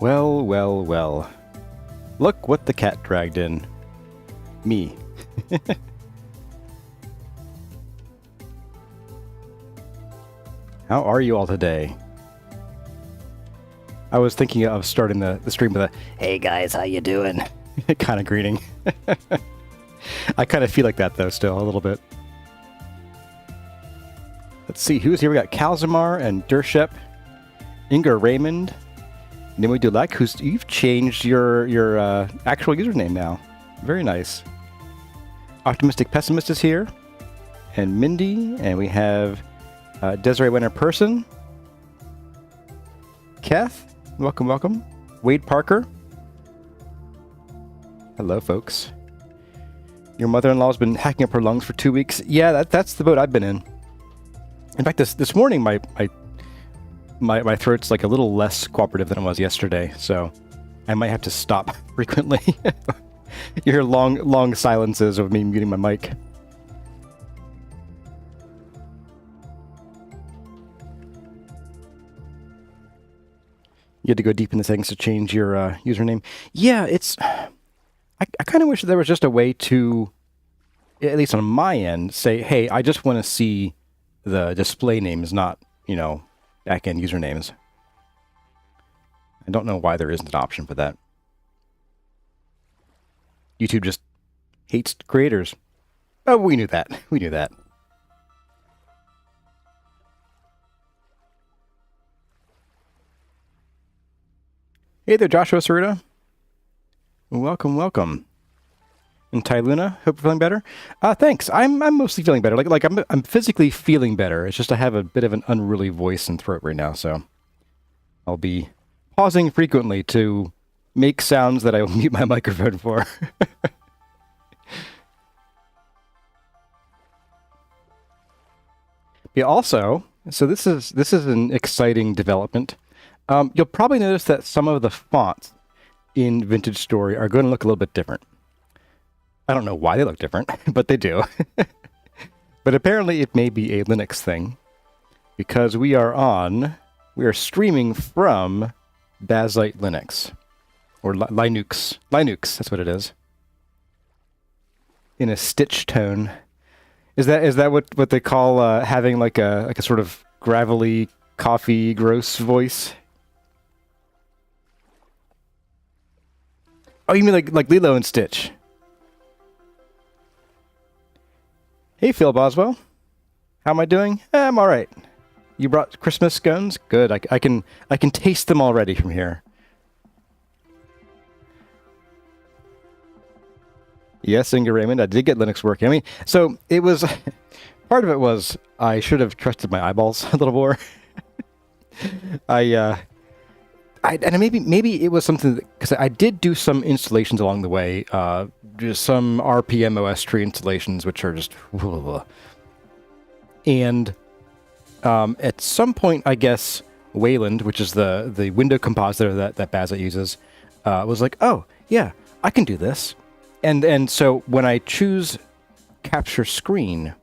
Well, well, well. Look what the cat dragged in. Me. How are you all today? I was thinking of starting the stream with a, "Hey guys, how you doing?" kind of greeting. I kind of feel like that though still, a little bit. Let's see, who's here? We got Kalzamar and Dershep, Inga Raymond, Nimue Dulek, you've changed your actual username now. Very nice. Optimistic Pessimist is here, and Mindy, and we have Desiree Winter Person, Kath, welcome, welcome, Wade Parker. Hello, folks. Your mother-in-law's been hacking up her lungs for 2 weeks. Yeah, that's the boat I've been in. In fact, this morning my throat's like a little less cooperative than it was yesterday, so I might have to stop frequently. You hear long silences of me muting my mic. You had to go deep in the settings to change your username. Yeah, it's... I kind of wish there was just a way to, at least on my end, say, hey, I just want to see the display names, not, back-end usernames. I don't know why there isn't an option for that. YouTube just hates creators. Oh, we knew that. We knew that. Hey there, Joshua Saruta. Welcome, welcome. And Tyluna, hope you're feeling better. Thanks. I'm mostly feeling better. Like I'm physically feeling better. It's just I have a bit of an unruly voice and throat right now, so I'll be pausing frequently to make sounds that I will mute my microphone for. Yeah, also, so this is an exciting development. You'll probably notice that some of the fonts in Vintage Story are going to look a little bit different. I don't know why they look different, but they do. But apparently it may be a Linux thing, because we are streaming from Bazzite Linux, or Linux. Linux, that's what it is. In a stitch tone. Is that what they call having like a sort of gravelly, coffee, gross voice? Oh, you mean like Lilo and Stitch? Hey, Phil Boswell. How am I doing? I'm all right. You brought Christmas scones? Good. I can taste them already from here. Yes, Inga Raymond, I did get Linux working. I mean, so it was... part of it was I should have trusted my eyeballs a little more. And maybe it was something because I did do some installations along the way, just some RPM OS tree installations, which are just, and at some point, I guess Wayland, which is the window compositor that Bazzite uses, was like, oh yeah, I can do this, and so when I choose capture screen,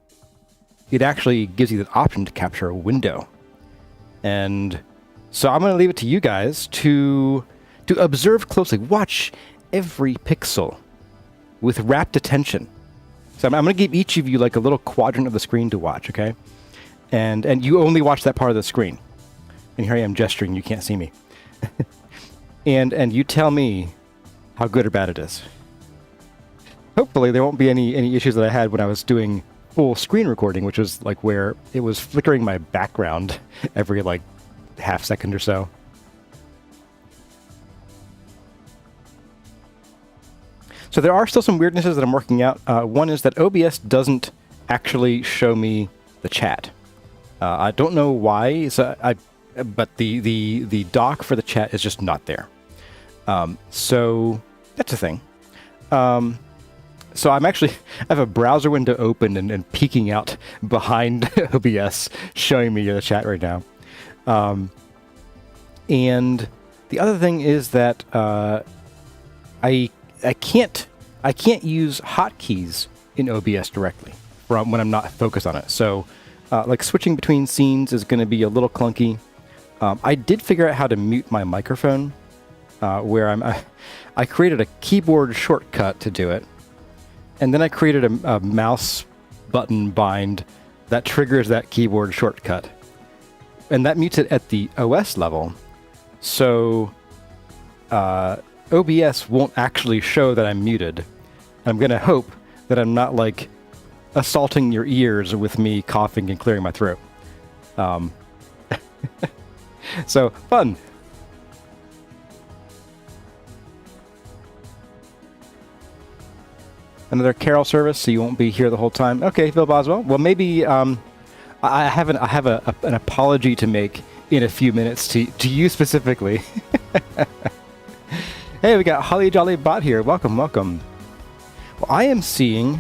it actually gives you the option to capture a window, and so I'm going to leave it to you guys to observe closely. Watch every pixel with rapt attention. So I'm going to give each of you like a little quadrant of the screen to watch, okay? And you only watch that part of the screen. And here I am gesturing. You can't see me. and you tell me how good or bad it is. Hopefully there won't be any issues that I had when I was doing full screen recording, which was like where it was flickering my background every like half second or so. So there are still some weirdnesses that I'm working out. One is that OBS doesn't actually show me the chat. I don't know why. But the dock for the chat is just not there. So that's a thing. So I have a browser window open and peeking out behind OBS, showing me the chat right now. And the other thing is that I can't use hotkeys in OBS directly from when I'm not focused on it. So like switching between scenes is going to be a little clunky. I did figure out how to mute my microphone where I created a keyboard shortcut to do it, and then I created a mouse button bind that triggers that keyboard shortcut, and that mutes it at the OS level, so OBS won't actually show that I'm muted. I'm gonna hope that I'm not like assaulting your ears with me coughing and clearing my throat. So fun. Another carol service, so you won't be here the whole time. Okay, Phil Boswell. Well, maybe I have an apology to make in a few minutes to you specifically. Hey, we got Holly Jolly Bot here. Welcome, welcome. Well, I am seeing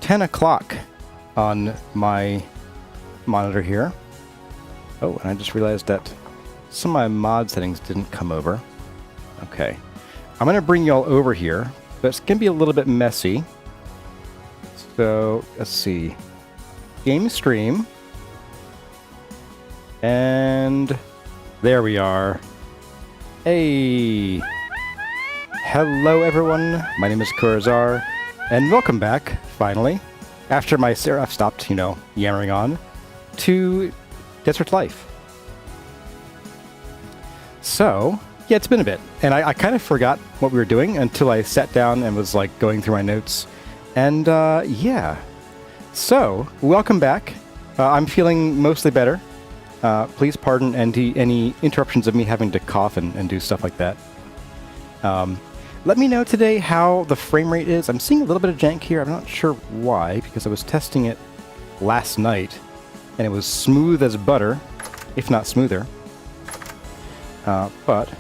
10 o'clock on my monitor here. Oh, and I just realized that some of my mod settings didn't come over. Okay. I'm going to bring y'all over here, but it's going to be a little bit messy. So, let's see. Game stream. And there we are. Hey. Hello, everyone. My name is Kurazar, and welcome back, finally, after my I've stopped, yammering on, to Desert Life. So, yeah, it's been a bit, and I kind of forgot what we were doing until I sat down and was, like, going through my notes, and, yeah. So, welcome back. I'm feeling mostly better. Please pardon any interruptions of me having to cough and do stuff like that. Let me know today how the frame rate is. I'm seeing a little bit of jank here. I'm not sure why, because I was testing it last night, and it was smooth as butter, if not smoother. But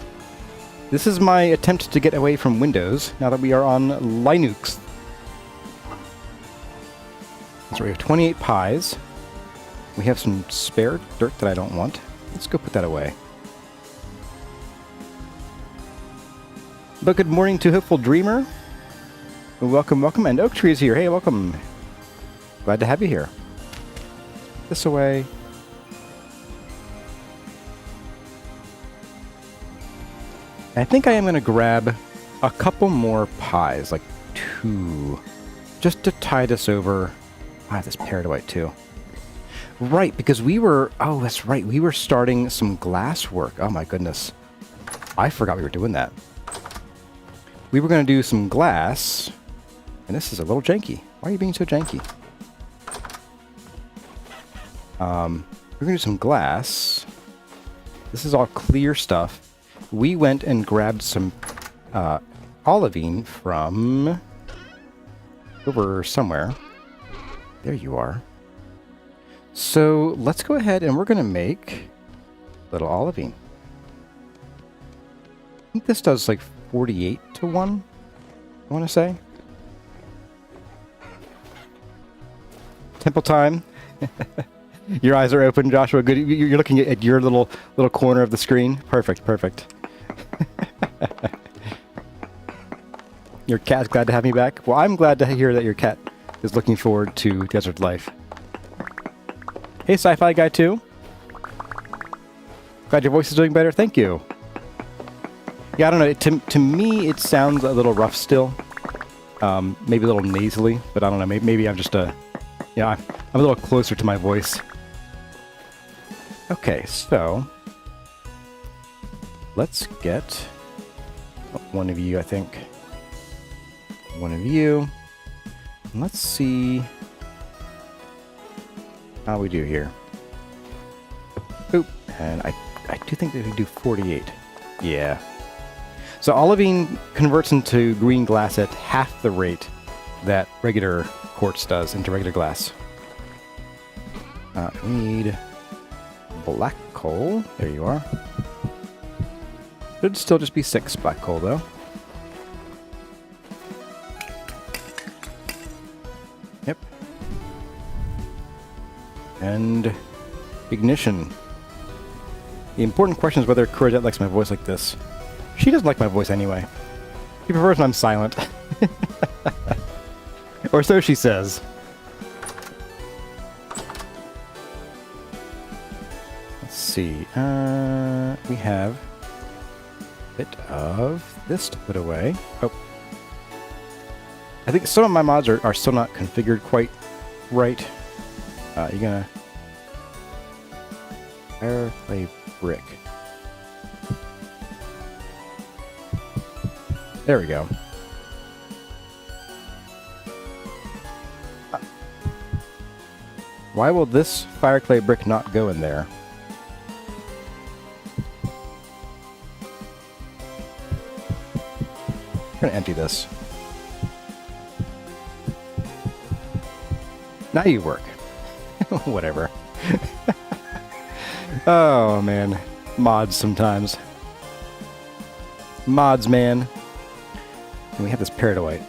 this is my attempt to get away from Windows now that we are on Linux. So we have 28 pies. We have some spare dirt that I don't want. Let's go put that away. But good morning to Hopeful Dreamer. Welcome, welcome. And Oak Tree is here. Hey, welcome. Glad to have you here. This away. I think I am going to grab a couple more pies, like 2, just to tide us over. I have this pear to white too. Right, because we were... Oh, that's right. We were starting some glass work. Oh, my goodness. I forgot we were doing that. We were going to do some glass, and this is a little janky. Why are you being so janky? We're going to do some glass. This is all clear stuff. We went and grabbed some olivine from over somewhere. There you are. So let's go ahead and we're going to make little olivine. I think this does like 48 to 1, I want to say. Temple time. Your eyes are open, Joshua. Good. You're looking at your little corner of the screen. Perfect, perfect. Your cat's glad to have me back. Well, I'm glad to hear that your cat is looking forward to Desert Life. Hey, Sci-Fi Guy 2. Glad your voice is doing better. Thank you. Yeah, I don't know. To me, it sounds a little rough still. Maybe a little nasally, but I don't know. Maybe I'm just I'm a little closer to my voice. Okay, so let's get one of you, I think. One of you. And let's see how we do here. Oop, and I do think that we do 48. Yeah. So olivine converts into green glass at half the rate that regular quartz does into regular glass. We need black coal. There you are. Should still just be 6 black coal, though. Yep. And ignition. The important question is whether Kurazar likes my voice like this. She doesn't like my voice anyway. She prefers when I'm silent. Or so she says. Let's see. We have bit of this to put away. Oh. I think some of my mods are still not configured quite right. You're gonna... Fire clay brick. There we go. Why will this fire clay brick not go in there? I'm gonna empty this. Now you work. Whatever. Oh man, mods sometimes. Mods, man. And we have this peridotite.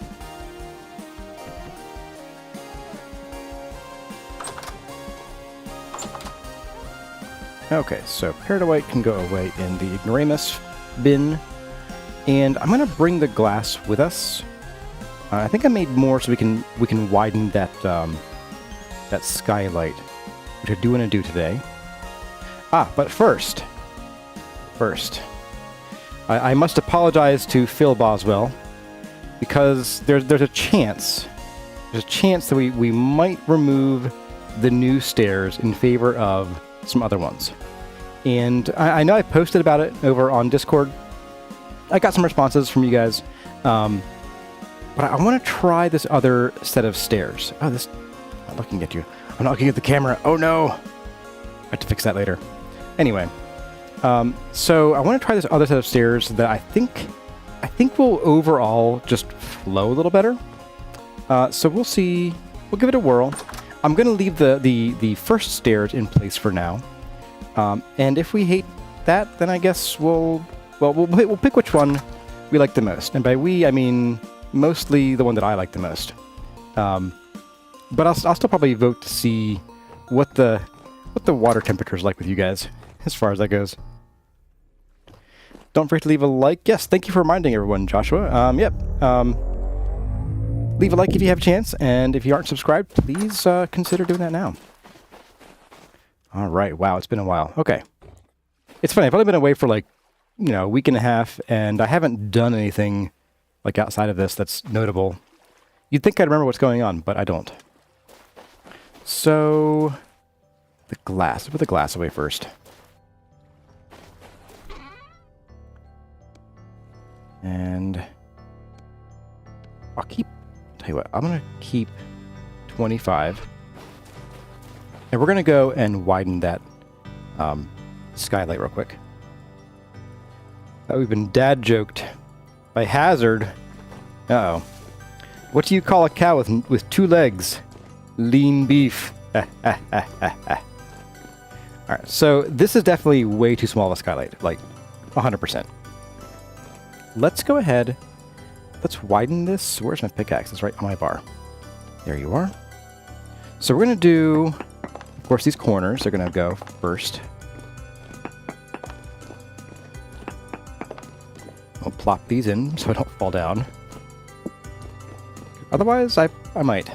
Okay, so peridotite can go away in the ignoramus bin, and I'm gonna bring the glass with us. I think I made more so we can widen that that skylight, which I do want to do today. But first, I must apologize to Phil Boswell, because there's a chance that we might remove the new stairs in favor of some other ones. And I know I posted about it over on Discord. I got some responses from you guys, but I want to try this other set of stairs. Oh, this... I'm not looking at you. I'm not looking at the camera. Oh no! I have to fix that later. Anyway, so I want to try this other set of stairs that I think will overall just flow a little better. So we'll see. We'll give it a whirl. I'm going to leave the first stairs in place for now. And if we hate that, then I guess we'll pick which one we like the most. And by we, I mean mostly the one that I like the most. But I'll still probably vote to see what the water temperature is like with you guys, as far as that goes. Don't forget to leave a like. Yes, thank you for reminding everyone, Joshua. Yep. Leave a like if you have a chance, and if you aren't subscribed, please consider doing that now. All right. Wow, it's been a while. Okay. It's funny. I've only been away for like, a week and a half, and I haven't done anything like outside of this that's notable. You'd think I'd remember what's going on, but I don't. So, the glass. Put the glass away first. And I'll tell you what, I'm going to keep 25. And we're going to go and widen that skylight real quick. We've been dad joked by Hazard. Uh-oh. What do you call a cow with 2 legs? Lean beef. Alright, so this is definitely way too small of a skylight. Like, 100%. Let's go ahead. Let's widen this. Where's my pickaxe? It's right on my bar. There you are. So we're going to do, of course, these corners are going to go first. I'll plop these in so I don't fall down. Otherwise, I might.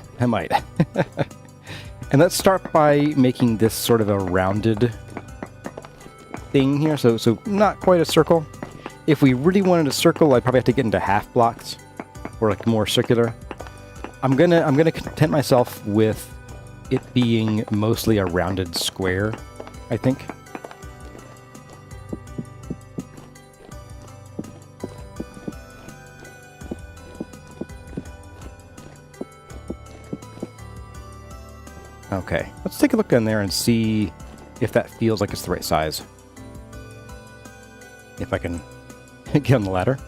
And let's start by making this sort of a rounded thing here. So not quite a circle. If we really wanted a circle, I'd probably have to get into half blocks or like more circular. I'm gonna content myself with it being mostly a rounded square, I think. Okay, let's take a look in there and see if that feels like it's the right size. If I can get on the ladder.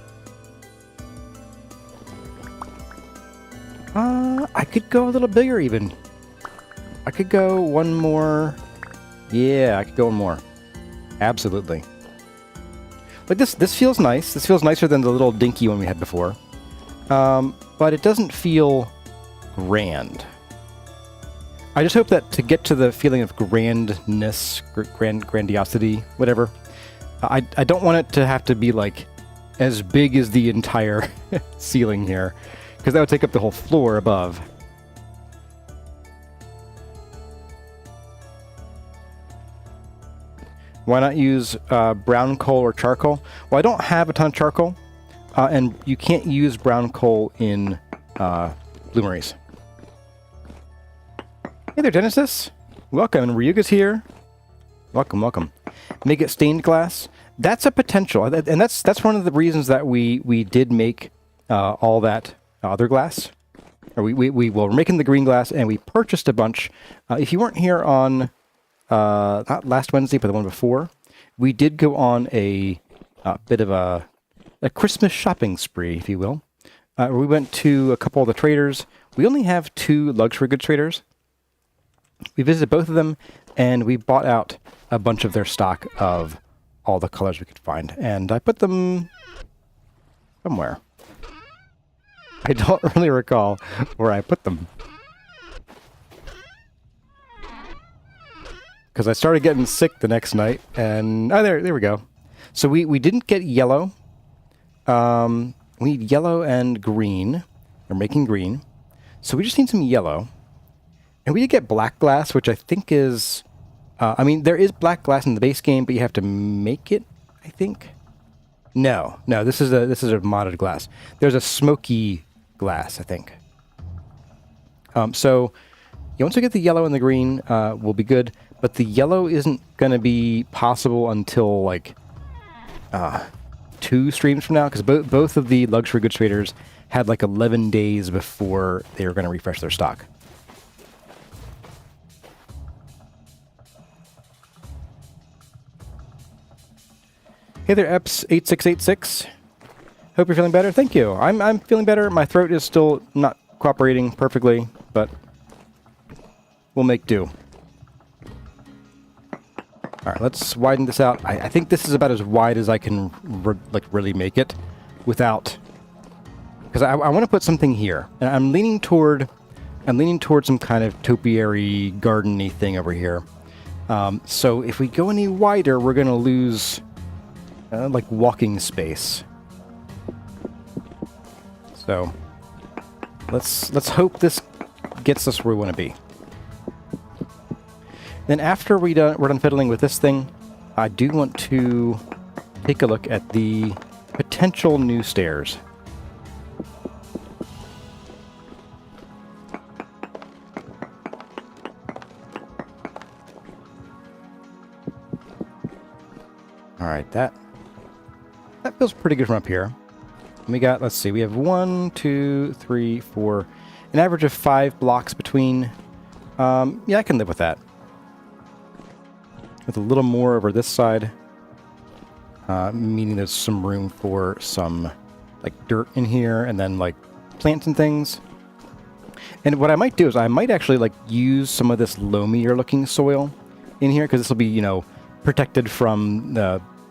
I could go a little bigger even. I could go one more. Yeah, I could go one more. Absolutely. Like this feels nice. This feels nicer than the little dinky one we had before. But it doesn't feel grand. I just hope that to get to the feeling of grandness, grandiosity, whatever, I don't want it to have to be like as big as the entire ceiling here, because that would take up the whole floor above. Why not use brown coal or charcoal? Well, I don't have a ton of charcoal, and you can't use brown coal in bloomeries. Hey there, Genesis. Welcome, and Ryuga's here. Welcome, welcome. Make it stained glass. That's a potential, and that's one of the reasons that we did make all that other glass. Or we're making the green glass, and we purchased a bunch. If you weren't here on not last Wednesday, but the one before, we did go on a bit of a Christmas shopping spree, if you will. We went to a couple of the traders. We only have 2 luxury goods traders. We visited both of them, and we bought out a bunch of their stock of all the colors we could find. And I put them somewhere. I don't really recall where I put them. Because I started getting sick the next night, and... Oh, there we go. So we didn't get yellow. We need yellow and green. We're making green. So we just need some yellow. And we did get black glass, which I think is... I mean, there is black glass in the base game, but you have to make it, I think. No, this is a modded glass. There's a smoky glass, I think. So once we get the yellow and the green, we'll be good. But the yellow isn't going to be possible until like 2 streams from now, because both of the luxury goods traders had like 11 days before they were going to refresh their stock. Hey there, Eps8686. Hope you're feeling better. Thank you. I'm feeling better. My throat is still not cooperating perfectly, but we'll make do. All right, let's widen this out. I think this is about as wide as I can really make it without... Because I want to put something here. And I'm leaning toward some kind of topiary, garden-y thing over here. So if we go any wider, we're going to lose... like walking space. So let's hope this gets us where we want to be. Then after we're done fiddling with this thing, I do want to take a look at the potential new stairs. All right, that feels pretty good from up here. And we got, let's see, we have 1, 2, 3, 4, an average of 5 blocks between. Yeah, I can live with that. With a little more over this side, meaning there's some room for some like dirt in here, and then like plants and things. And what I might do is I might actually like use some of this loamier looking soil in here, because this will be, you know, protected from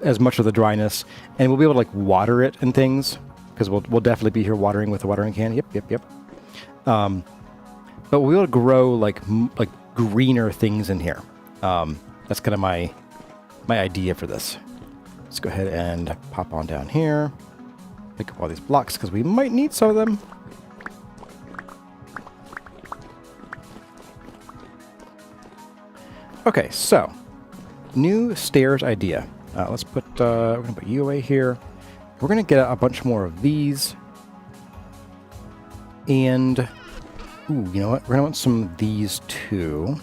as much of the dryness, and we'll be able to like water it and things, because we'll definitely be here watering with a watering can. Yep. But we'll be able to grow like greener things in here. That's kind of my idea for this. Let's go ahead and pop on down here, pick up all these blocks because we might need some of them. Okay, so new stairs idea. Let's put we're gonna put you away here. We're gonna get a bunch more of these, and ooh, you know what? We're gonna want some of these too.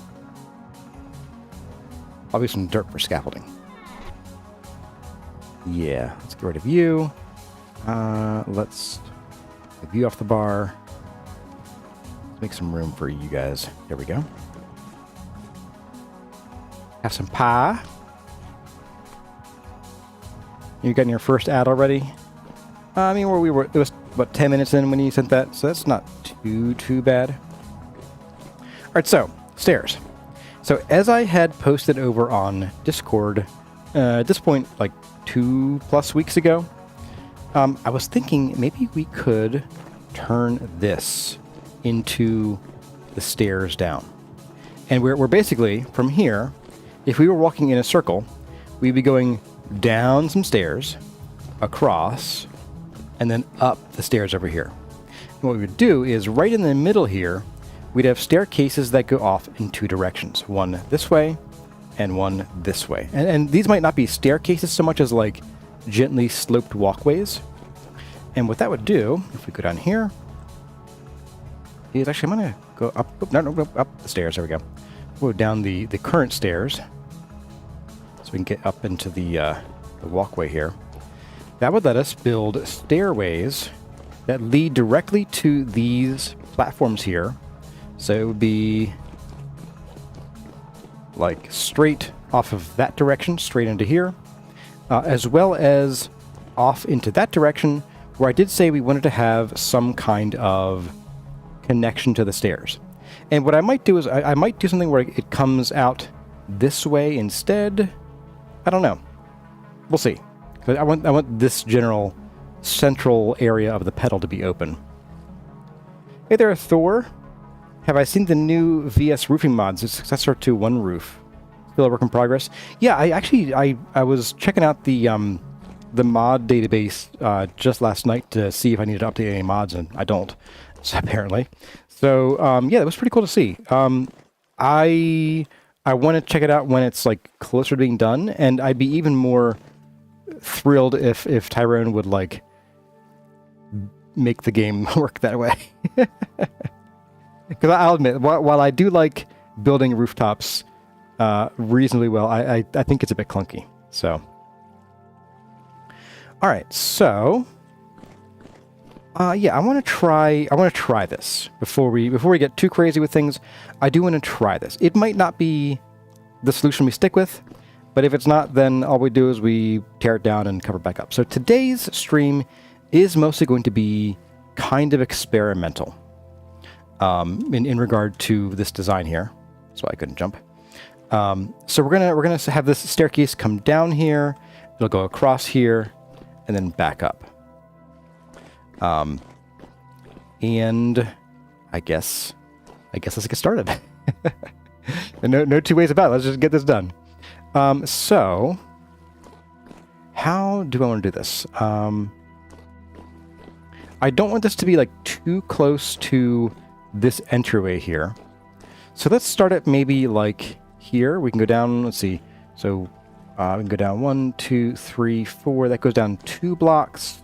Probably some dirt for scaffolding. Yeah, let's get rid of you. Let's get you off the bar. Let's make some room for you guys. There we go. Have some pie. You got your first ad already? I mean, it was about 10 minutes in when you sent that, so that's not too bad. All right, so stairs. So as I had posted over on Discord, at this point, like 2+ weeks ago, I was thinking maybe we could turn this into the stairs down. And we're basically, from here, if we were walking in a circle, we'd be going down some stairs, across, and then up the stairs over here. And what we would do is right in the middle here, we'd have staircases that go off in 2 directions. One this way, and one this way. And these might not be staircases so much as like gently sloped walkways. And what that would do, if we go down here, is actually I'm going to go up, no, up the stairs. There we go. We'll go down the current stairs so we can get up into the walkway here. That would let us build stairways that lead directly to these platforms here. So it would be like straight off of that direction, straight into here, as well as off into that direction, where I did say we wanted to have some kind of connection to the stairs. And what I might do is I might do something where it comes out this way instead. I don't know. We'll see. But I want this general central area of the pedal to be open. Hey there, Thor. Have I seen the new VS roofing mods, the successor to One Roof? Still a work in progress. Yeah, I was checking out the mod database just last night to see if I needed to update any mods, and I don't, so apparently. So yeah, that was pretty cool to see. I want to check it out when it's like closer to being done, and I'd be even more thrilled if Tyrone would like make the game work that way. Because I'll admit, while I do like building rooftops reasonably well, I think it's a bit clunky. So, all right. So, yeah, I want to try this before we get too crazy with things. I do want to try this. It might not be the solution we stick with, but if it's not, then all we do is we tear it down and cover it back up. So today's stream is mostly going to be kind of experimental. In regard to this design here, so I couldn't jump. So we're gonna have this staircase come down here. It'll go across here, and then back up. And I guess let's get started. And no two ways about it. Let's just get this done. So how do I want to do this? I don't want this to be like too close to this entryway here. So let's start it maybe like here. We can go down, let's see. So we can go down 1, 2, 3, 4. That goes down 2 blocks.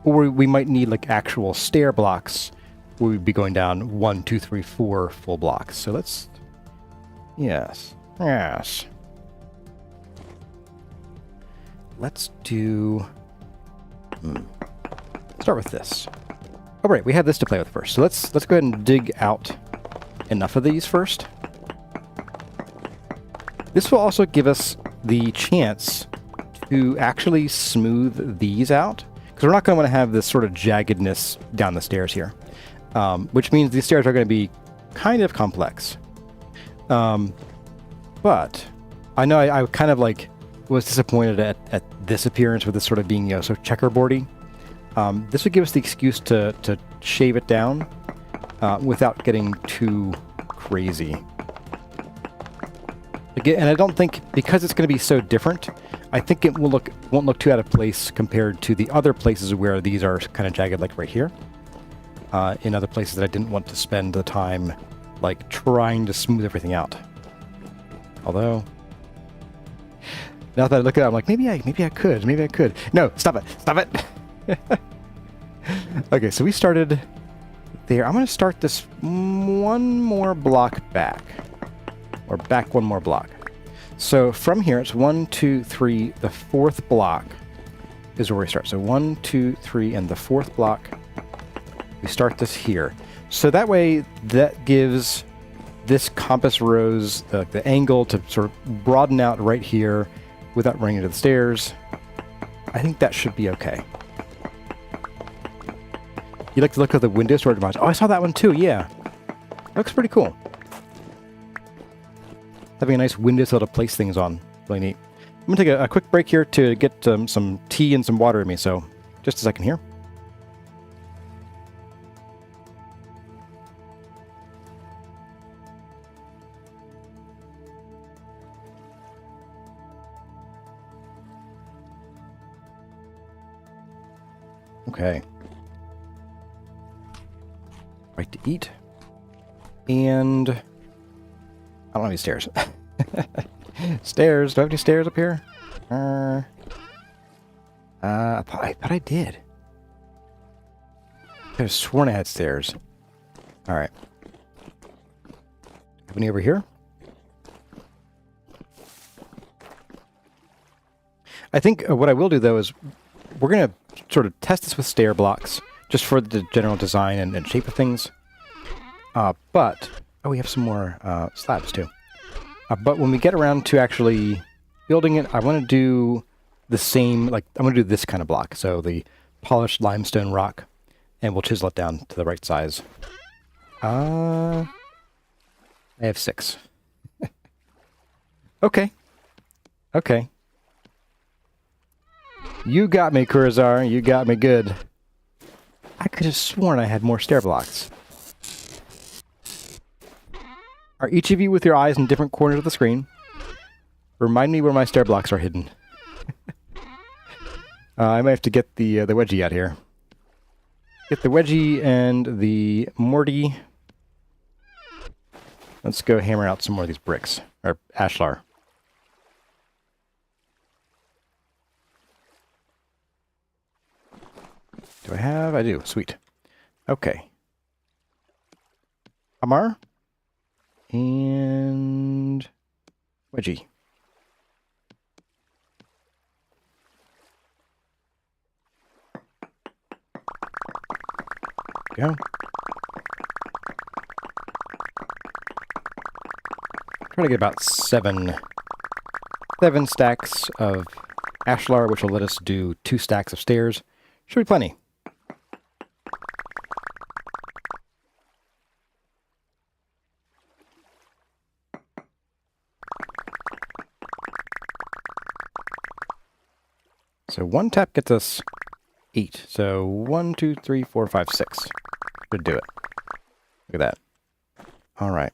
Or we might need like actual stair blocks. We'd be going down 1, 2, 3, 4 full blocks. So let's, yes. Let's do, start with this. Oh, right, we have this to play with first. So let's go ahead and dig out enough of these first. This will also give us the chance to actually smooth these out, because we're not going to want to have this sort of jaggedness down the stairs here, which means these stairs are going to be kind of complex. But I know I kind of like was disappointed at this appearance with this sort of being, you know, so checkerboardy. This would give us the excuse to shave it down without getting too crazy. Again, and I don't think, because it's going to be so different, I think it won't look too out of place compared to the other places where these are kind of jagged, like right here. In other places that I didn't want to spend the time like trying to smooth everything out. Although, now that I look at it, I'm like, maybe I could. No, stop it. Okay, so we started there. I'm going to start this one more block back. Or back one more block. So from here, it's 1, 2, 3. The 4th block is where we start. So 1, 2, 3, and the 4th block. We start this here. So that way, that gives this compass rose the angle to sort of broaden out right here without running into the stairs. I think that should be okay. You like to look at the window storage mods? Oh, I saw that one too, yeah. Looks pretty cool. Having a nice windowsill to place things on. Really neat. I'm going to take a quick break here to get some tea and some water in me, so just a second here. Okay. Right to eat. And I don't have any stairs. Stairs. Do I have any stairs up here? I thought I did. I could have sworn I had stairs. Alright. Have any over here? I think what I will do, though, is we're going to sort of test this with stair blocks, just for the general design and shape of things. But... Oh, we have some more slabs, too. But when we get around to actually building it, I want to do the same, like, I'm going to do this kind of block. So the polished limestone rock, and we'll chisel it down to the right size. I have 6. Okay. Okay. You got me, Kurazar. You got me good. I could have sworn I had more stair blocks. Are each of you with your eyes in different corners of the screen? Remind me where my stair blocks are hidden. I might have to get the wedgie out here. Get the wedgie and the Morty. Let's go hammer out some more of these bricks. Or ashlar. Do I have? I do. Sweet. Okay. Hammer. And wedgie. Go. Try to get about 7 stacks of ashlar, which will let us do 2 stacks of stairs. Should be plenty. So 1 tap gets us 8. So 1, 2, 3, 4, 5, 6. Should do it. Look at that. All right.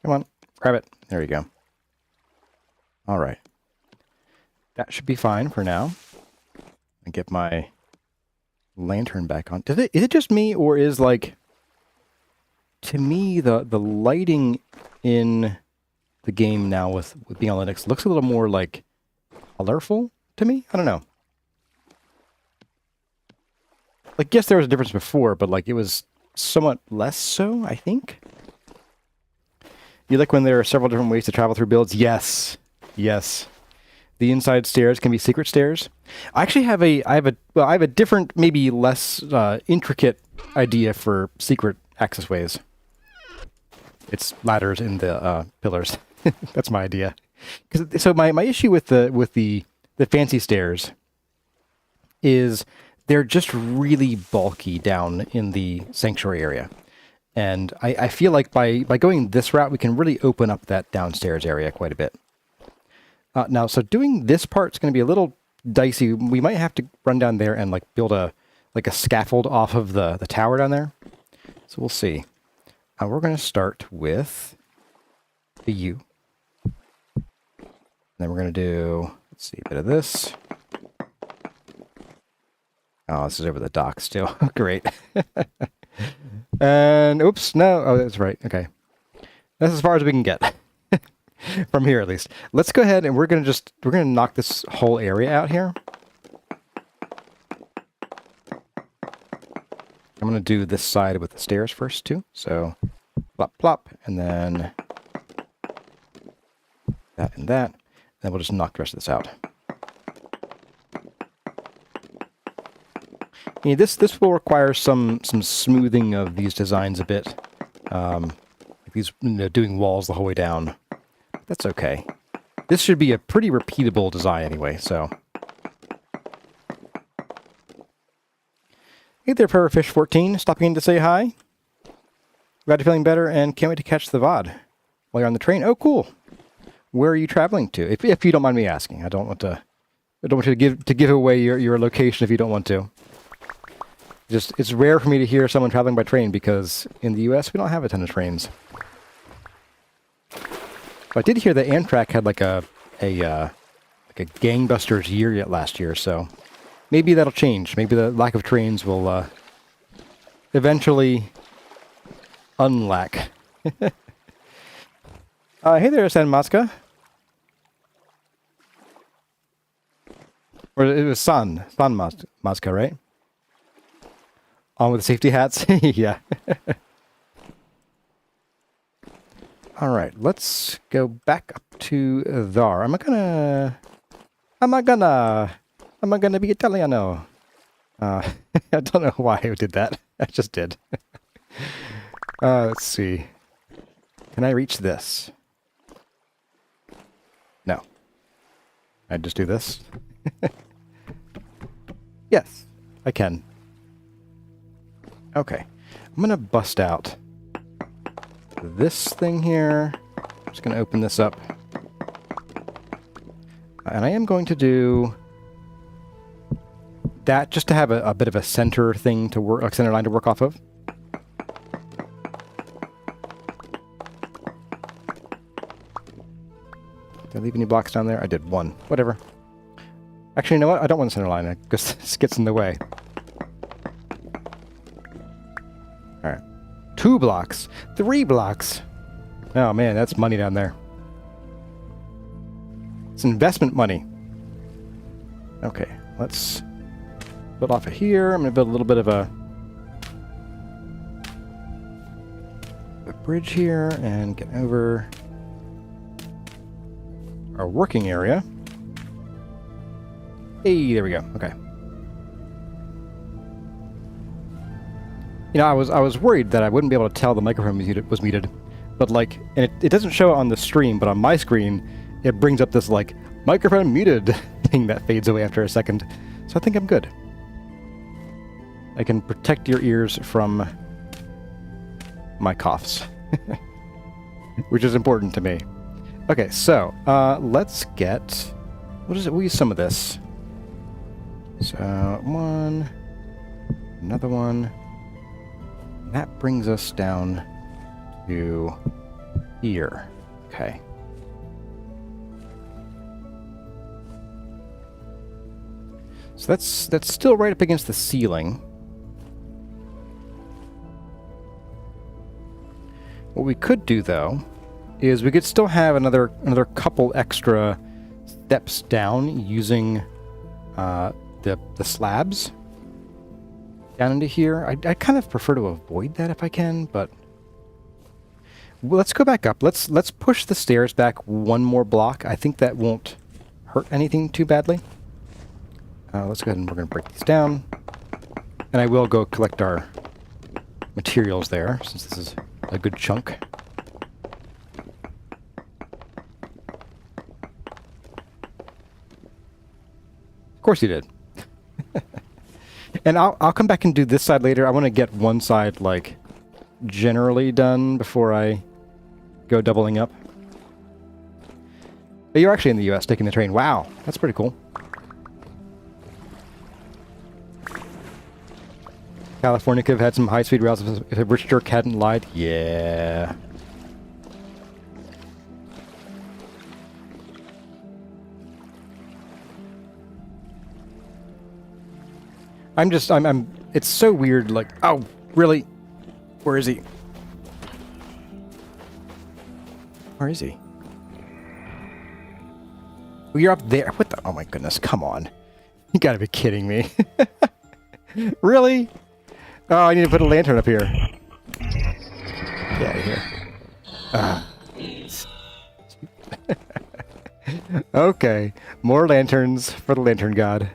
Come on, grab it. There you go. All right. That should be fine for now. And get my lantern back on. Is it just me, or is, like, to me, the lighting in the game now with being on Linux looks a little more, like, colorful to me? I don't know. Like, yes, there was a difference before, but, like, it was somewhat less so, I think. You like when there are several different ways to travel through builds? Yes. Yes. The inside stairs can be secret stairs. I actually have I have a different, maybe less intricate idea for secret access ways. It's ladders in the pillars. That's my idea. So my issue with the fancy stairs is they're just really bulky down in the sanctuary area. And I feel like by going this route, we can really open up that downstairs area quite a bit. Now, so doing this part is going to be a little dicey. We might have to run down there and, like, build a scaffold off of the tower down there. So we'll see. We're going to start with a U. Then we're going to do, let's see, a bit of this. Oh, this is over the docks too. Great. And, oops, no. Oh, that's right. Okay. That's as far as we can get. From here, at least. Let's go ahead and we're going to knock this whole area out here. I'm going to do this side with the stairs first, too. So, plop, plop, and then that and that. And then we'll just knock the rest of this out. Yeah, this will require some smoothing of these designs a bit. Like these, doing walls the whole way down. That's okay. This should be a pretty repeatable design anyway, so. Hey there, Parafish14, stopping in to say hi. Glad you're feeling better and can't wait to catch the VOD while you're on the train. Oh, cool. Where are you traveling to? If you don't mind me asking. I don't want you to give away your location if you don't want to. It's rare for me to hear someone traveling by train because in the US we don't have a ton of trains. But I did hear that Amtrak had like a gangbusters year yet last year, so maybe that'll change. Maybe the lack of trains will eventually unlack. Hey there, San Maska. Or it was San Maska, right? On with the safety hats. Yeah. All right, let's go back up to there. Am I gonna be Italiano? I don't know why I did that. I just did. Let's see. Can I reach this? No. I just do this. Yes, I can. Okay. I'm gonna bust out this thing here. I'm just going to open this up. And I am going to do that just to have a bit of a center thing to work, like center line to work off of. Did I leave any blocks down there? I did one. Whatever. Actually, you know what? I don't want a center line because this gets in the way. Alright. 2 blocks. 3 blocks. Oh man, that's money down there. It's investment money. Okay, let's build off of here. I'm going to build a little bit of a bridge here and get over our working area. Hey, there we go. Okay. You know, I was worried that I wouldn't be able to tell the microphone was muted, but like, and it doesn't show it on the stream, but on my screen, it brings up this like microphone muted thing that fades away after a second. So I think I'm good. I can protect your ears from my coughs, which is important to me. Okay, so let's get, what is it? We'll use some of this. So one, another one. That brings us down to here. Okay. So that's still right up against the ceiling. What we could do though is we could still have another couple extra steps down using the slabs down into here. I kind of prefer to avoid that if I can, but let's go back up. Let's push the stairs back one more block. I think that won't hurt anything too badly. Let's go ahead and we're going to break these down. And I will go collect our materials there, since this is a good chunk. Of course you did. And I'll come back and do this side later. I want to get one side, like, generally done before I go doubling up. But you're actually in the U.S. taking the train. Wow, that's pretty cool. California could have had some high-speed routes if Rich Jerk hadn't lied. Yeah. It's so weird, like, oh, really? Where is he? Where is he? Oh, you're up there. What the? Oh my goodness, come on. You gotta be kidding me. Really? Oh, I need to put a lantern up here. Get out of here. Okay, more lanterns for the lantern god.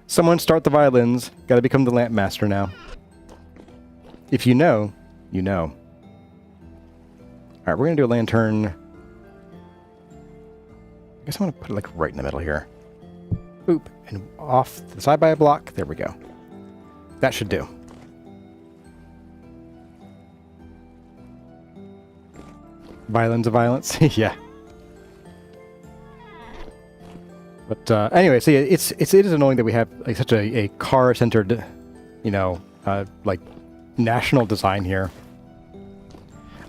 Someone start the violins. Gotta become the lamp master now. If you know, you know. Alright, we're gonna do a lantern. I guess I want to put it like right in the middle here. Boop. And off to the side by a block. There we go. That should do. Violins of violence? Yeah. But anyway, so it is annoying that we have like such a car-centered, you know, like national design here.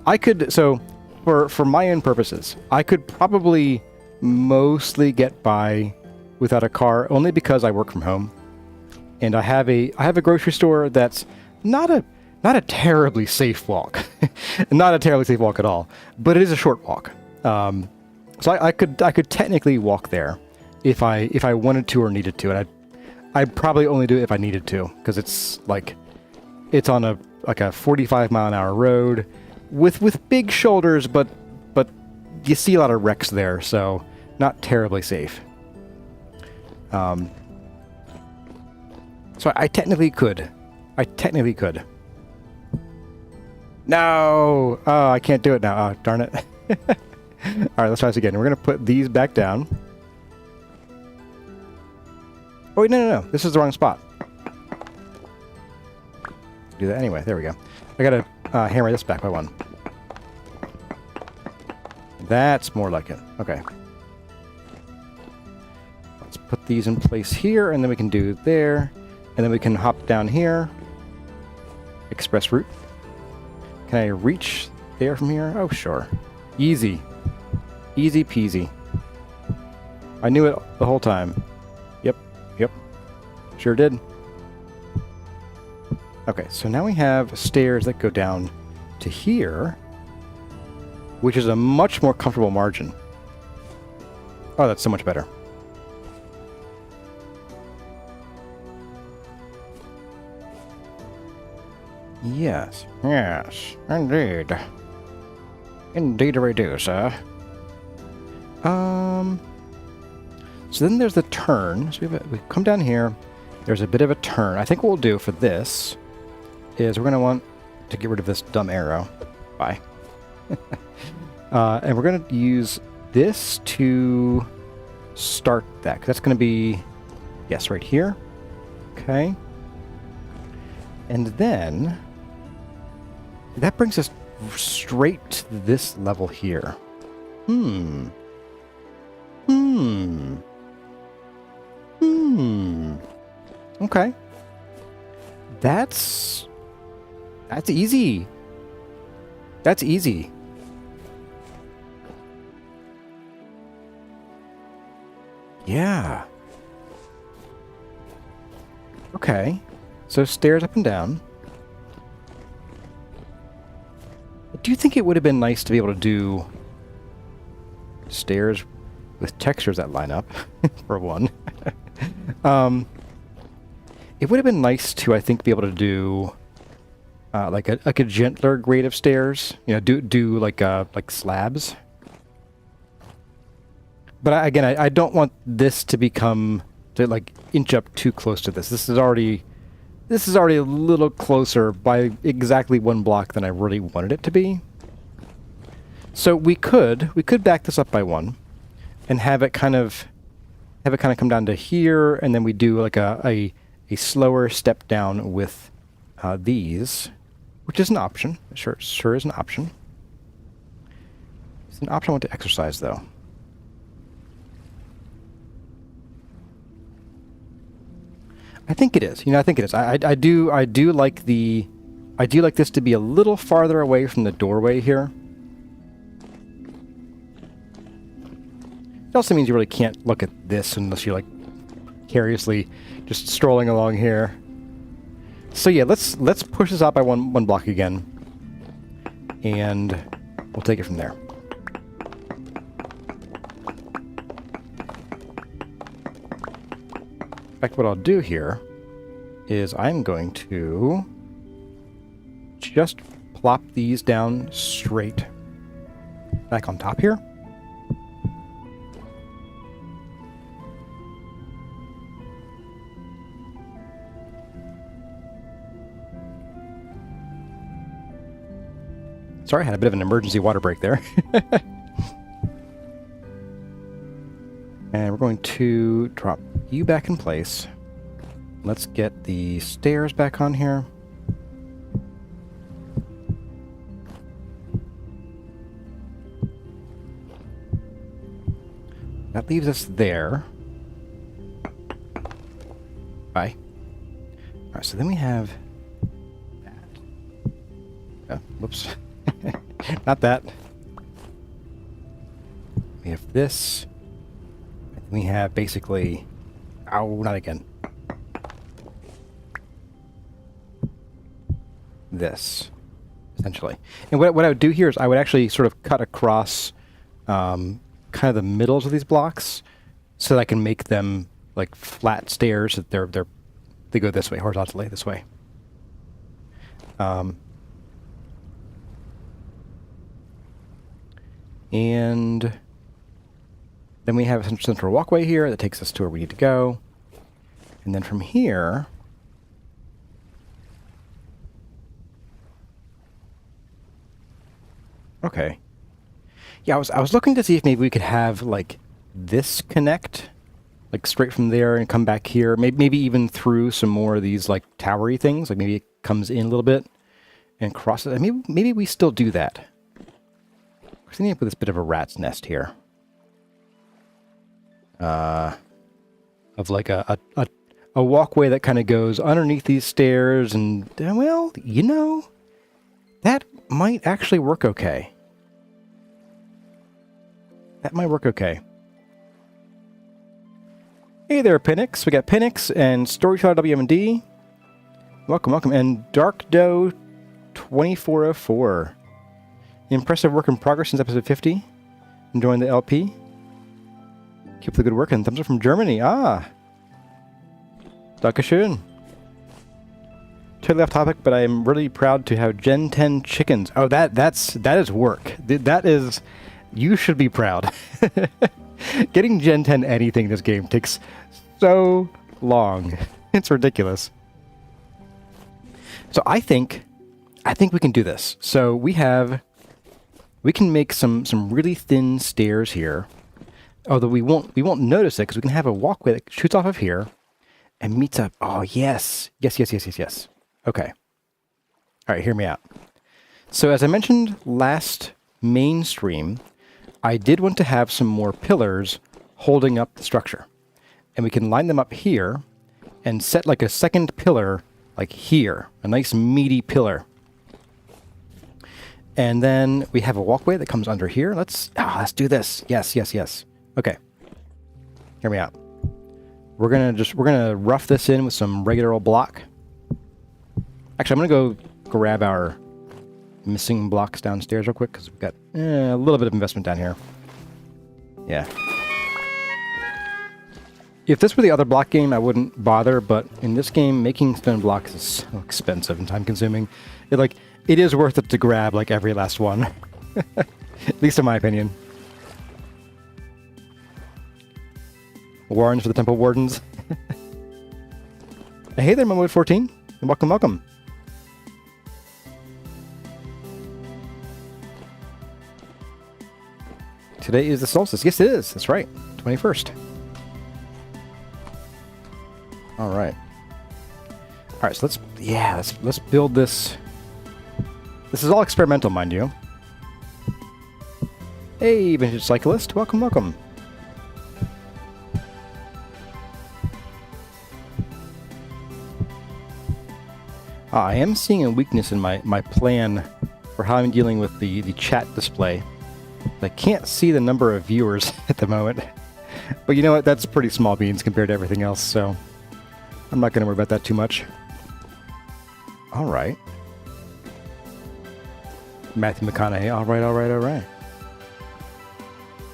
I could, so for my own purposes, I could probably mostly get by without a car, only because I work from home, and I have a grocery store that's not a terribly safe walk, not a terribly safe walk at all, but it is a short walk. So I could technically walk there if I wanted to or needed to, and I'd probably only do it if I needed to, because it's on a 45-mile-an-hour road with big shoulders, but you see a lot of wrecks there, so not terribly safe. So I technically could. No! Oh, I can't do it now. Oh, darn it. Alright, let's try this again. We're going to put these back down. Oh, wait, no. This is the wrong spot. Do that anyway. There we go. I got to hammer this back by one. That's more like it. Okay. Let's put these in place here, and then we can do there. And then we can hop down here. Express route. Can I reach there from here? Oh, sure. Easy. Easy peasy. I knew it the whole time. Yep. Sure did. Okay, so now we have stairs that go down to here, which is a much more comfortable margin. Oh, that's so much better. Yes, indeed. Indeed we do, sir. So then there's the turn. So we come down here. There's a bit of a turn. I think what we'll do for this is we're going to want to get rid of this dumb arrow. Bye. And we're going to use this to start that. 'Cause that's going to be, yes, right here. Okay. And then that brings us straight to this level here. Okay. That's easy. That's easy. Yeah. Okay. So stairs up and down. Do you think it would have been nice to be able to do stairs with textures that line up, for one? It would have been nice to, I think, be able to do like a gentler grade of stairs. You know, do like slabs. But I don't want this to become like inch up too close to this. This is already a little closer by exactly one block than I really wanted it to be. So we could back this up by one, and have it kind of come down to here, and then we do like a slower step down with these, which is an option. Sure is an option. It's an option I want to exercise, though. I think it is. You know, I think it is. I do like this to be a little farther away from the doorway here. It also means you really can't look at this unless you're like carelessly just strolling along here. So yeah, let's push this out by one block again, and we'll take it from there. In fact, what I'll do here is I'm going to just plop these down straight back on top here. Sorry, I had a bit of an emergency water break there. And we're going to drop you back in place. Let's get the stairs back on here. That leaves us there. Bye. Alright, so then we have that. Oh, whoops. Not that. We have this. I We have basically... Oh, not again. This, essentially. And what I would do here is I would actually sort of cut across kind of the middles of these blocks so that I can make them like flat stairs that they go this way, horizontally, this way. And then we have a central walkway here that takes us to where we need to go. And then from here... Okay. Yeah, I was looking to see if maybe we could have, like, this connect, like, straight from there and come back here. Maybe even through some more of these, like, towery things. Like, maybe it comes in a little bit and crosses. Maybe we still do that. I think I put this bit of a rat's nest here. Of, like, a walkway that kind of goes underneath these stairs and, well, you know, that might actually work okay. That might work okay. Hey there, Pinnix. We got Pinnix and Storyteller WMD. Welcome, welcome. And Dark Doe 2404. Impressive work in progress since episode 50. Enjoying the LP. Keep up the good work, and thumbs up from Germany. Ah. Dankeschön. Totally off topic, but I am really proud to have Gen 10 chickens. Oh, that is work. That is... You should be proud. Getting Gen 10 anything in this game takes so long. It's ridiculous. So I think we can do this. So we can make some really thin stairs here. Although we won't notice it because we can have a walkway that shoots off of here and meets up. Oh, yes. Yes. Okay. All right, hear me out. So as I mentioned last main stream, I did want to have some more pillars holding up the structure. And we can line them up here and set like a second pillar like here, a nice meaty pillar. And then we have a walkway that comes under here. Let's do this. Yes. Okay. Hear me out. We're gonna rough this in with some regular old block. Actually, I'm gonna go grab our missing blocks downstairs real quick because we've got a little bit of investment down here. Yeah. If this were the other block game, I wouldn't bother, but in this game, making stone blocks is so expensive and time-consuming. It is worth it to grab like every last one. At least in my opinion. Warrens for the Temple Wardens. Hey there, Momoid14. Welcome. Today is the solstice. Yes, it is. That's right. 21st. All right. So let's build this. This is all experimental, mind you. Hey, Vintage Cyclist. Welcome. I am seeing a weakness in my plan for how I'm dealing with the chat display. I can't see the number of viewers at the moment. But you know what? That's pretty small beans compared to everything else, so I'm not going to worry about that too much. All right. Matthew McConaughey. All right.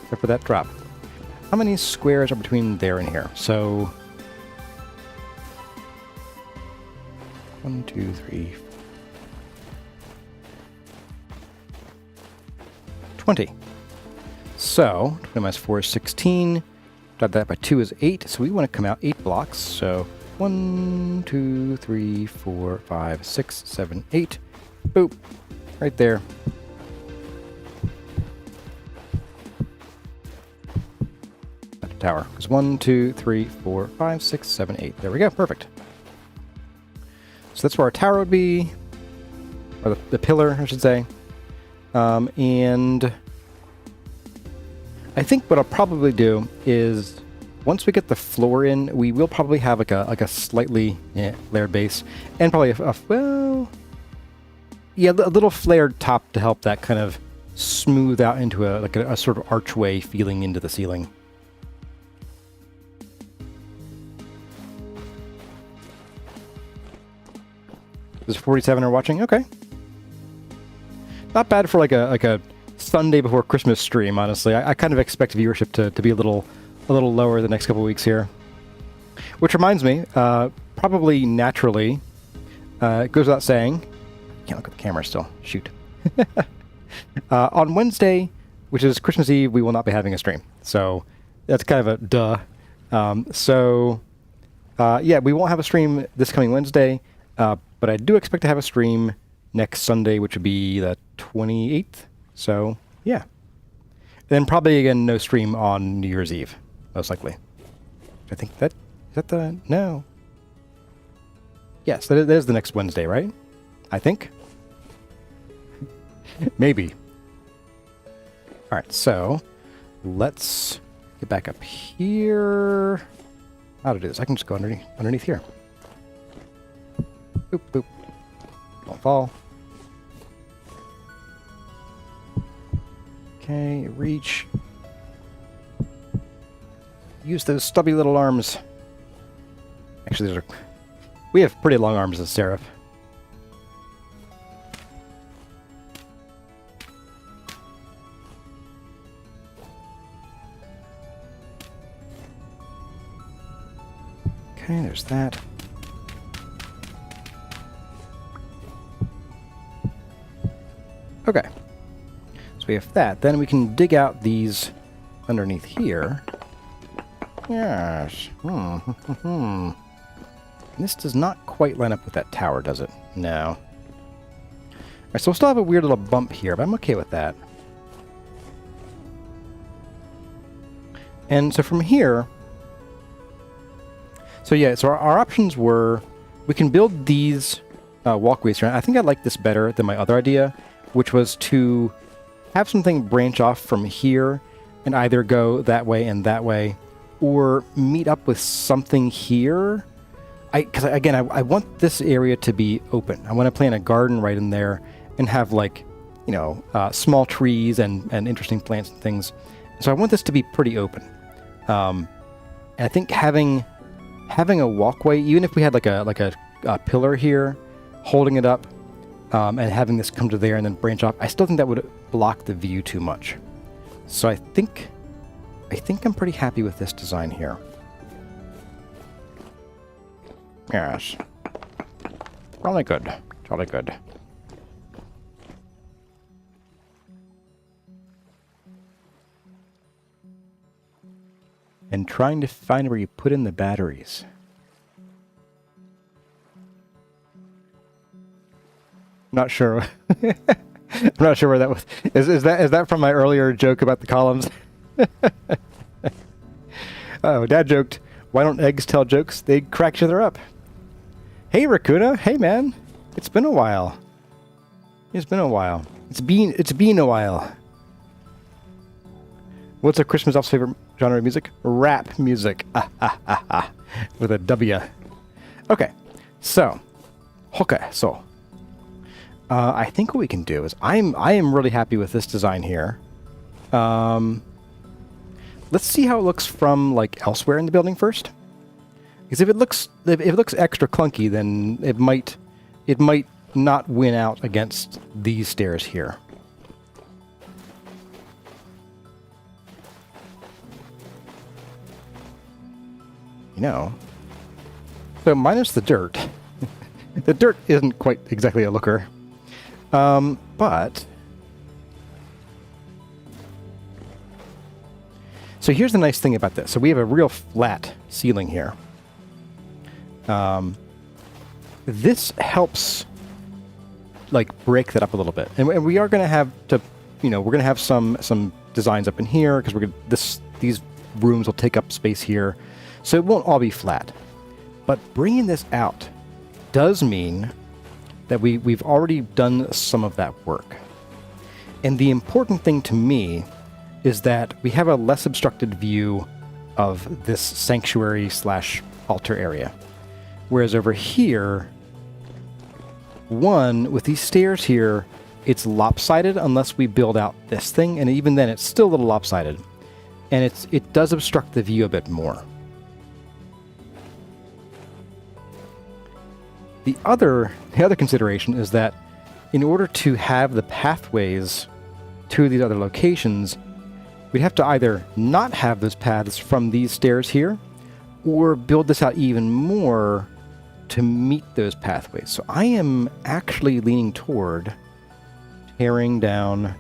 Except for that drop. How many squares are between there and here? So 1, 2, 3, 20. So 20 minus 4 is 16. Divide that by 2 is 8. So we want to come out 8 blocks. So 1, 2, 3, 4, 5, 6, 7, 8. Boop. Right there. At the tower. Because 1, 2, 3, 4, 5, 6, 7, 8. There we go. Perfect. So that's where our tower would be. Or the pillar, I should say. And I think what I'll probably do is once we get the floor in, we will probably have like a slightly layered base and probably a little flared top to help that kind of smooth out into a sort of archway feeling into the ceiling. There's 47 are watching. Okay. Not bad for like a Sunday before Christmas stream, honestly. I kind of expect viewership to be a little lower the next couple weeks here. Which reminds me, probably naturally, it goes without saying, can't look at the camera still, shoot. On Wednesday, which is Christmas Eve, we will not be having a stream. So that's kind of a duh. Yeah, we won't have a stream this coming Wednesday, but I do expect to have a stream next Sunday, which would be the 28th. So, yeah. Then probably, again, no stream on New Year's Eve, most likely. I think is that the... No. Yes, that is the next Wednesday, right? I think. Maybe. All right, so let's get back up here. How to do this? I can just go underneath here. Boop, boop. Don't fall. Okay, reach. Use those stubby little arms. Actually, we have pretty long arms as Seraph. Okay, there's that. Okay. So we have that. Then we can dig out these underneath here. Yes. This does not quite line up with that tower, does it? No. Alright, so we'll still have a weird little bump here, but I'm okay with that. And so from here... So yeah, so our options were... We can build these walkways around. I think I like this better than my other idea, which was to have something branch off from here and either go that way, or meet up with something here. Because again, I want this area to be open. I want to plant a garden right in there and have, like, you know, small trees and interesting plants and things. So I want this to be pretty open. And I think having a walkway, even if we had like a pillar here, holding it up, and having this come to there and then branch off, I still think that would block the view too much. So I think I'm pretty happy with this design here. Yes. Jolly good. Jolly good. And trying to find where you put in the batteries. Not sure. I'm not sure where that was. Is that from my earlier joke about the columns? Oh, Dad joked, why don't eggs tell jokes? They crack each other up. Hey, Raccoona. Hey, man. It's been a while. It's been a while. It's been a while. What's a Christmas elf's favorite genre of music? Rap music. With a W. Okay. So. I think what we can do is I am really happy with this design here. Let's see how it looks from, like, elsewhere in the building first. Because if it looks extra clunky, then it might not win out against these stairs here. You know. So minus the dirt. The dirt isn't quite exactly a looker. But... So here's the nice thing about this. So we have a real flat ceiling here. This helps, like, break that up a little bit. And we are going to have to, you know, we're going to have some designs up in here because these rooms will take up space here. So it won't all be flat. But bringing this out does mean that we've already done some of that work. And the important thing to me is that we have a less obstructed view of this sanctuary / altar area. Whereas over here, with these stairs here, it's lopsided unless we build out this thing, and even then it's still a little lopsided. And it does obstruct the view a bit more. The other consideration is that in order to have the pathways to these other locations, we'd have to either not have those paths from these stairs here, or build this out even more to meet those pathways. So I am actually leaning toward tearing down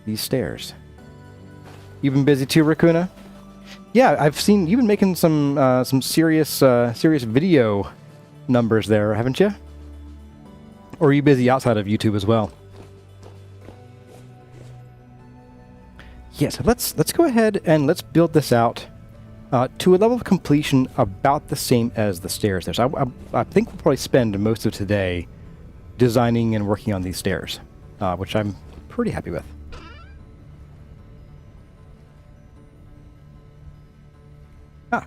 these stairs. You've been busy too, Raccoona? Yeah, I've seen you've been making some serious video numbers there, haven't you? Or are you busy outside of YouTube as well? Yeah, so let's go ahead and let's build this out to a level of completion about the same as the stairs there. So I think we'll probably spend most of today designing and working on these stairs, which I'm pretty happy with.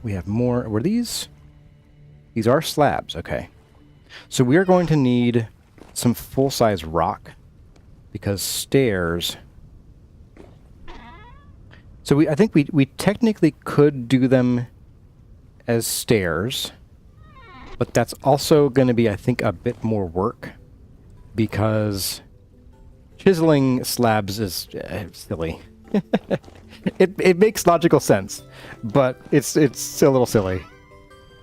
We have more. Were these? These are slabs, okay. So we are going to need some full-size rock because stairs. So I think we technically could do them as stairs, but that's also going to be, I think, a bit more work because chiseling slabs is silly. It makes logical sense, but it's a little silly.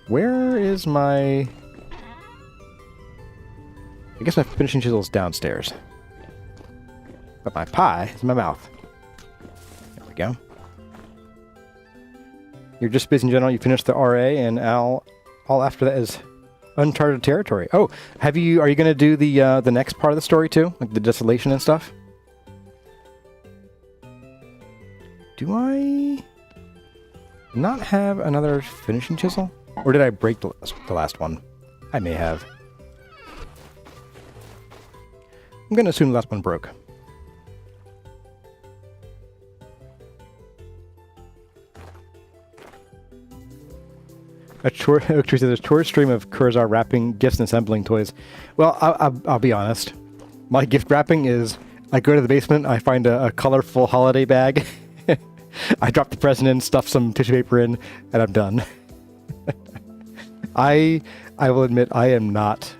Where is my... I guess my finishing chisel is downstairs. But my pie is in my mouth. There we go. You're just busy in general. You finished the RA, and all after that is uncharted territory. Oh, are you going to do the next part of the story too, like the desolation and stuff? Do I not have another finishing chisel? Or did I break the last one? I may have. I'm going to assume the last one broke. Oak Tree says a tour stream of Kurzar wrapping gifts and assembling toys. Well, I'll be honest. My gift wrapping is I go to the basement, I find a colorful holiday bag. I drop the present in, stuff some tissue paper in, and I'm done. I will admit I'm not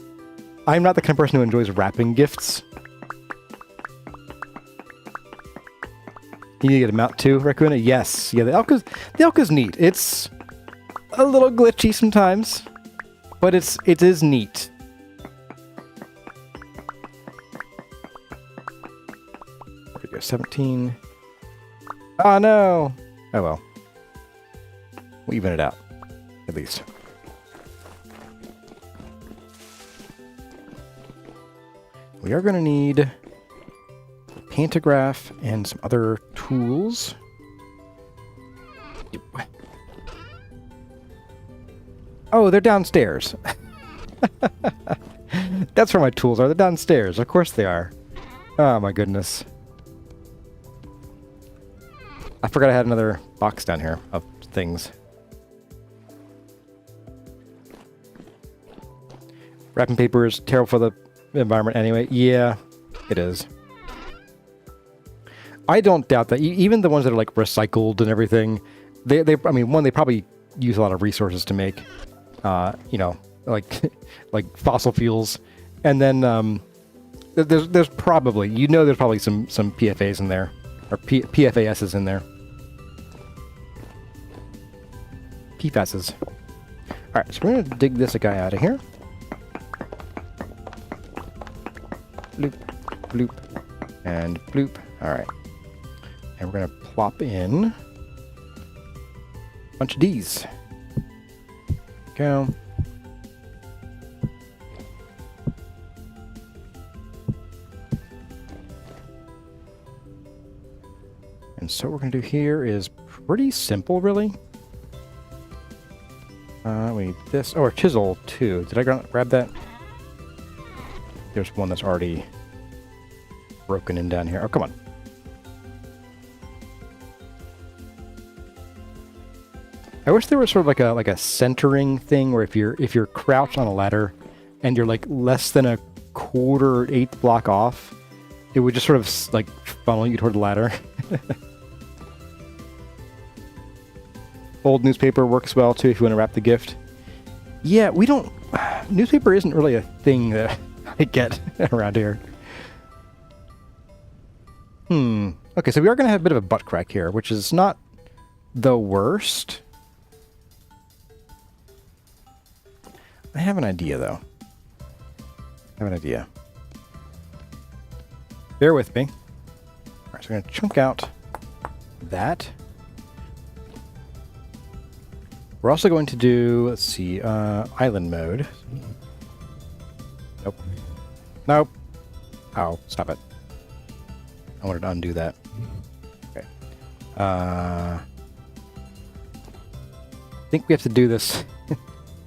the kind of person who enjoys wrapping gifts. You need to get a mount too, Raccoona? Yes. Yeah, the Elka's neat. It's a little glitchy sometimes, but it is neat. There we go, 17. Oh no! Oh well. We'll even it out, at least. We are going to need a pantograph and some other tools. Oh, they're downstairs. That's where my tools are. They're downstairs. Of course they are. Oh my goodness. I forgot I had another box down here of things. Wrapping paper is terrible for the environment anyway. Yeah, it is. I don't doubt that. Even the ones that are like recycled and everything, I mean, one, they probably use a lot of resources to make, you know, like fossil fuels. And then there's probably, there's probably some PFAs in there, or PFASs in there. PFASs. Alright, so we're going to dig this guy out of here. Bloop, bloop, and bloop. Alright. And we're going to plop in a bunch of D's. Go. And so what we're going to do here is pretty simple, really. We need this. Oh, a chisel, too. Did I grab that? There's one that's already broken in down here. Oh, come on. I wish there was sort of like a centering thing where if you're crouched on a ladder and you're like less than a quarter or eighth block off, it would just sort of like funnel you toward the ladder. Old newspaper works well too if you want to wrap the gift. Yeah, we don't newspaper isn't really a thing that I get around here. Okay, so we are going to have a bit of a butt crack here, which is not the worst. I have an idea, though. I have an idea. Bear with me. All right, so we're going to chunk out that. We're also going to do, let's see, island mode. Nope. Nope. Oh, stop it. I wanted to undo that. Okay. I think we have to do this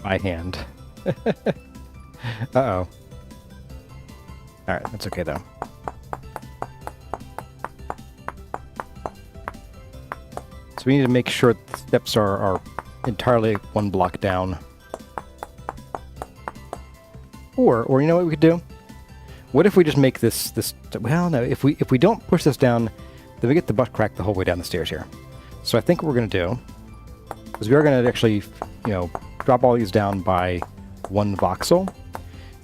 by hand. Uh-oh. Alright, that's okay though. So we need to make sure the steps are entirely one block down. Or you know what we could do? What if we just make this well, no, if we don't push this down, then we get the butt crack the whole way down the stairs here. So I think what we're going to do is we are going to actually, you know, drop all these down by one voxel,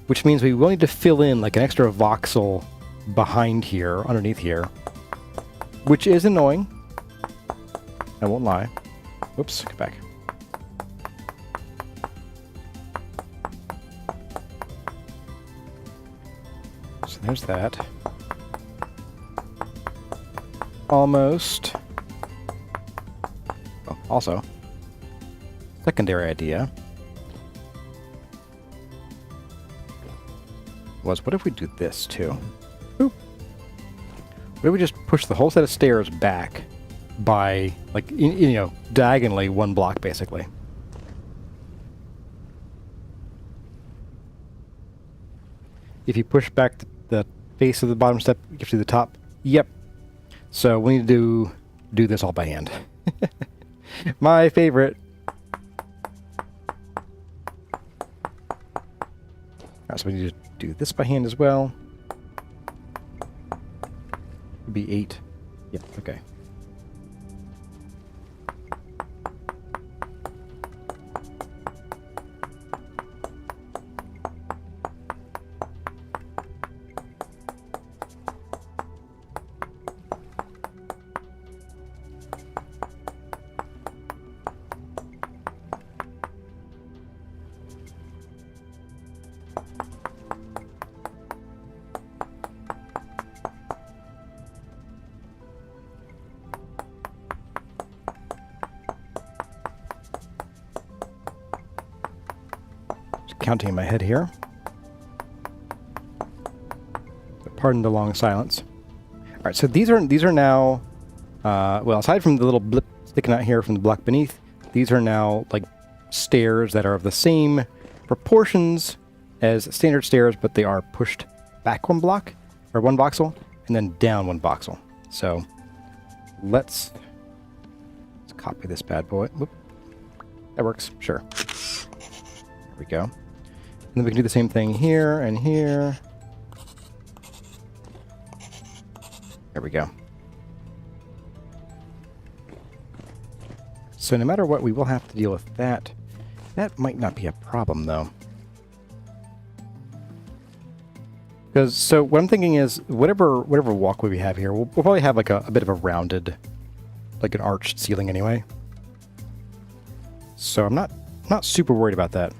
which means we will need to fill in like an extra voxel behind here, underneath here, which is annoying. I won't lie. Oops, get back. So there's that. Almost. Oh, also, secondary idea was, what if we do this too? Oop. What if we just push the whole set of stairs back by, like, you know, diagonally one block, basically? If you push back the face of the bottom step, you get to the top. Yep. So we need to do this all by hand. My favorite. Alright, so we need to do this by hand as well. It'd be 8. Yeah, okay. Counting in my head here. Pardon the long silence. All right, so these are now, well, aside from the little blip sticking out here from the block beneath, these are now like stairs that are of the same proportions as standard stairs, but they are pushed back one block, or one voxel, and then down one voxel. So let's copy this bad boy. Whoop. That works, sure. There we go. And then we can do the same thing here and here. There we go. So no matter what, we will have to deal with that. That might not be a problem, though. Because, so what I'm thinking is, whatever walkway we have here, we'll probably have like a bit of a rounded, like an arched ceiling anyway. So I'm not super worried about that.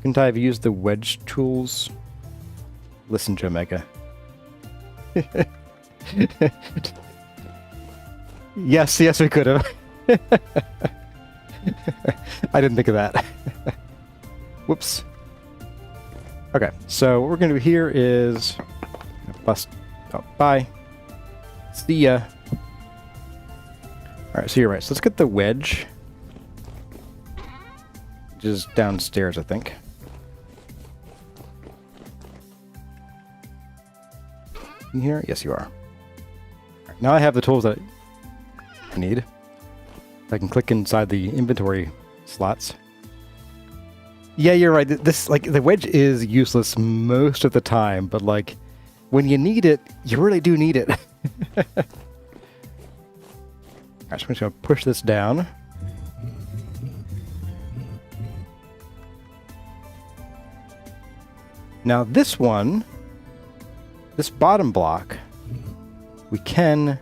Couldn't I have used the wedge tools? Listen, Jomega. Yes, we could have. I didn't think of that. Whoops. Okay, so what we're going to do here is bust. Oh, bye. See ya. Alright, so you're right. So let's get the wedge. Which is downstairs, I think. In here? Yes, you are. Right, now I have the tools that I need. I can click inside the inventory slots. Yeah, you're right. This, like, the wedge is useless most of the time, but like when you need it, you really do need it. Alright, so I'm just gonna push this down. Now this one, this bottom block, we can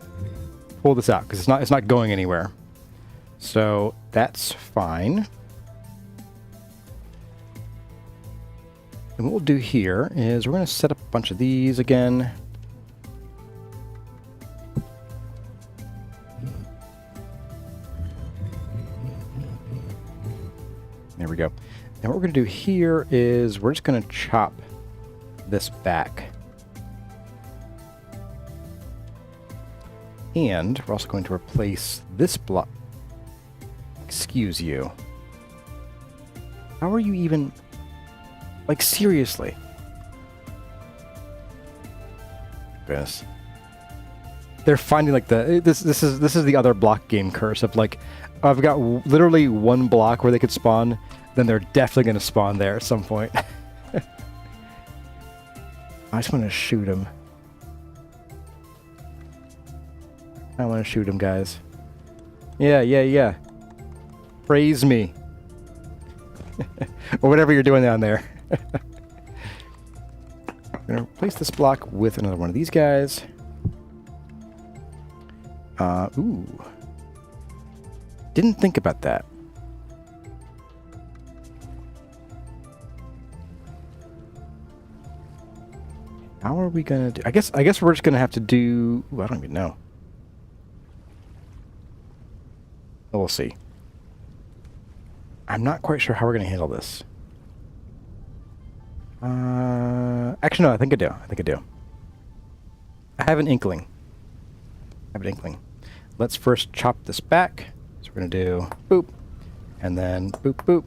pull this out because it's not going anywhere. So that's fine. And what we'll do here is we're going to set up a bunch of these again. There we go. And what we're going to do here is we're just going to chop this back. And we're also going to replace this block. Excuse you. How are you even... Like, seriously? Goodness. They're finding, like, this is the other block game curse of, like, I've got literally one block where they could spawn, then they're definitely going to spawn there at some point. I just want to shoot him. I want to shoot him, guys. Yeah. Praise me. Or whatever you're doing down there. I'm going to replace this block with another one of these guys. Ooh. Didn't think about that. How are we going to do... I guess we're just going to have to do... Ooh, I don't even know. We'll see. I'm not quite sure how we're going to handle this. Actually, no, I think I do. I have an inkling. Let's first chop this back. So we're going to do boop, and then boop, boop,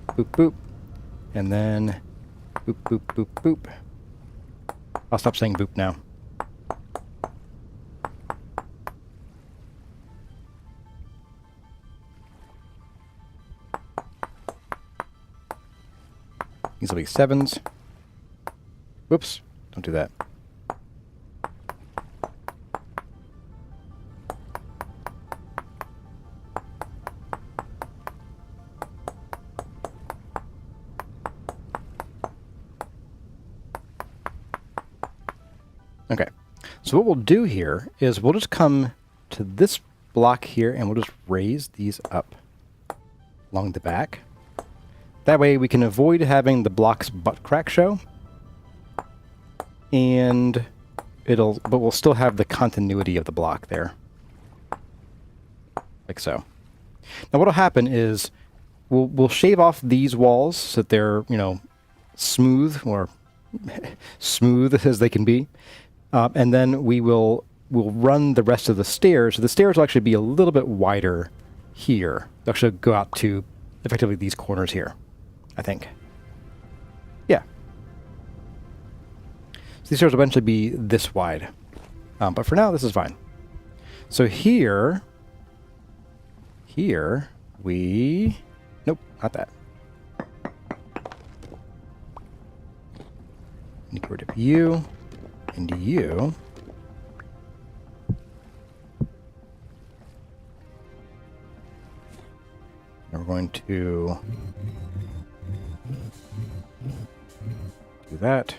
boop, boop, and then boop, boop, boop, boop. I'll stop saying boop now. These will be 7s. Whoops, don't do that. Okay, so what we'll do here is we'll just come to this block here and we'll just raise these up along the back. That way we can avoid having the block's butt crack show. And but we'll still have the continuity of the block there. Like so. Now what'll happen is we'll shave off these walls so that they're, you know, smooth or smooth as they can be. And then we'll run the rest of the stairs. So the stairs will actually be a little bit wider here. They'll actually go out to effectively these corners here, I think. Yeah. So these stairs will eventually be this wide. But for now, this is fine. So here we... Nope, not that. Get rid of you. And you. And we're going to do that.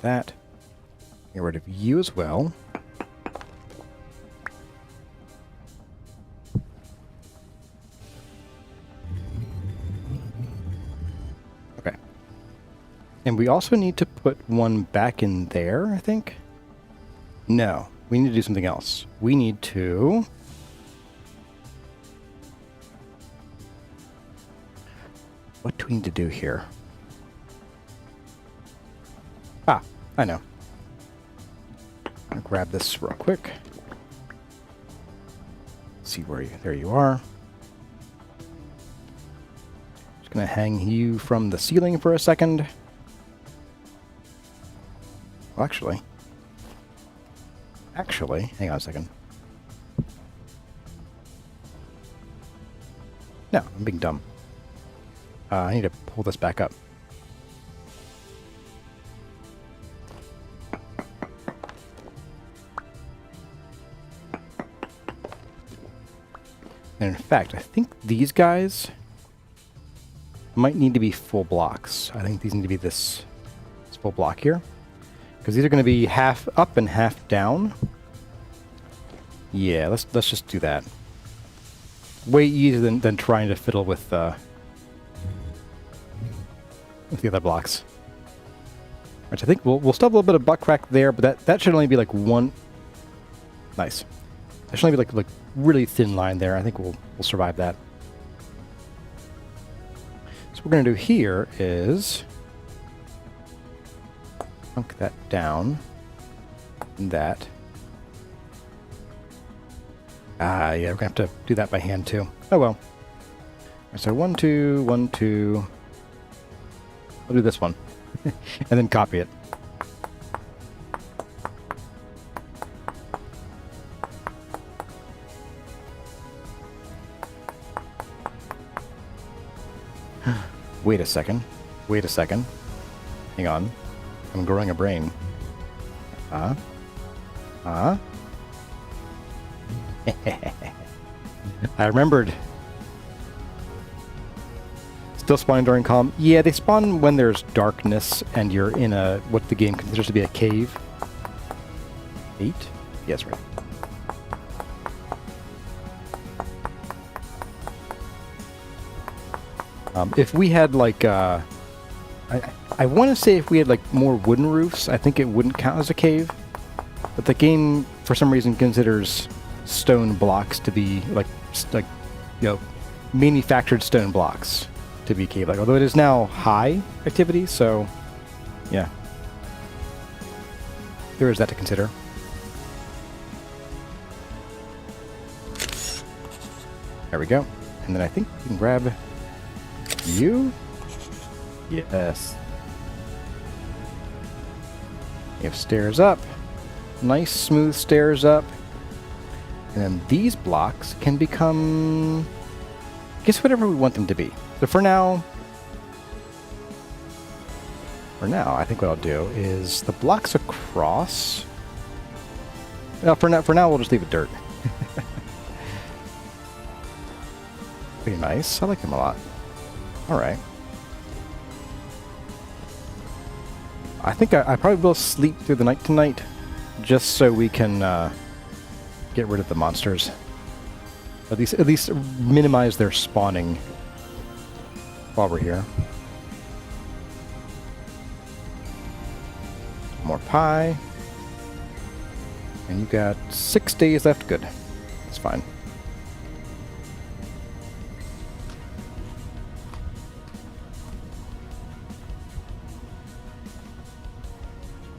That. Get rid of you as well. Okay. And we also need to put one back in there, I think. No, we need to do something else. We need to... What do we need to do here? Ah, I know. I'll grab this real quick. See where you... There you are. Just gonna hang you from the ceiling for a second. Well, actually, hang on a second. No, I'm being dumb. I need to pull this back up. And in fact, I think these guys might need to be full blocks. I think these need to be this full block here. Because these are going to be half up and half down. Yeah, let's just do that. Way easier than trying to fiddle with the other blocks. Which I think we'll still have a little bit of butt crack there, but that should only be like one. Nice. That should only be like really thin line there. I think we'll survive that. So what we're going to do here is plunk that down. And that. Ah, yeah, we're going to have to do that by hand too. Oh well. So 1, 2, 1, 2. I'll do this one. And then copy it. Wait a second. Wait a second. Hang on. I'm growing a brain. I remembered. Still spawning during calm? Yeah, they spawn when there's darkness and you're in a what the game considers to be a cave. 8? Yes, right. If we had like, I want to say if we had like more wooden roofs, I think it wouldn't count as a cave. But the game, for some reason, considers stone blocks to be like manufactured stone blocks to be cave-like. Although it is now high activity, so yeah, there is that to consider. There we go. And then I think we can grab you. Yes. We have stairs up. Nice smooth stairs up. And then these blocks can become, I guess, whatever we want them to be. So for now, I think what I'll do is the blocks across. Well, for now, we'll just leave it dirt. Pretty nice. I like them a lot. All right. I think I probably will sleep through the night tonight, just so we can get rid of the monsters. At least minimize their spawning while we're here. More pie. And you got 6 days left. Good. That's fine.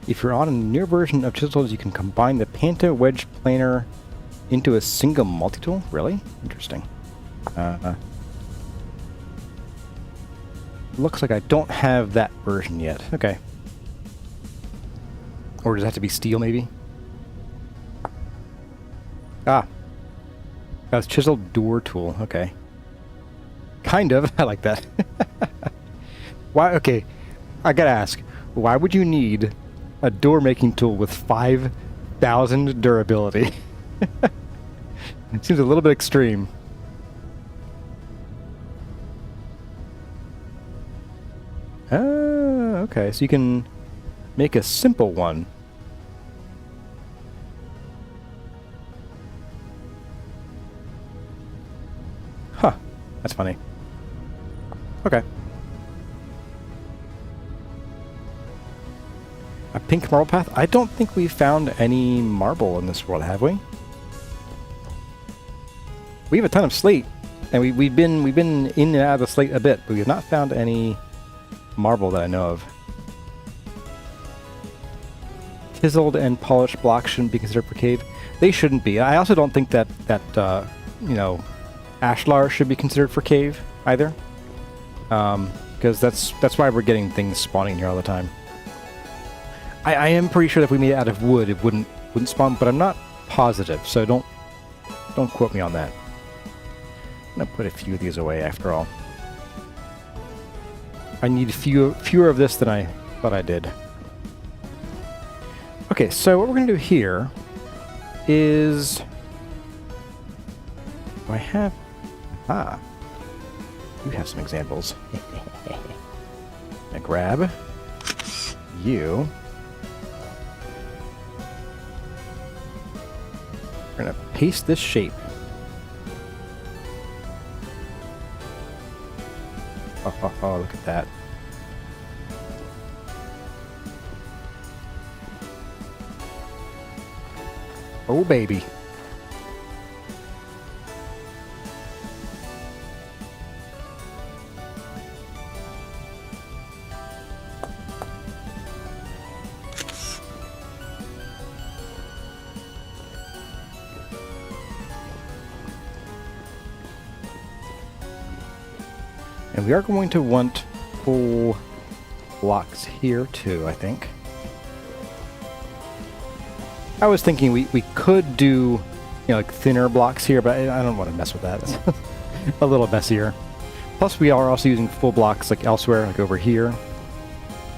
If you're on a newer version of ChiselTools, you can combine the Panta Wedge Planer into a single multi-tool? Really? Interesting. Looks like I don't have that version yet. Okay. Or does it have to be steel, maybe? Ah. That's chiseled door tool. Okay. Kind of. I like that. Why? Okay. I gotta ask. Why would you need a door making tool with 5,000 durability? It seems a little bit extreme. Ah, okay. So you can make a simple one. Huh. That's funny. Okay. A pink marble path? I don't think we've found any marble in this world, have we? We have a ton of slate, and we've been in and out of the slate a bit, but we have not found any marble that I know of. Chiseled and polished blocks shouldn't be considered for cave. They shouldn't be. I also don't think that you know, ashlar should be considered for cave either, because that's why we're getting things spawning here all the time. I am pretty sure that if we made it out of wood, it wouldn't spawn, but I'm not positive, so don't quote me on that. I'm gonna put a few of these away after all. I need fewer of this than I thought I did. Okay, so what we're gonna do here is, do I have? You have some examples. Now grab you. We're gonna paste this shape. Oh, look at that. Oh, baby. And we are going to want full blocks here too, I think. I was thinking we could do, you know, like thinner blocks here, but I don't want to mess with that. It's a little messier. Plus we are also using full blocks like elsewhere, like over here.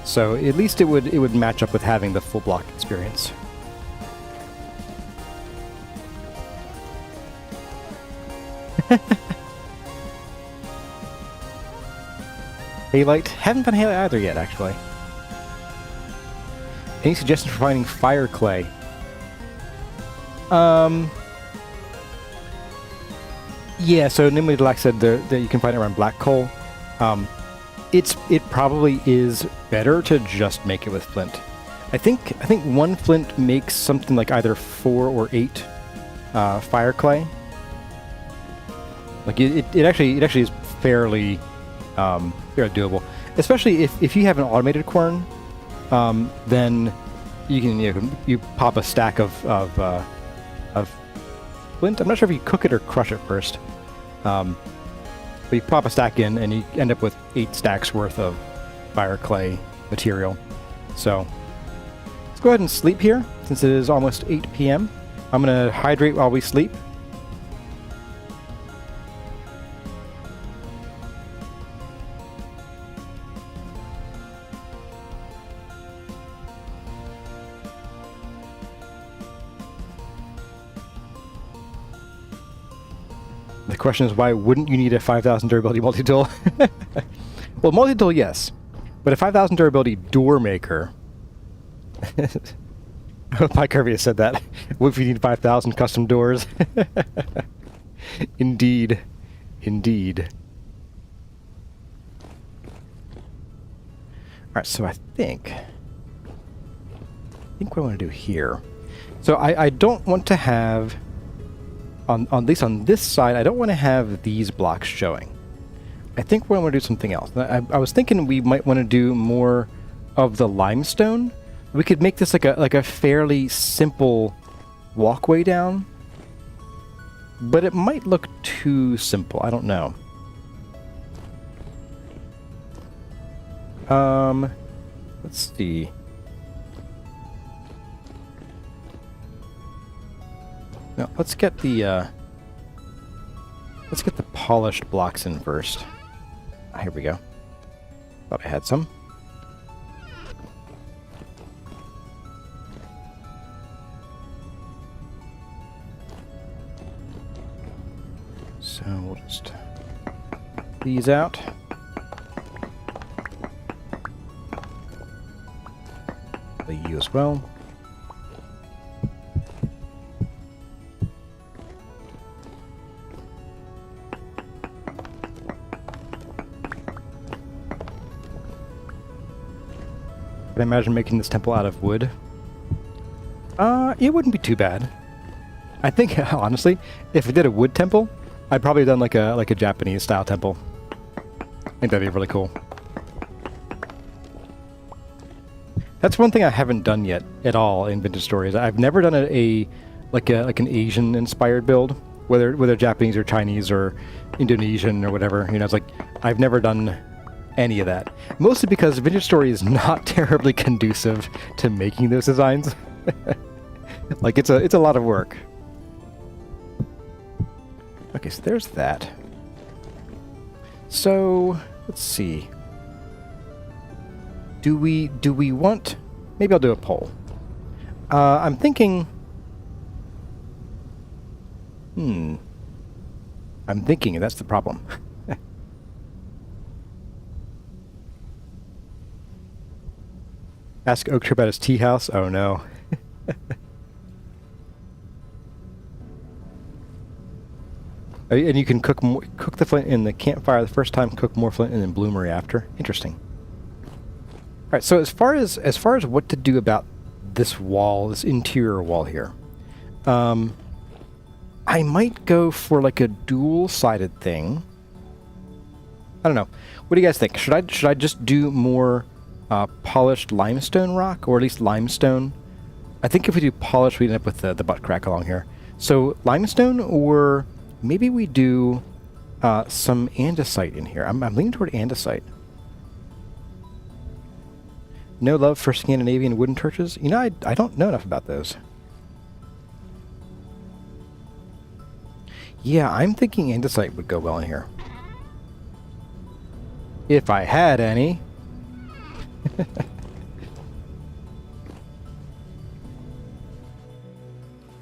So at least it would match up with having the full block experience. Halite? Haven't done Halite either yet, actually. Any suggestions for finding fire clay? Yeah, so Nimue Deluxe said that you can find it around black coal. It probably is better to just make it with flint. I think one flint makes something like either 4 or 8 fire clay. Like it actually is fairly fairly doable, especially if you have an automated quern. Then you pop a stack of flint. I'm not sure if you cook it or crush it first, but you pop a stack in and you end up with 8 stacks worth of fire clay material. So let's go ahead and sleep here since it is almost 8 p.m. I'm gonna hydrate while we sleep. The question is, why wouldn't you need a 5,000 durability multi-tool? Well, multi-tool, yes. But a 5,000 durability door maker... I hope Mike Kirby has said that. What if you need 5,000 custom doors? Indeed. Indeed. Alright, so I think what I want to do here... So I don't want to have... at least on this side, I don't want to have these blocks showing. I think we're going to do something else. I was thinking we might want to do more of the limestone. We could make this like a fairly simple walkway down, but it might look too simple. I don't know. Let's see. No, let's get the polished blocks in first. Here we go. Thought I had some. So we'll just these out. You as well. Can I imagine making this temple out of wood? It wouldn't be too bad. I think, honestly, if I did a wood temple, I'd probably have done like a Japanese style temple. I think that'd be really cool. That's one thing I haven't done yet at all in Vintage Stories. I've never done like an Asian inspired build, whether Japanese or Chinese or Indonesian or whatever. You know, it's like I've never done any of that. Mostly because Vintage Story is not terribly conducive to making those designs. Like it's a lot of work. Okay, so there's that. So let's see. Do we want... Maybe I'll do a poll. I'm thinking... I'm thinking, and that's the problem. Ask Oak Tree about his tea house. Oh no. And you can cook the flint in the campfire the first time, cook more flint, and then bloomery after. Interesting. All right. So as far as what to do about this wall, this interior wall here, I might go for like a dual-sided thing. I don't know. What do you guys think? Should I just do more polished limestone rock, or at least limestone? I think if we do polished, we end up with the butt crack along here. So limestone, or maybe we do some andesite in here. I'm leaning toward andesite. No love for Scandinavian wooden torches? You know, I don't know enough about those. Yeah, I'm thinking andesite would go well in here. If I had any.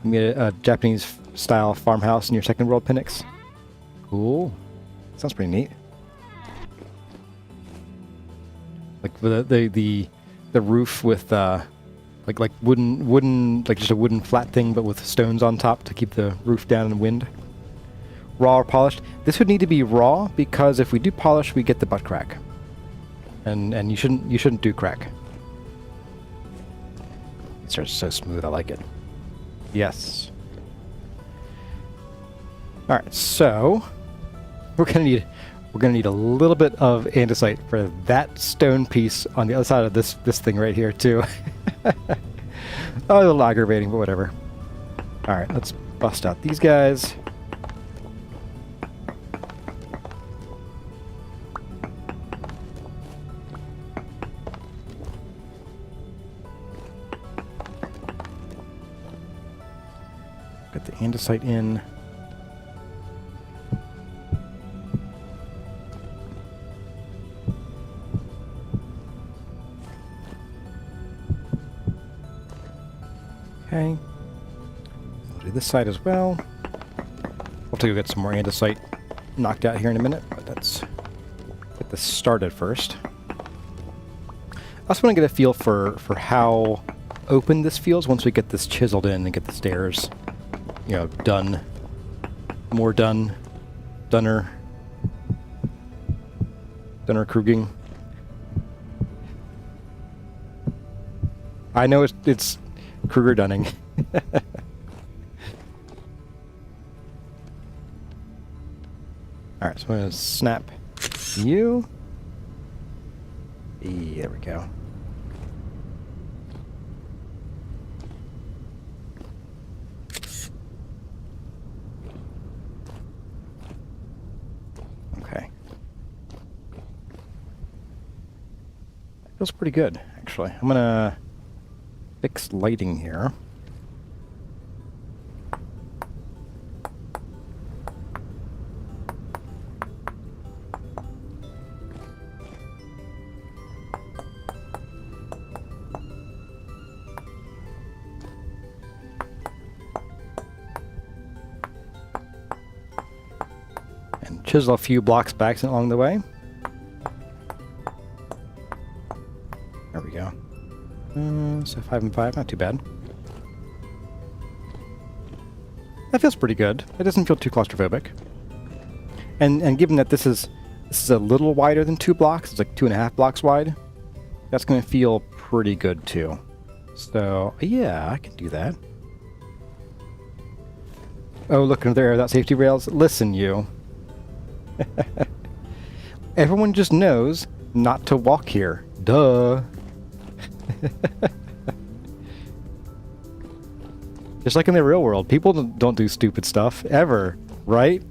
You made a Japanese-style farmhouse in your second world, Pinnix. Cool. Sounds pretty neat. Like the roof with like wooden, like just a wooden flat thing, but with stones on top to keep the roof down in the wind. Raw or polished? This would need to be raw, because if we do polish, we get the butt crack. And you shouldn't do crack. It's just so smooth. I like it. Yes. All right. So we're gonna need a little bit of andesite for that stone piece on the other side of this thing right here too. Oh, a little aggravating, but whatever. All right. Let's bust out these guys. Got the andesite in. Okay. We'll do this side as well. We'll have to go get some more andesite knocked out here in a minute, but let's get this started first. I also want to get a feel for how open this feels once we get this chiseled in and get the stairs, you know, done. More done. Dunner Kruging. I know it's Kruger Dunning. Alright, so I'm going to snap you. There we go. Okay. That feels pretty good, actually. I'm going to fix lighting here. And chisel a few blocks back along the way. There we go. So 5 and 5, not too bad. That feels pretty good. It doesn't feel too claustrophobic. And given that this is a little wider than 2 blocks, it's like 2.5 blocks wide, that's going to feel pretty good too. So yeah, I can do that. Oh, look under there without safety rails. Listen, you. Everyone just knows not to walk here. Duh. Just like in the real world, people don't do stupid stuff, ever, right?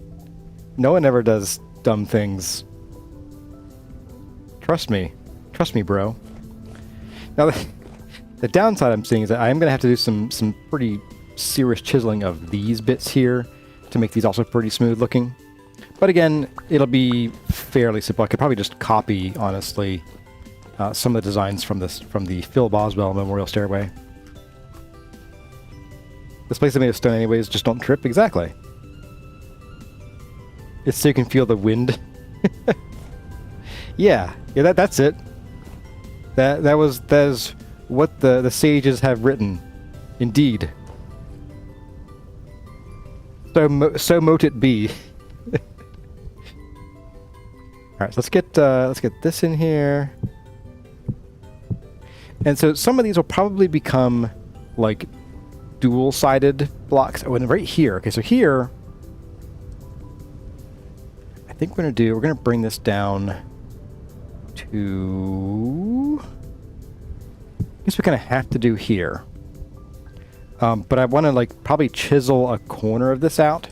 No one ever does dumb things. Trust me. Trust me, bro. Now, the downside I'm seeing is that I am going to have to do some pretty serious chiseling of these bits here to make these also pretty smooth looking. But again, it'll be fairly simple. I could probably just copy, honestly, some of the designs from the Phil Boswell Memorial Stairway. This place is made of stone anyways, just don't trip. Exactly. It's so you can feel the wind. Yeah, that's it. That is what the sages have written. Indeed. So mote it be. Alright, so let's get this in here. And so some of these will probably become like dual-sided blocks. Oh, and right here. Okay, so here I think we're gonna bring this down to, I guess we kind of have to do here. But I want to like probably chisel a corner of this out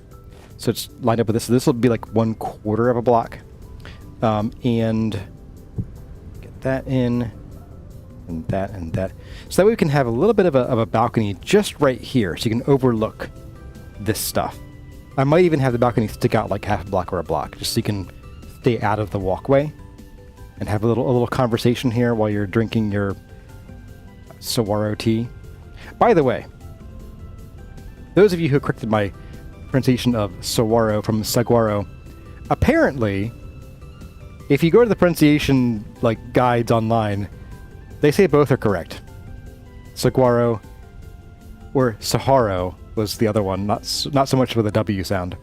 so it's lined up with this. So this will be like 1/4 of a block. And get that in, and that, and that. So that way we can have a little bit of a balcony just right here so you can overlook this stuff. I might even have the balcony stick out like half a block or a block just so you can stay out of the walkway and have a little conversation here while you're drinking your saguaro tea. By the way, those of you who corrected my pronunciation of saguaro from saguaro, apparently, if you go to the pronunciation like guides online, they say both are correct. Saguaro or Saharo was the other one, not so much with a W sound.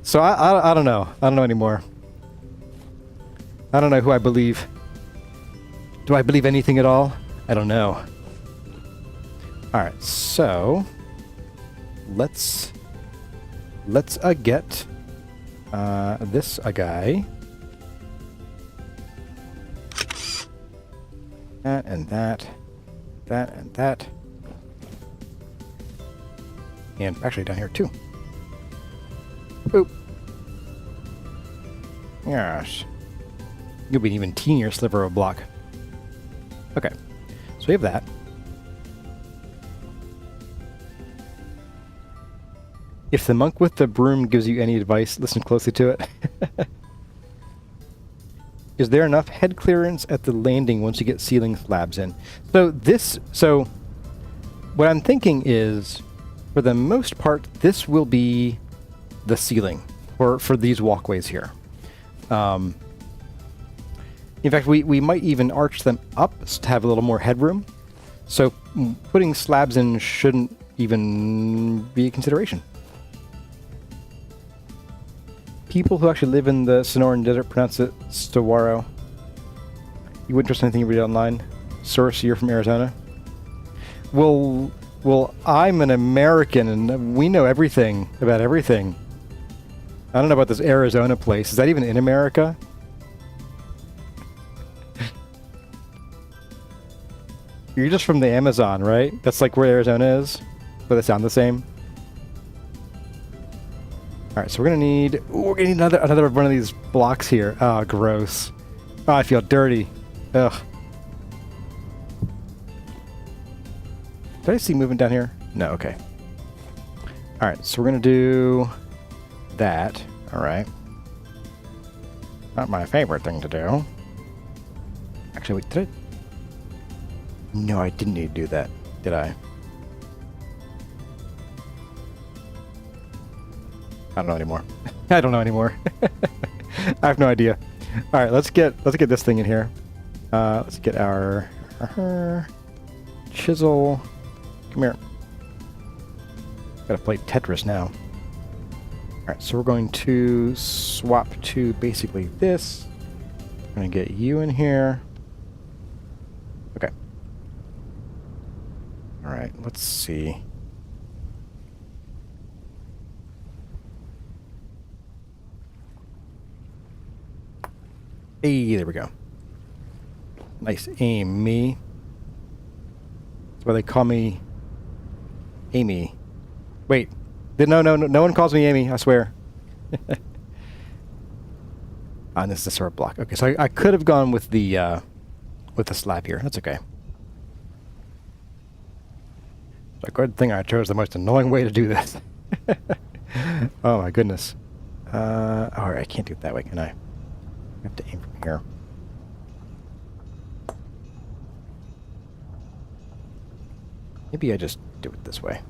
So I don't know. I don't know anymore. I don't know who I believe. Do I believe anything at all? I don't know. All right, so let's get this a guy. That and that, that and that, and actually down here too. Boop. Yes. You'll be an even teenier sliver of a block. Okay, so we have that. If the monk with the broom gives you any advice, listen closely to it. Is there enough head clearance at the landing once you get ceiling slabs in? So what I'm thinking is, for the most part, this will be the ceiling for these walkways here. In fact, we might even arch them up to have a little more headroom. So putting slabs in shouldn't even be a consideration. People who actually live in the Sonoran Desert pronounce it Stawaro. You wouldn't trust anything you read online? Farseer from Arizona? Well, I'm an American and we know everything about everything. I don't know about this Arizona place. Is that even in America? You're just from the Amazon, right? That's like where Arizona is? But they sound the same? Alright, so we're gonna need another one of these blocks here. Oh, gross. Oh, I feel dirty. Ugh. Did I see movement down here? No, okay. Alright, so we're gonna do that. Alright. Not my favorite thing to do. Actually, wait, did I? No, I didn't need to do that, did I? I don't know anymore. I don't know anymore. I have no idea. All right, let's get this thing in here. Let's get our chisel. Come here. Gotta play Tetris now. All right, so we're going to swap to basically this. I'm gonna get you in here. Okay. All right, let's see. Hey, there we go. Nice aim, me. That's why they call me Amy. Wait. No one calls me Amy, I swear. And this is the sort of block. Okay, so I could have gone with the slab here. That's okay. It's a good thing I chose the most annoying way to do this. Oh my goodness. Alright, I can't do it that way, can I? I have to aim from here. Maybe I just do it this way.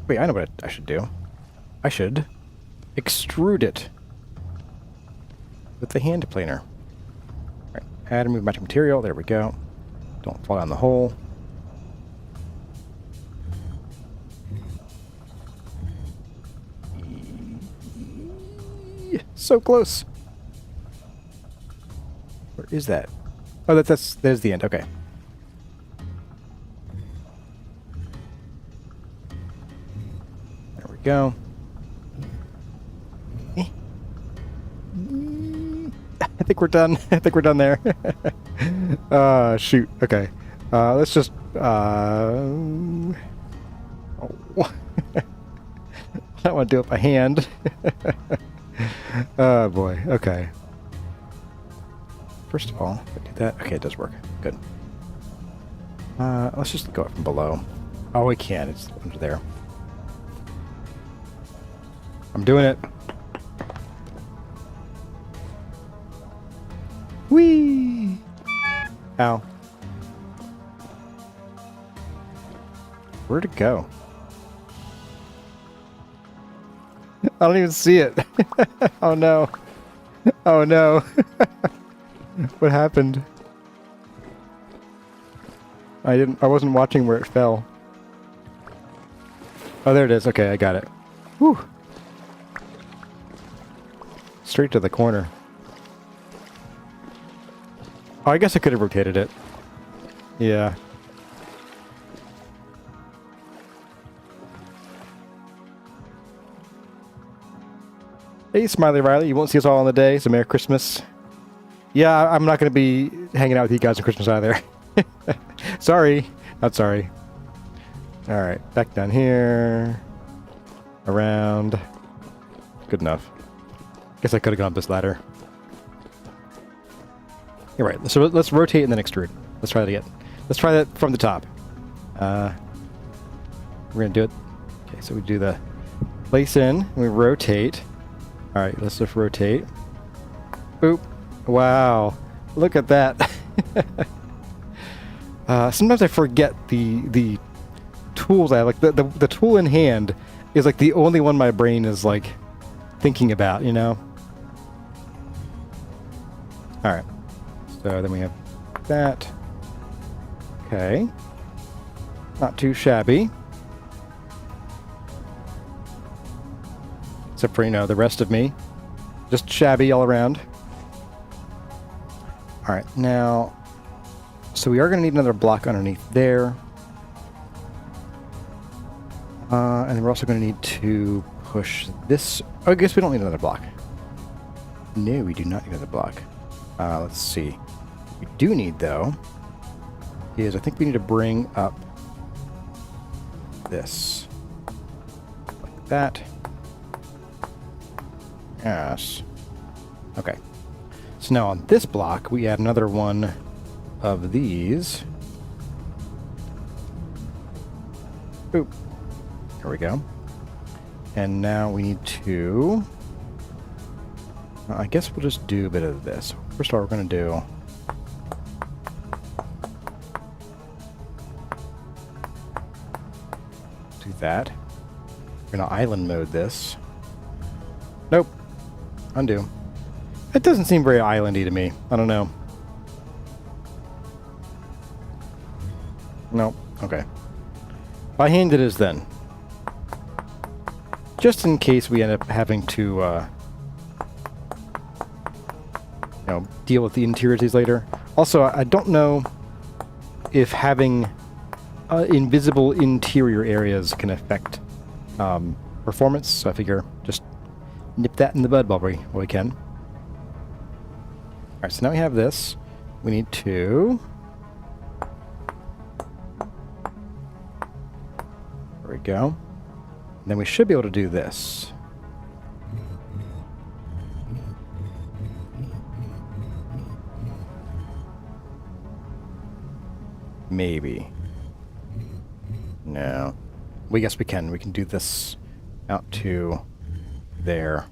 Wait, I know what I should do. I should extrude it with the hand planer. Add and move matching material. There we go. Don't fall down the hole. So close. Where is that? Oh, there's the end. Okay. There we go. I think we're done. I think we're done there. Shoot. Okay. Let's just oh. I want to do it by hand. Oh boy. Okay. First of all, if I do that. Okay, it does work. Good. Let's just go up from below. Oh, we can. It's under there. I'm doing it. Whee! Ow. Where'd it go? I don't even see it. Oh no. Oh no. What happened? I wasn't watching where it fell. Oh, there it is. Okay, I got it. Whew. Straight to the corner. Oh, I guess I could have rotated it. Yeah. Hey, Smiley Riley, you won't see us all on the day, so Merry Christmas. Yeah, I'm not going to be hanging out with you guys on Christmas either. Sorry. Not sorry. Alright, back down here. Around. Good enough. Guess I could have gone up this ladder. You're right, so let's rotate and then extrude. Let's try that again. Let's try that from the top. We're going to do it. Okay, so we do the place in, and we rotate. Alright, let's just rotate. Boop. Wow. Look at that. Sometimes I forget the tools I have. Like, the tool in hand is like the only one my brain is like thinking about, you know? Alright. So then we have that. Okay. Not too shabby. Except for, you know, the rest of me. Just shabby all around. Alright, now... So we are going to need another block underneath there. And we're also going to need to push this... Oh, I guess we don't need another block. No, we do not need another block. Let's see. What we do need, though, is I think we need to bring up this. Like that. Yes. Okay. So now on this block, we add another one of these. Boop. There we go. And now we need to... I guess we'll just do a bit of this. First of all, we're going to do... do that. We're going to island mode this. Nope. Undo. It doesn't seem very islandy to me. I don't know. Nope. Okay. By hand it is then. Just in case we end up having to, you know, deal with the interiors of these later. Also, I don't know if having invisible interior areas can affect performance, so I figure just nip that in the bud while we can. Alright, so now we have this. We need to... There we go. And then we should be able to do this. Maybe. No. We guess we can. We can do this out to there.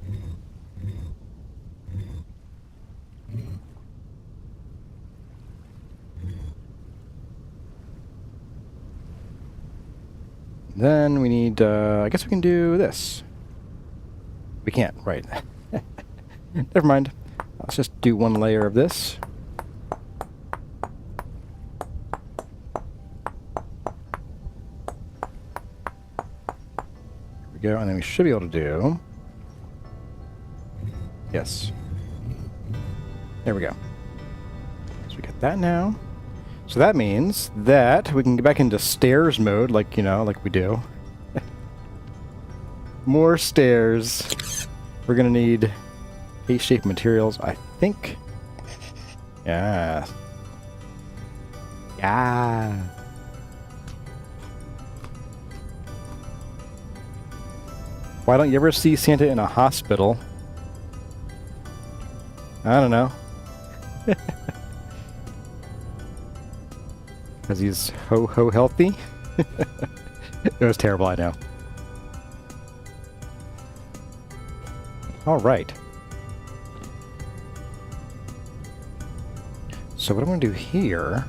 Then we need, I guess we can do this. We can't, right. Never mind. Let's just do one layer of this. go. And then we should be able to do... Yes. There we go. So we got that now. So that means that we can get back into stairs mode, like, you know, like we do. More stairs. We're gonna need A-shaped materials, I think. Yeah. Yeah. Why don't you ever see Santa in a hospital? I don't know. Because he's ho-ho healthy? It was terrible, I know. Alright. So what I'm going to do here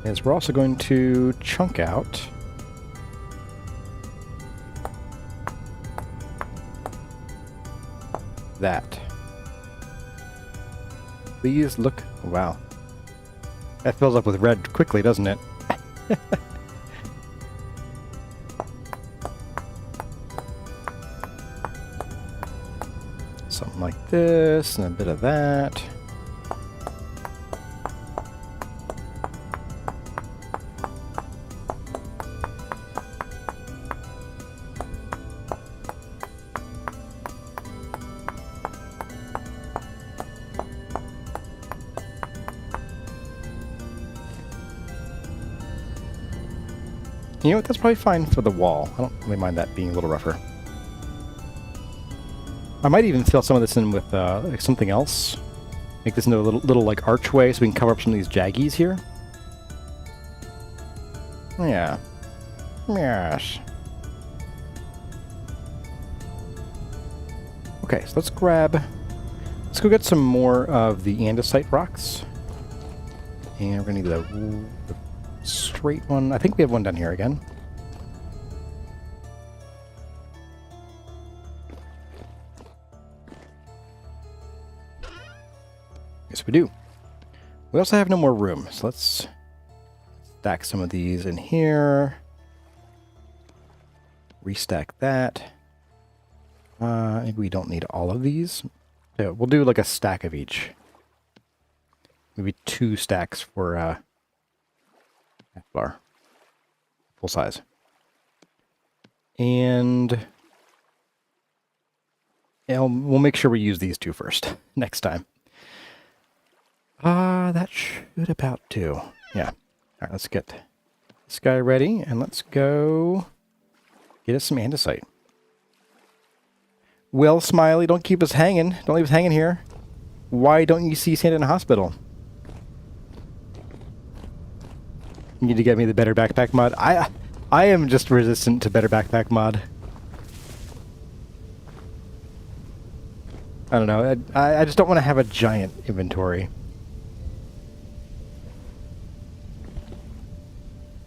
is we're also going to chunk out that. These look... Wow. That fills up with red quickly, doesn't it? Something like this, and a bit of that. You know what, that's probably fine for the wall. I don't really mind that being a little rougher. I might even fill some of this in with like something else. Make this into a little like archway so we can cover up some of these jaggies here. Yeah. Yes. Okay, so let's go get some more of the andesite rocks. And we're gonna need the straight one. I think we have one down here again. Yes, we do. We also have no more room, so let's stack some of these in here. Restack that. Maybe we don't need all of these. Yeah, we'll do like a stack of each. Maybe 2 stacks for half bar. Full size. And yeah, we'll make sure we use these 2 first next time. That should about do. Yeah. Alright, let's get this guy ready and let's go get us some andesite. Well, Smiley, don't keep us hanging. Don't leave us hanging here. Why don't you see Santa in a hospital? You need to get me the better backpack mod. I am just resistant to better backpack mod. I don't know. I just don't want to have a giant inventory.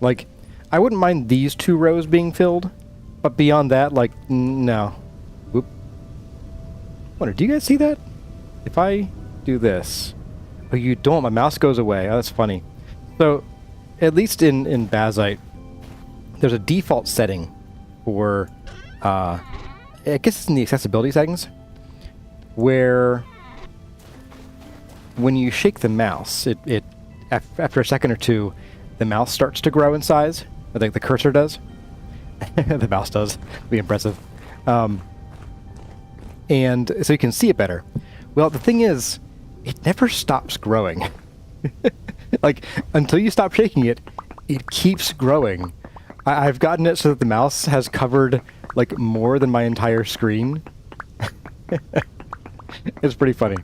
Like, I wouldn't mind these 2 rows being filled, but beyond that, like, no. Whoop. Wonder, do you guys see that? If I do this... Oh, you don't. My mouse goes away. Oh, that's funny. So, at least in Basite, there's a default setting for... I guess it's in the accessibility settings, where when you shake the mouse, it after a second or 2, the mouse starts to grow in size. I think the cursor does. The mouse does. Be impressive. And so you can see it better. Well, the thing is, it never stops growing. Like, until you stop shaking it, it keeps growing. I've gotten it so that the mouse has covered, like, more than my entire screen. It's pretty funny.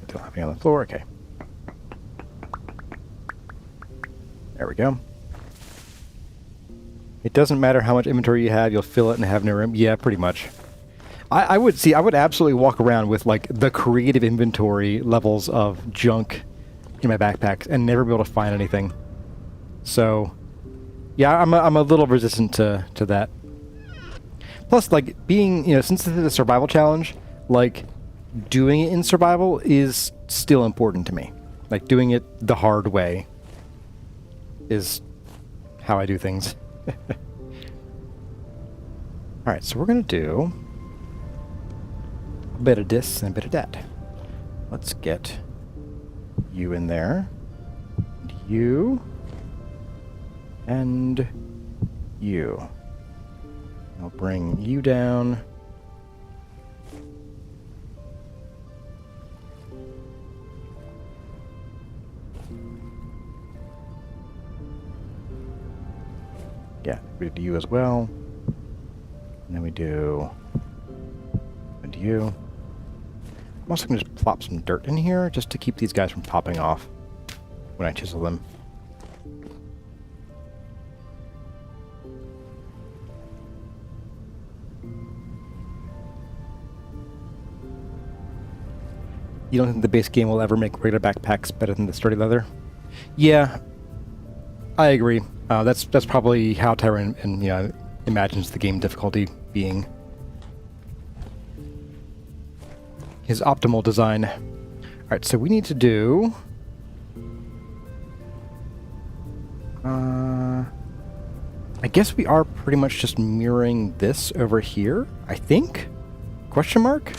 Still having on the floor, okay. There we go. It doesn't matter how much inventory you have, you'll fill it and have no room. Yeah, pretty much. I would absolutely walk around with like the creative inventory levels of junk in my backpack and never be able to find anything. So, yeah, I'm a little resistant to that. Plus, like, being, you know, since this is a survival challenge, like, doing it in survival is still important to me. Like, doing it the hard way is how I do things. Alright, so we're going to do a bit of this and a bit of that. Let's get you in there. And you. And you. I'll bring you down. Yeah, we do you as well. And then we do and you. I'm also going to just plop some dirt in here just to keep these guys from popping off when I chisel them. You don't think the base game will ever make regular backpacks better than the sturdy leather? Yeah, I agree. That's probably how Tyron imagines the game difficulty being. His optimal design. Alright, so we need to do... I guess we are pretty much just mirroring this over here, I think? Question mark?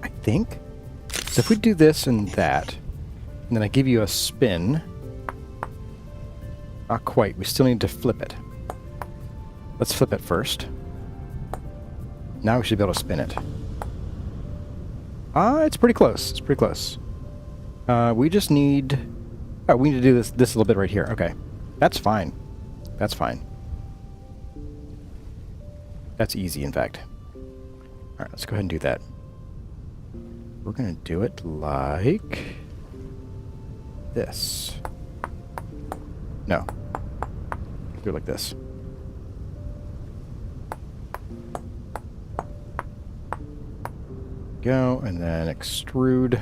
I think. So if we do this and that, and then I give you a spin... Not quite, we still need to flip it. Let's flip it first. Now we should be able to spin it. It's pretty close. It's pretty close. We just need... Oh, we need to do this a little bit right here. Okay. That's fine. That's fine. That's easy, in fact. Alright, let's go ahead and do that. We're going to do it like... this. No. Do it like this. Go, and then extrude.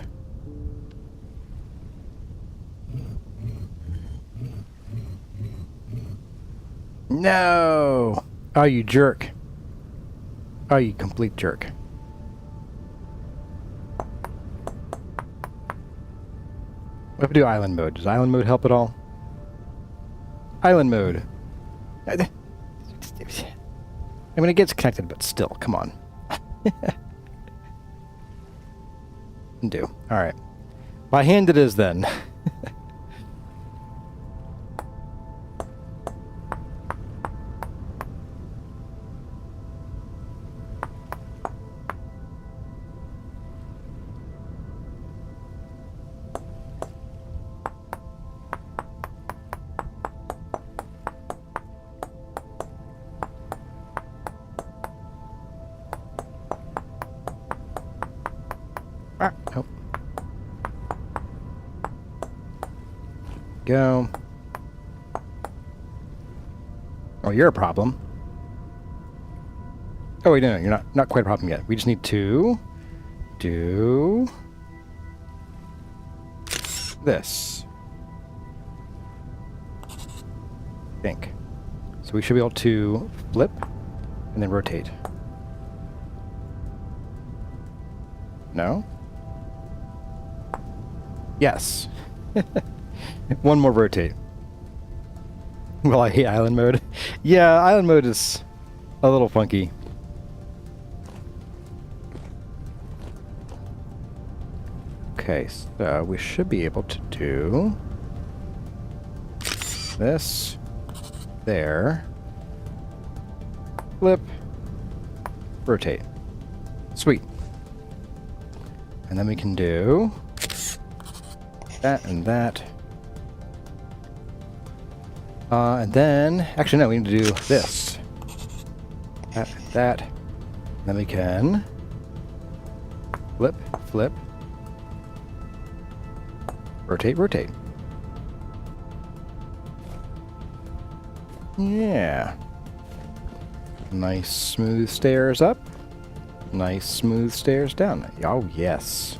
No! Oh, you jerk. Oh, you complete jerk. What if we do island mode? Does island mode help at all? Island mode. I mean, it gets connected, but still, come on. Do. Alright. By hand it is then. Nope. Go. Oh, you're a problem. Oh wait, no, you're not quite a problem yet. We just need to do this. I think. So we should be able to flip and then rotate. No? Yes. One more rotate. Well, I hate island mode. Yeah, island mode is a little funky. Okay, so we should be able to do this, there, flip, rotate. Sweet. And then we can do that and that. And then, actually no, we need to do this. That, that. Then we can flip, flip, rotate, rotate. Yeah. Nice smooth stairs up. Nice smooth stairs down. Oh, yes.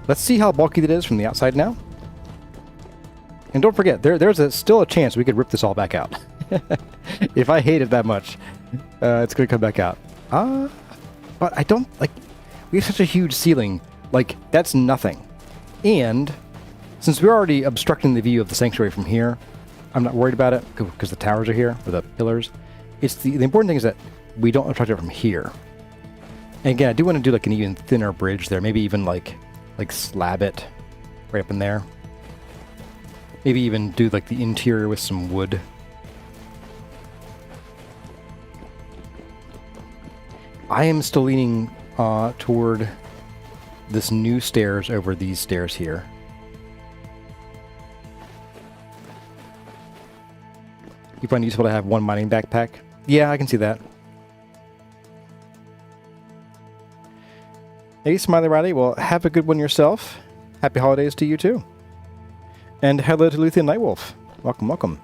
Let's see how bulky that is from the outside now. And don't forget, there's still a chance we could rip this all back out. If I hate it that much, it's going to come back out. But I don't, like, We have such a huge ceiling. Like, that's nothing. And since we're already obstructing the view of the sanctuary from here, I'm not worried about it because the towers are here, or the pillars. It's the important thing is that we don't obstruct it from here. And again, I do want to do like an even thinner bridge there. Maybe even like slab it right up in there. Maybe even do like the interior with some wood. I am still leaning toward this new stairs over these stairs here. You find it useful to have one mining backpack? Yeah, I can see that. Hey, Smiley Riley. Well, have a good one yourself. Happy holidays to you, too. And hello to Luthien Nightwolf. Welcome, welcome.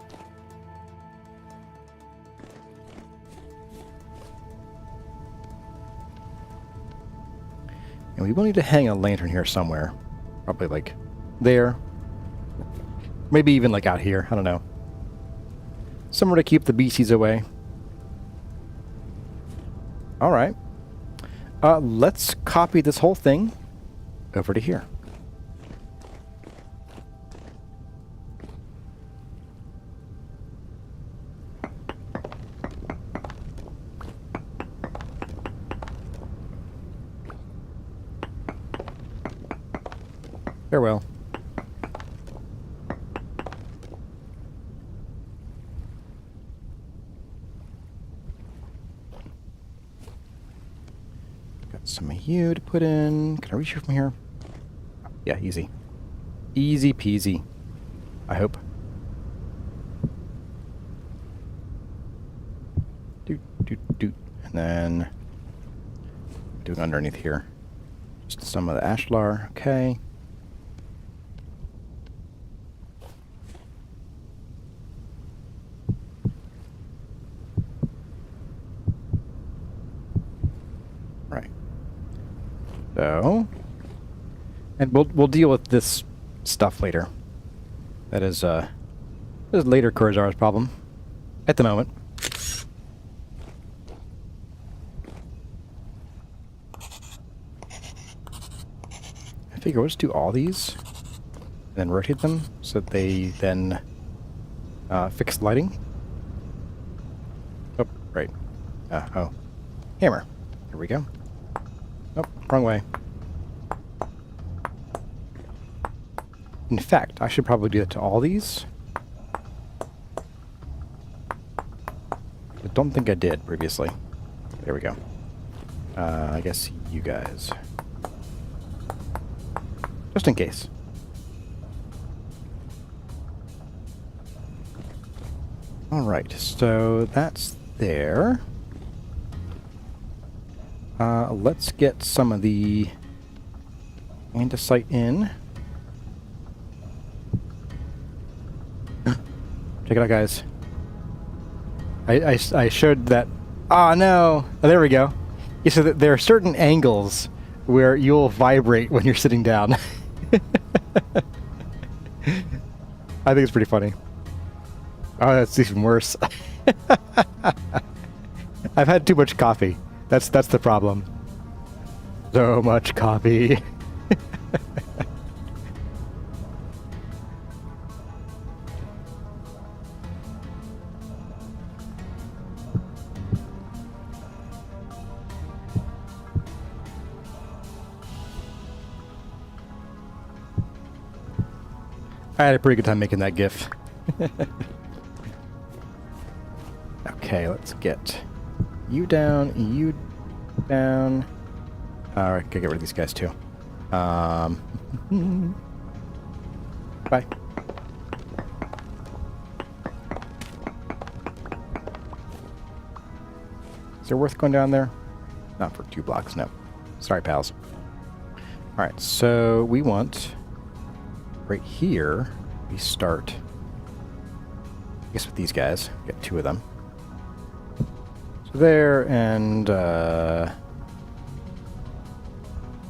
And we will need to hang a lantern here somewhere. Probably like there. Maybe even like out here. I don't know. Somewhere to keep the beasties away. Alright. Let's copy this whole thing over to here. Farewell. Got some of you to put in. Can I reach you from here? Yeah, easy. Easy peasy. I hope. Doot, doot, doot. And then doing underneath here. Just some of the ashlar. Okay. So, and we'll deal with this stuff later. That is later Kurzar's problem. At the moment. I figure we'll just do all these, and then rotate them so that they then fix the lighting. Oh, right. Oh, hammer. Here we go. Nope, wrong way. In fact, I should probably do that to all these. I don't think I did previously. There we go. I guess you guys. Just in case. Alright, so that's there. Let's get some of the andesite in. Check it out, guys. I showed that. Oh, no. Oh, there we go. Yeah, so there are certain angles where you'll vibrate when you're sitting down. I think it's pretty funny. Oh, that's even worse. I've had too much coffee. That's the problem. So much coffee. I had a pretty good time making that GIF. Okay, let's get you down, you down. Alright, gotta get rid of these guys too. Bye. Is it worth going down there? Not for 2 blocks, no. Sorry, pals. Alright, so we want right here, we start, I guess with these guys, get 2 of them. So there, and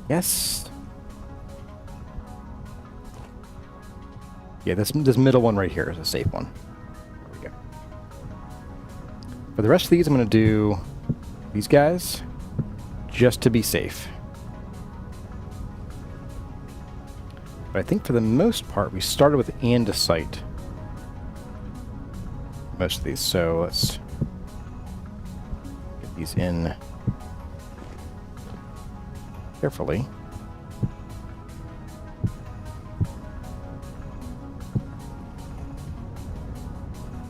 yes. Yeah, this middle one right here is a safe one. There we go. For the rest of these, I'm going to do these guys just to be safe. But I think for the most part, we started with andesite. Most of these, so let's get these in carefully.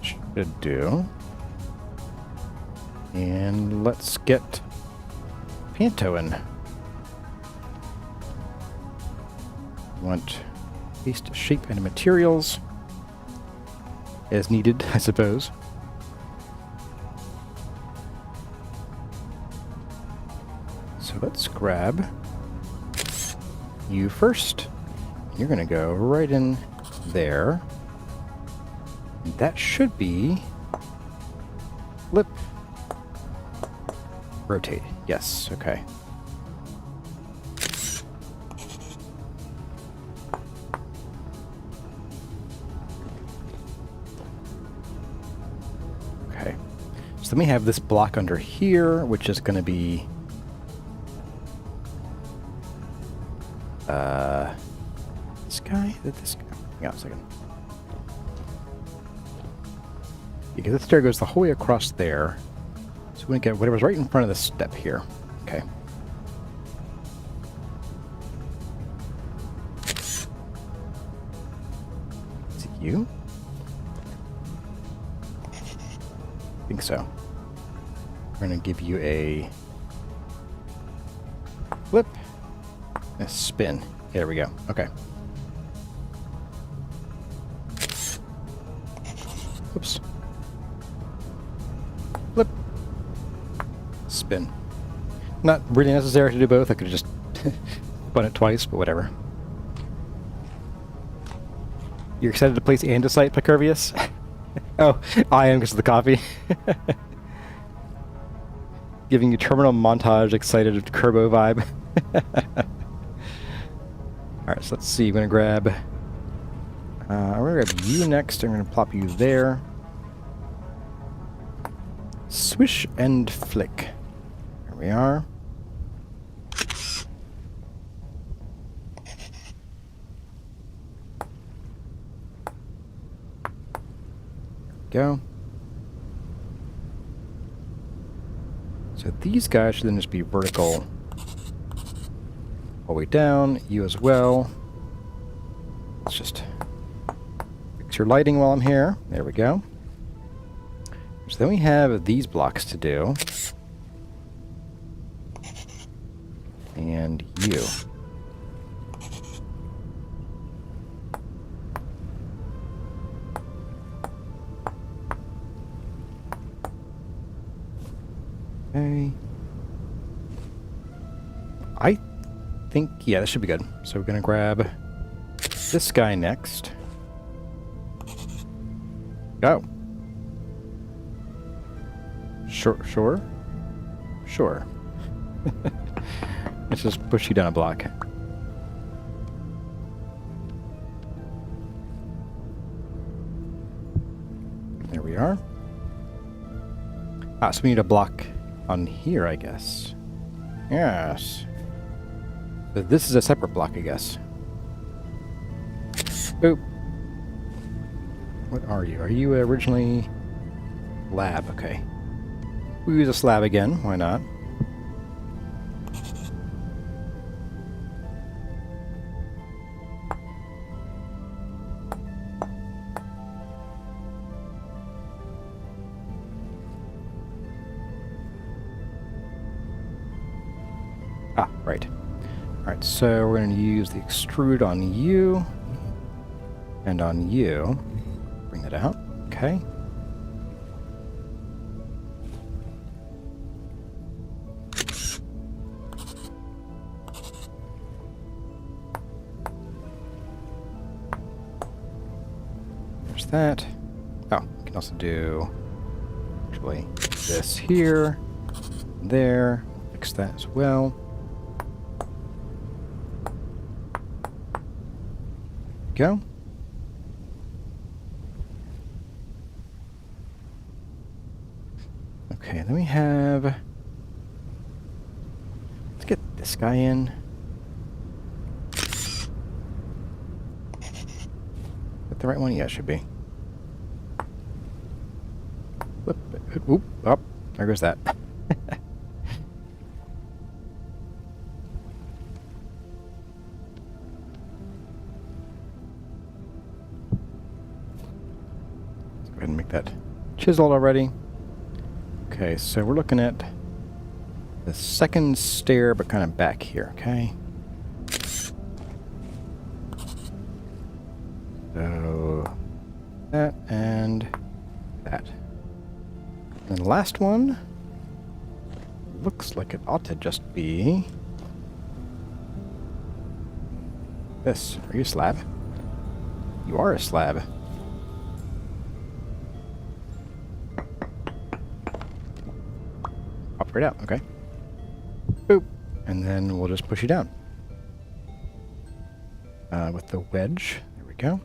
Should do. And let's get Panto in. Want paste, shape, and materials as needed, I suppose. So let's grab you first. You're going to go right in there. And that should be flip, rotate. Yes, okay. Okay. So then we have this block under here, which is going to be this guy? This guy? Hang on a second. Because this stair goes the whole way across there. So we're going to get whatever's right in front of the step here. Okay. Is it you? I think so. We're going to give you a flip, a spin. There we go. Okay. Oops. Flip. Spin. Not really necessary to do both. I could have just spun it twice, but whatever. You're excited to place andesite, Picurvius? Oh, I am because of the coffee. Giving you terminal montage excited Kerbo vibe. Alright, so let's see. I'm going to grab... I'm going to grab you next. I'm going to plop you there. Swish and flick. There we are. Go. So these guys should then just be vertical all the way down. You as well. Let's just fix your lighting while I'm here. There we go. So then we have these blocks to do. And you. Okay. I think, yeah, this should be good. So we're going to grab this guy next. Go. Sure. Let's just push you down a block. There we are. Ah, so we need a block on here, I guess. Yes. So this is a separate block, I guess. Boop. What are you? Are you originally lab? Okay. We'll use a slab again. Why not? Ah, right. Alright, so we're going to use the extrude on you and on you. Bring that out. Okay. There's that. Oh, we can also do actually this here, there. Fix that as well. Go. Okay, then we have... Let's get this guy in. that the right one? Yeah, it should be. Flip it. Oop, up. There goes that. Let's go ahead and make that chiseled already. Okay, so we're looking at the second stair, but kind of back here, okay? So, that and that. And the last one looks like it ought to just be this. Are you a slab? You are a slab. Pop right out, okay. Boop. And then we'll just push you down. With the wedge. There we go.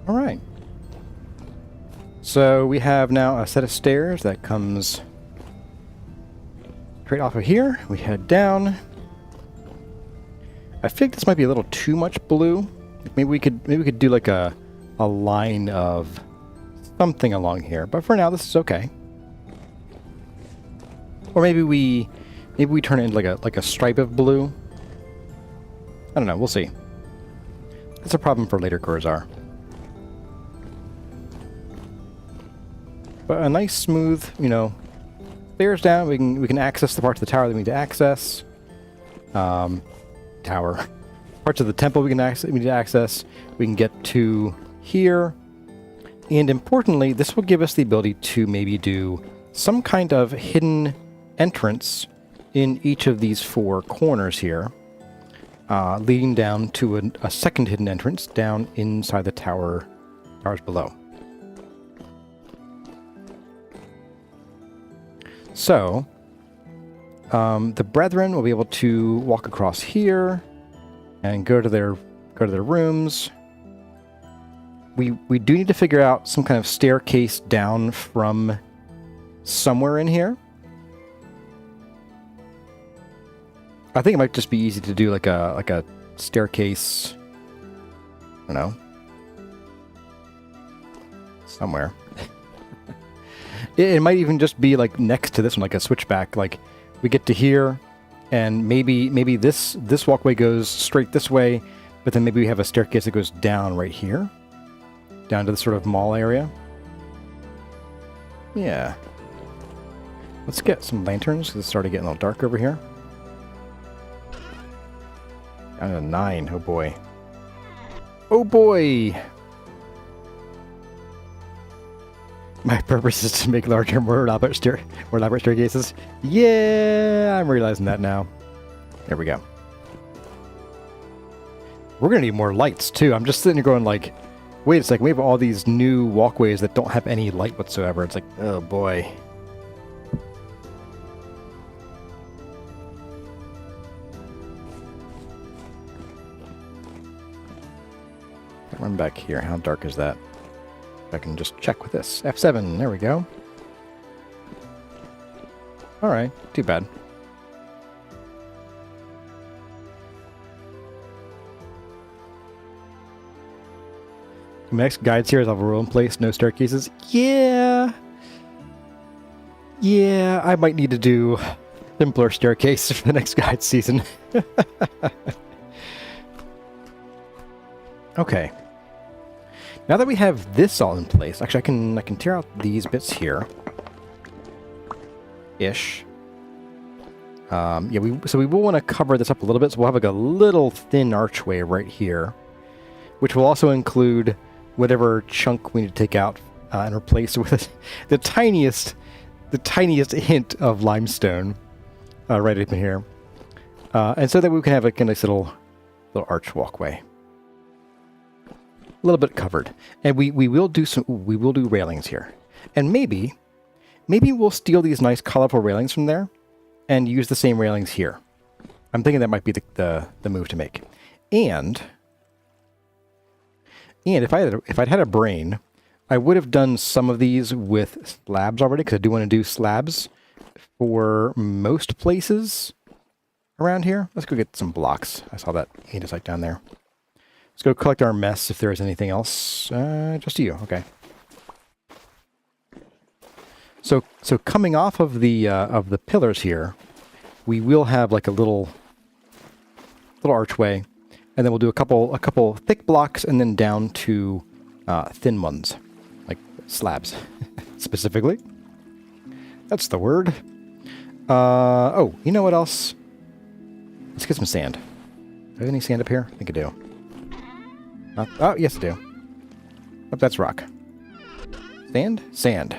All right. So we have now a set of stairs that comes straight off of here. We head down. I think this might be a little too much blue. Maybe we could do like a line of something along here. But for now, this is okay. Or maybe we turn it into like a stripe of blue. I don't know. We'll see. It's a problem for later Cursor. But a nice smooth, you know, stairs down. We can access the parts of the tower that we need to access. Tower. Parts of the temple we need to access. We can get to here. And importantly, this will give us the ability to maybe do some kind of hidden entrance in each of these four corners here, leading down to a second hidden entrance down inside the towers below. So, the brethren will be able to walk across here and go to their rooms. We do need to figure out some kind of staircase down from somewhere in here. I think it might just be easy to do like a staircase. I don't know. Somewhere. It might even just be like next to this one, like a switchback. Like we get to here, and maybe this walkway goes straight this way, but then maybe we have a staircase that goes down right here, down to the sort of mall area. Yeah. Let's get some lanterns, because it's starting to get a little dark over here. Down to 9. Oh boy. Oh boy! My purpose is to make larger, more elaborate staircases. Yeah, I'm realizing that now. There we go. We're gonna need more lights too. I'm just sitting here going like, wait a second, we have all these new walkways that don't have any light whatsoever. It's like, oh boy. Run back here. How dark is that? I can just check with this. F7, there we go. Alright, too bad. The next guides here is have a rule in place, no staircases. Yeah, I might need to do simpler staircase for the next guide season. Okay. Now that we have this all in place, actually I can tear out these bits here. Ish. Yeah, so we will want to cover this up a little bit, so we'll have like a little thin archway right here, which will also include whatever chunk we need to take out and replace with the tiniest hint of limestone right up in here, and so that we can have like a nice little arch walkway. A little bit covered, and we will do railings here, and maybe we'll steal these nice colorful railings from there and use the same railings here. I'm thinking that might be the move to make. And if I'd had a brain, I would have done some of these with slabs already, because I do want to do slabs for most places. around here? Let's go get some blocks. I saw that andesite down there. Let's go collect our mess if there is anything else. Just you, okay. So coming off of the pillars here, we will have like a little archway, and then we'll do a couple thick blocks, and then down to thin ones, like slabs, specifically. That's the word. Oh, you know what else? Let's get some sand. Do I have any sand up here? I think I do. Oh, yes I do. Oh, that's rock. Sand? Sand.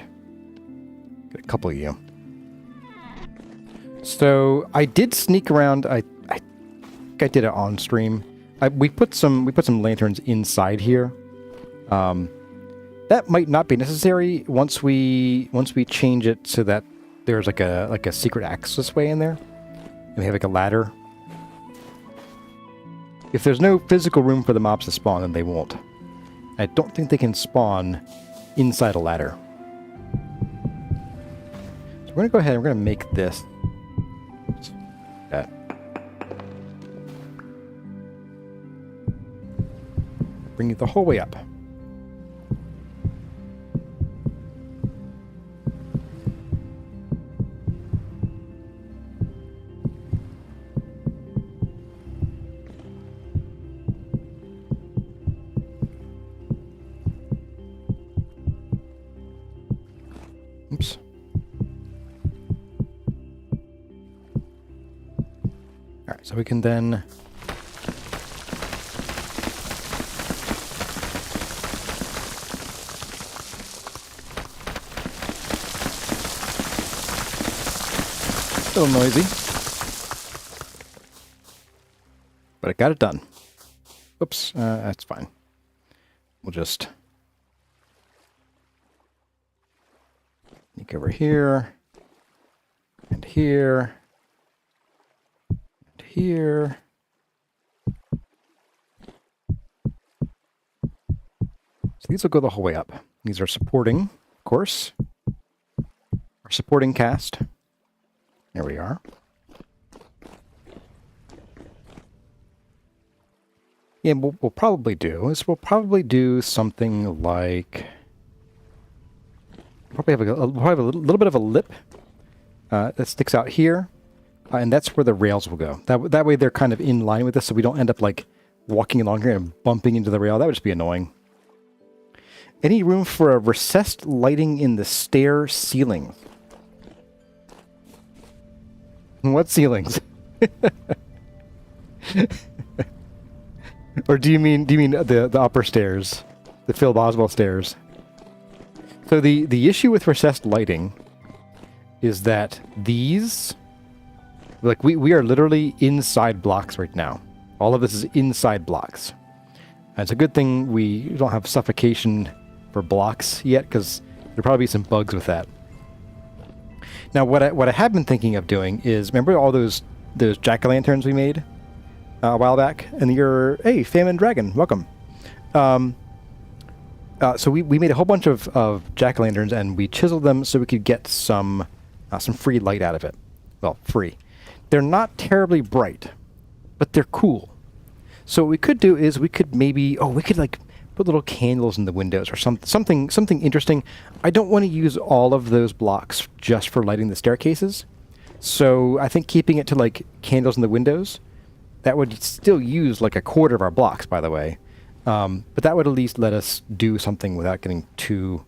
Get a couple of you. So I did sneak around. I think I did it on stream. We put some lanterns inside here. That might not be necessary once we change it so that there's like a secret access way in there, and we have like a ladder. If there's no physical room for the mobs to spawn, then they won't. I don't think they can spawn inside a ladder. So we're gonna go ahead and we're gonna make this. Oops. That. Bring it the whole way up. Oops. All right, so we can then a little noisy, but I got it done. Oops, that's fine. We'll just sneak over here, and here, and here. So these will go the whole way up. These are supporting, of course. Our supporting cast. There we are. Yeah, what we'll probably do is we'll probably do something like... Probably have a little bit of a lip that sticks out here, and that's where the rails will go. That way they're kind of in line with this, so we don't end up like walking along here and bumping into the rail. That would just be annoying. Any room for a recessed lighting in the stair ceiling? What ceilings? Or do you mean the upper stairs, the Phil Boswell stairs? So the issue with recessed lighting is that these, like we are literally inside blocks right now. All of this is inside blocks. And it's a good thing we don't have suffocation for blocks yet, because there'll probably be some bugs with that. Now, what I have been thinking of doing is, remember all those jack-o'-lanterns we made a while back? And you're, hey, Famine Dragon, welcome. So we made a whole bunch of jack-o'-lanterns, and we chiseled them so we could get some free light out of it. Well, free. They're not terribly bright, but they're cool. So what we could do is we could maybe, we could like put little candles in the windows or something interesting. I don't want to use all of those blocks just for lighting the staircases. So I think keeping it to like candles in the windows, that would still use like a quarter of our blocks, by the way. But that would at least let us do something without getting too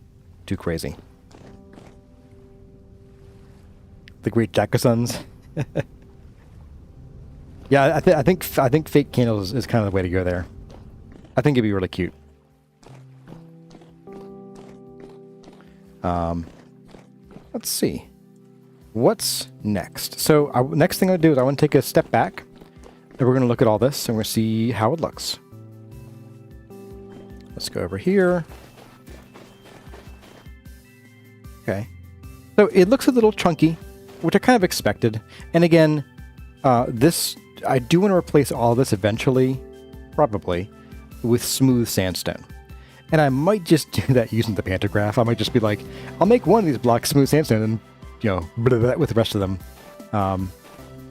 crazy. The great Jack-o'-suns. Yeah, I think fake candles is kind of the way to go there. I think it'd be really cute. Let's see. What's next? So next thing I'll do is I want to take a step back, and we're going to look at all this, and we're going to see how it looks. Let's go over here. Okay. So it looks a little chunky, which I kind of expected. And again, I do want to replace all this eventually, probably, with smooth sandstone. And I might just do that using the pantograph. I might just be like, I'll make one of these blocks smooth sandstone and, blur that with the rest of them.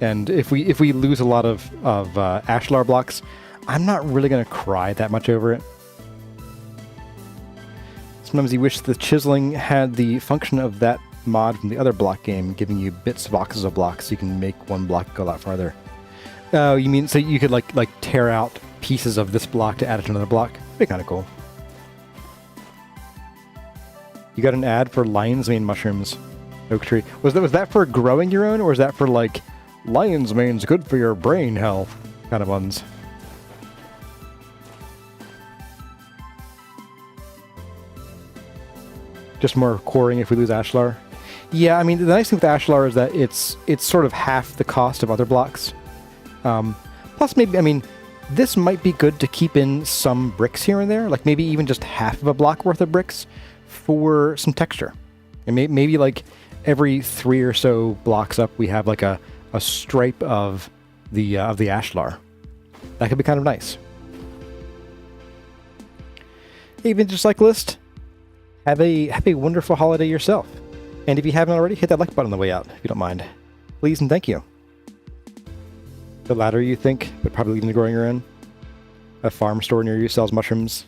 And if we lose a lot of ashlar blocks, I'm not really going to cry that much over it. Sometimes you wish the chiseling had the function of that mod from the other block game, giving you bits, boxes of blocks, so you can make one block go a lot farther. Oh, you mean so you could like tear out pieces of this block to add it to another block? That'd be kind of cool. You got an ad for lion's mane mushrooms, oak tree. Was that for growing your own, or was that for like lion's mane's good for your brain health kind of ones? Just more coring if we lose ashlar. Yeah, I mean the nice thing with ashlar is that it's sort of half the cost of other blocks. Plus, maybe, I mean, this might be good to keep in some bricks here and there, like maybe even just half of a block worth of bricks for some texture. And maybe like every 3 or so blocks up, we have like a stripe of the ashlar. That could be kind of nice. Hey, Vintage Cyclist, have a wonderful holiday yourself. And if you haven't already, hit that like button on the way out, if you don't mind. Please and thank you. The latter, you think, but probably leaving the growing your own. A farm store near you sells mushrooms.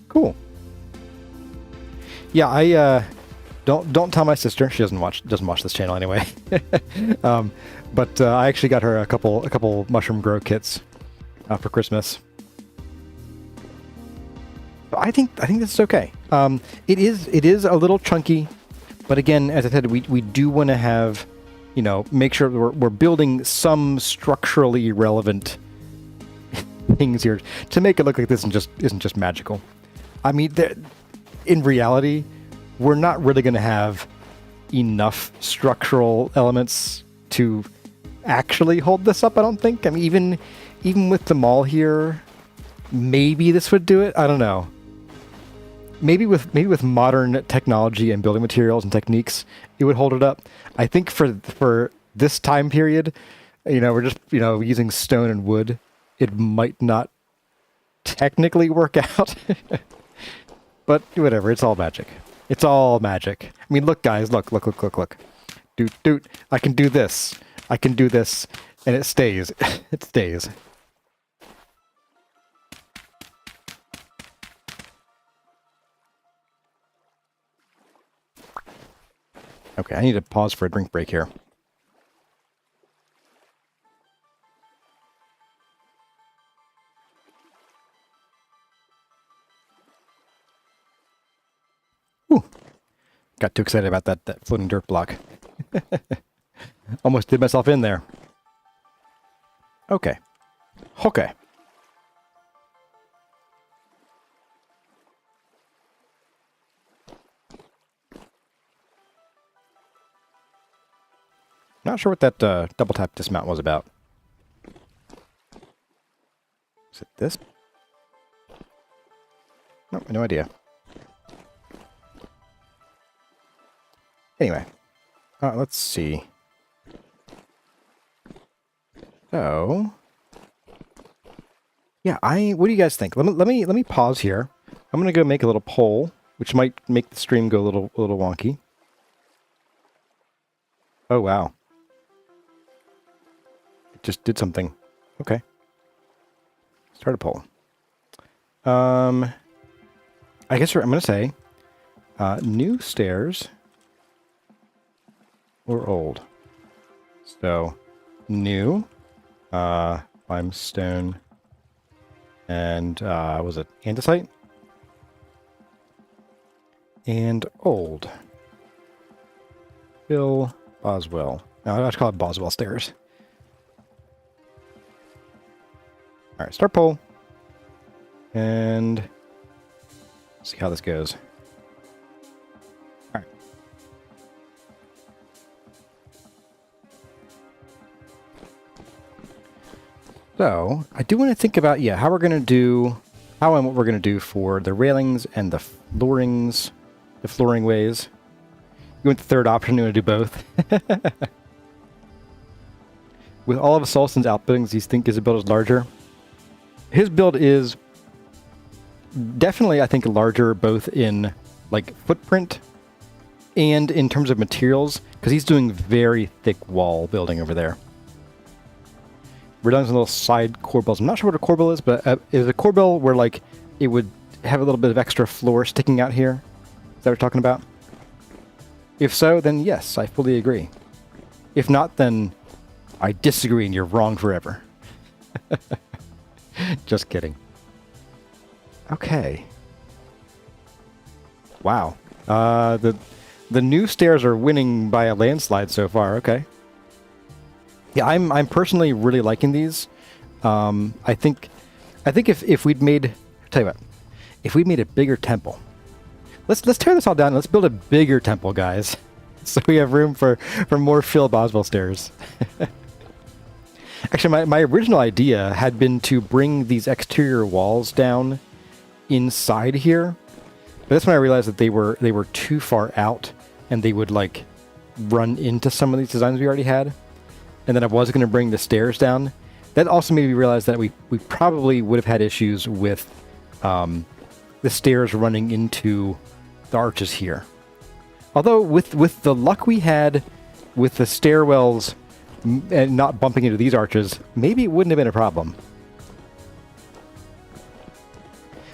Cool. Yeah, I don't tell my sister. She doesn't watch this channel anyway. But I actually got her a couple mushroom grow kits for Christmas. But I think this is okay. It is a little chunky, but again, as I said, we do want to have, you know, make sure we're building some structurally relevant things here to make it look like this isn't just magical. I mean, in reality, we're not really going to have enough structural elements to actually hold this up, I don't think. I mean, even with the mall here, maybe this would do it. I don't know. Maybe with modern technology and building materials and techniques, it would hold it up. I think for this time period, you know, we're just, you know, using stone and wood. It might not technically work out, but whatever. It's all magic. It's all magic. I mean, look, guys, look. Doot. I can do this. I can do this, and it stays. It stays. Okay, I need to pause for a drink break here. Ooh. Got too excited about that floating dirt block. Almost did myself in there. Okay. Okay. Not sure what that double tap dismount was about. Is it this? Nope, no idea. Anyway, let's see. So, yeah, what do you guys think? Let me pause here. I'm gonna go make a little poll, which might make the stream go a little wonky. Oh wow. Just did something. Okay. Start a poll. I guess I'm going to say new stairs or old. So new limestone and was it andesite? And old. Bill Boswell. No, I should call it Boswell stairs. All right, start poll. And see how this goes. All right. So, I do want to think about, how we're going to do, how and what we're going to do for the railings and the floorings, the flooring ways. You went the third option, you want to do both. With all of Solson's outbuildings, do you think his build is larger? His build is definitely, I think, larger both in like footprint and in terms of materials, because he's doing very thick wall building over there. we're doing some little side corbels. I'm not sure what a corbel is, but is a corbel where like it would have a little bit of extra floor sticking out here? Is that what we're talking about? If so, then yes, I fully agree. If not, then I disagree and you're wrong forever. Just kidding. Okay. Wow. The new stairs are winning by a landslide so far. Okay. Yeah, I'm personally really liking these. I think if we'd made, tell you what, if we made a bigger temple, let's tear this all down. And let's build a bigger temple, guys, so we have room for more Phil Boswell stairs. Actually, my original idea had been to bring these exterior walls down inside here, but that's when I realized that they were too far out and they would like run into some of these designs we already had. And then I was going to bring the stairs down. That also made me realize that we probably would have had issues with the stairs running into the arches here. Although with the luck we had with the stairwells and not bumping into these arches, maybe it wouldn't have been a problem.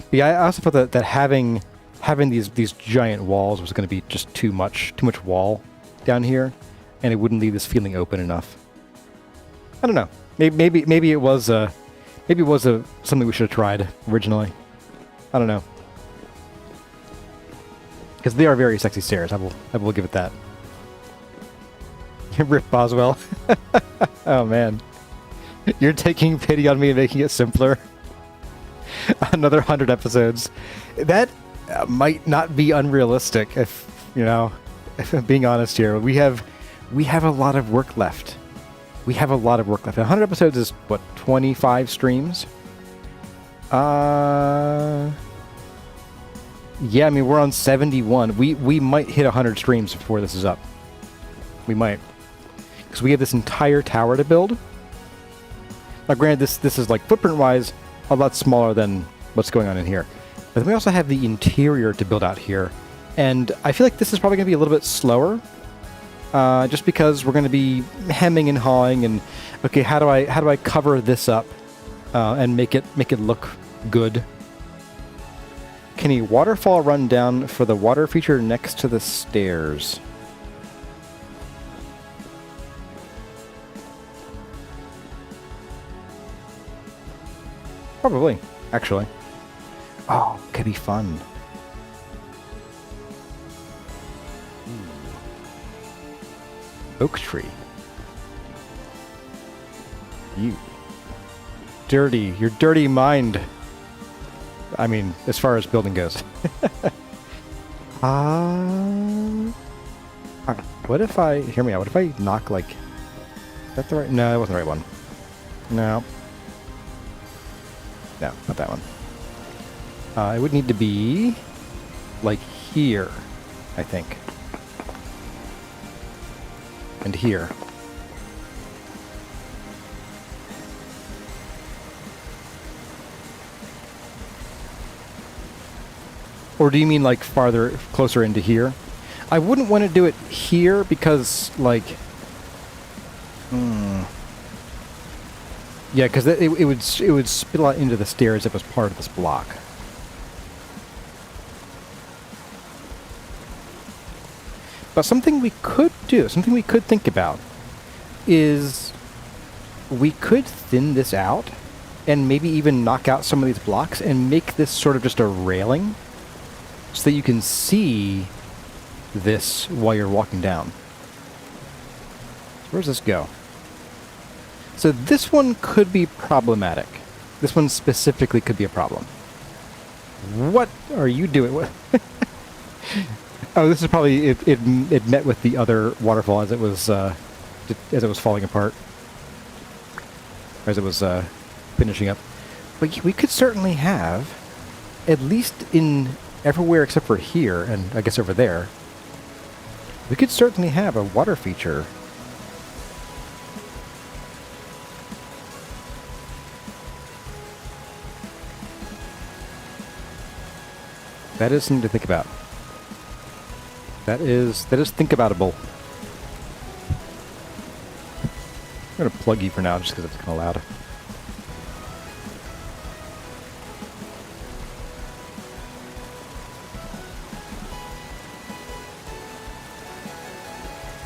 But yeah, I also thought that having these giant walls was going to be just too much wall down here, and it wouldn't leave this feeling open enough. I don't know. Maybe it was something we should have tried originally. I don't know. Because they are very sexy stairs. I will give it that. Rip Boswell. Oh man, you're taking pity on me and making it simpler. Another 100 episodes. That might not be unrealistic. If I'm being honest here, we have a lot of work left. We have a lot of work left. 100 episodes is what, 25 streams? Yeah, I mean we're on 71. We might hit 100 streams before this is up. We might. Because we have this entire tower to build. Now granted, this is like footprint-wise a lot smaller than what's going on in here. But then we also have the interior to build out here. And I feel like this is probably going to be a little bit slower. Just because we're going to be hemming and hawing and, okay, how do I cover this up and make it look good? Can a waterfall run down for the water feature next to the stairs? Probably, actually. Oh, could be fun. Oak tree. You. Dirty. Your dirty mind. I mean, as far as building goes. What if I... Hear me out. What if I knock, like... Is that the right... No, that wasn't the right one. No. No, not that one. It would need to be... like here, I think. And here. Or do you mean like farther, closer into here? I wouldn't want to do it here because like... Yeah, because it would spill out into the stairs if it was part of this block. But something we could do, something we could think about, is we could thin this out and maybe even knock out some of these blocks and make this sort of just a railing so that you can see this while you're walking down. Where does this go? So this one could be problematic. This one specifically could be a problem. What are you doing? Oh, this is probably it met with the other waterfall as it was falling apart, as it was finishing up. But we could certainly have, at least in everywhere except for here and I guess over there, we could certainly have a water feature. That is something to think about. That is think-aboutable. I'm gonna plug you for now just because it's kind of loud.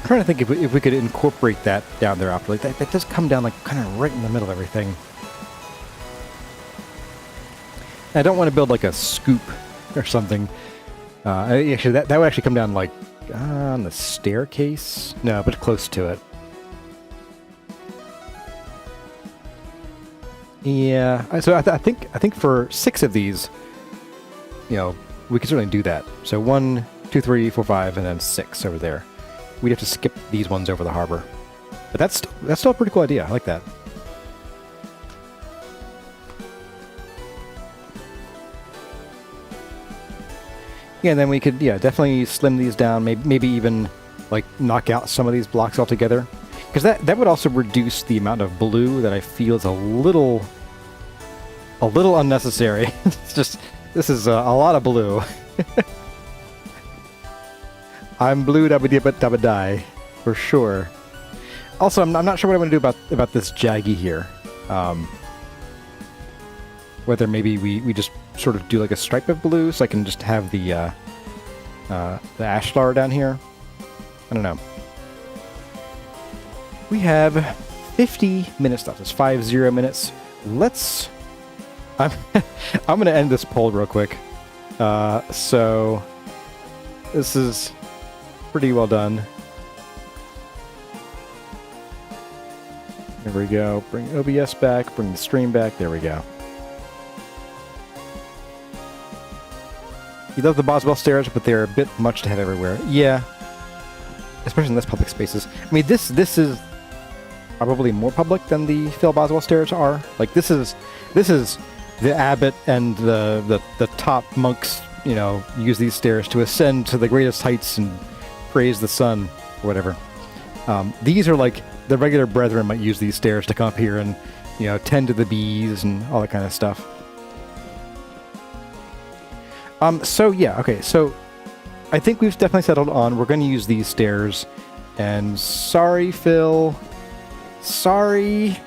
trying to think if we could incorporate that down there after. Like that does come down like kind of right in the middle of everything. I don't want to build like a scoop or something. Actually, that would actually come down like on the staircase. No, but close to it. Yeah. So I think for 6 of these, you know, we could certainly do that. So 1, 2, 3, 4, 5, and then 6 over there. We'd have to skip these ones over the harbor. But that's still a pretty cool idea. I like that. Yeah, and then we could, definitely slim these down. Maybe even, like, knock out some of these blocks altogether. Because that would also reduce the amount of blue that I feel is a little unnecessary. It's just, this is a lot of blue. I'm blue dabba die, for sure. Also, I'm not sure what I'm going to do about this jaggy here. Whether maybe we just sort of do like a stripe of blue, so I can just have the ash flower down here. I don't know. We have 50 minutes left. It's 50 minutes. Let's... I'm going to end this poll real quick. So this is pretty well done. There we go. Bring OBS back. Bring the stream back. There we go. You love the Boswell stairs, but they're a bit much to have everywhere. Yeah. Especially in this public spaces. I mean, this is probably more public than the Phil Boswell stairs are. Like, this is the abbot and the top monks, you know, use these stairs to ascend to the greatest heights and praise the sun, or whatever. These are like, the regular brethren might use these stairs to come up here and, you know, tend to the bees and all that kind of stuff. So yeah, okay, so I think we've definitely settled on, we're going to use these stairs, and sorry, Phil. Sorry,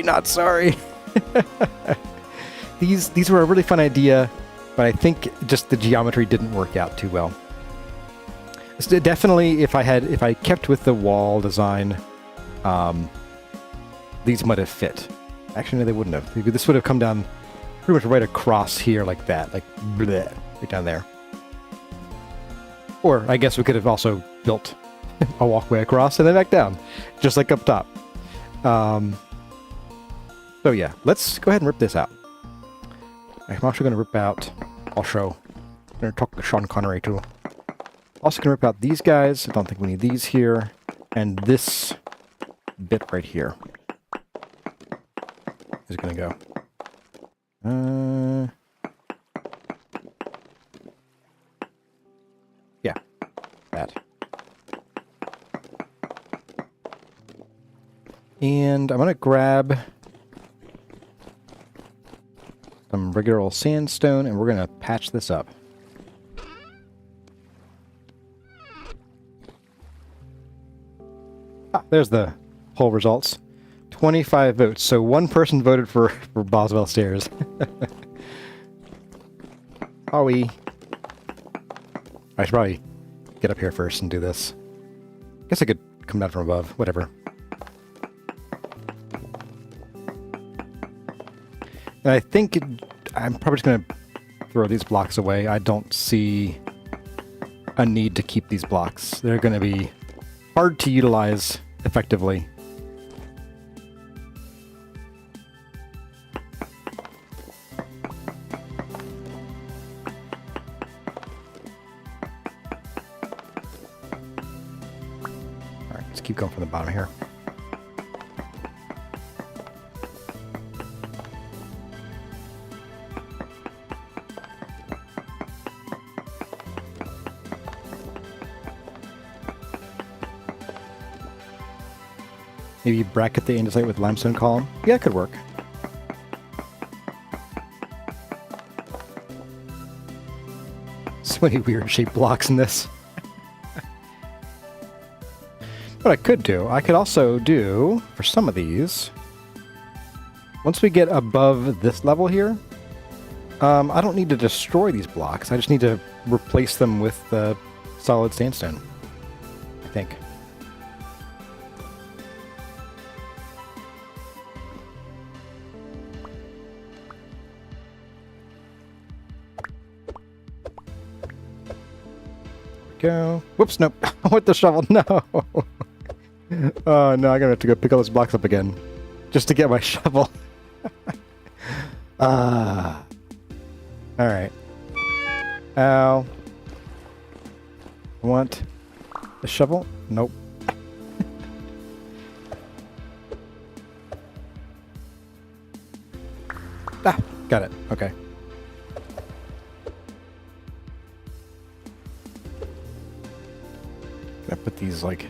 not sorry. These were a really fun idea, but I think just the geometry didn't work out too well. So definitely, if I kept with the wall design, these might have fit. Actually, no, they wouldn't have. This would have come down pretty much right across here like that, like bleh, right down there. Or I guess we could have also built a walkway across and then back down, just like up top. So yeah, let's go ahead and rip this out. I'm also going to rip out, I'm going to talk to Sean Connery too. Also going to rip out these guys. I don't think we need these here. And this bit right here is going to go. Yeah, that. And I'm going to grab some regular old sandstone, and we're going to patch this up. Ah, there's the poll results. 25 votes, so one person voted for Boswell Stairs. I should probably get up here first and do this. Guess I could come down from above, whatever. And I think I'm probably just going to throw these blocks away. I don't see a need to keep these blocks. They're going to be hard to utilize effectively. Alright, let's keep going from the bottom here. Maybe bracket the andesite with limestone column. Yeah, it could work. So many weird shaped blocks in this. What I could do, I could also do, for some of these, once we get above this level here, I don't need to destroy these blocks. I just need to replace them with solid sandstone, I think. go. Whoops, nope. With the shovel, no. Oh, no, I'm going to have to go pick all those blocks up again. Just to get my shovel. Alright. Ow. Want a shovel? Nope. Ah, got it. Okay. Gonna put these like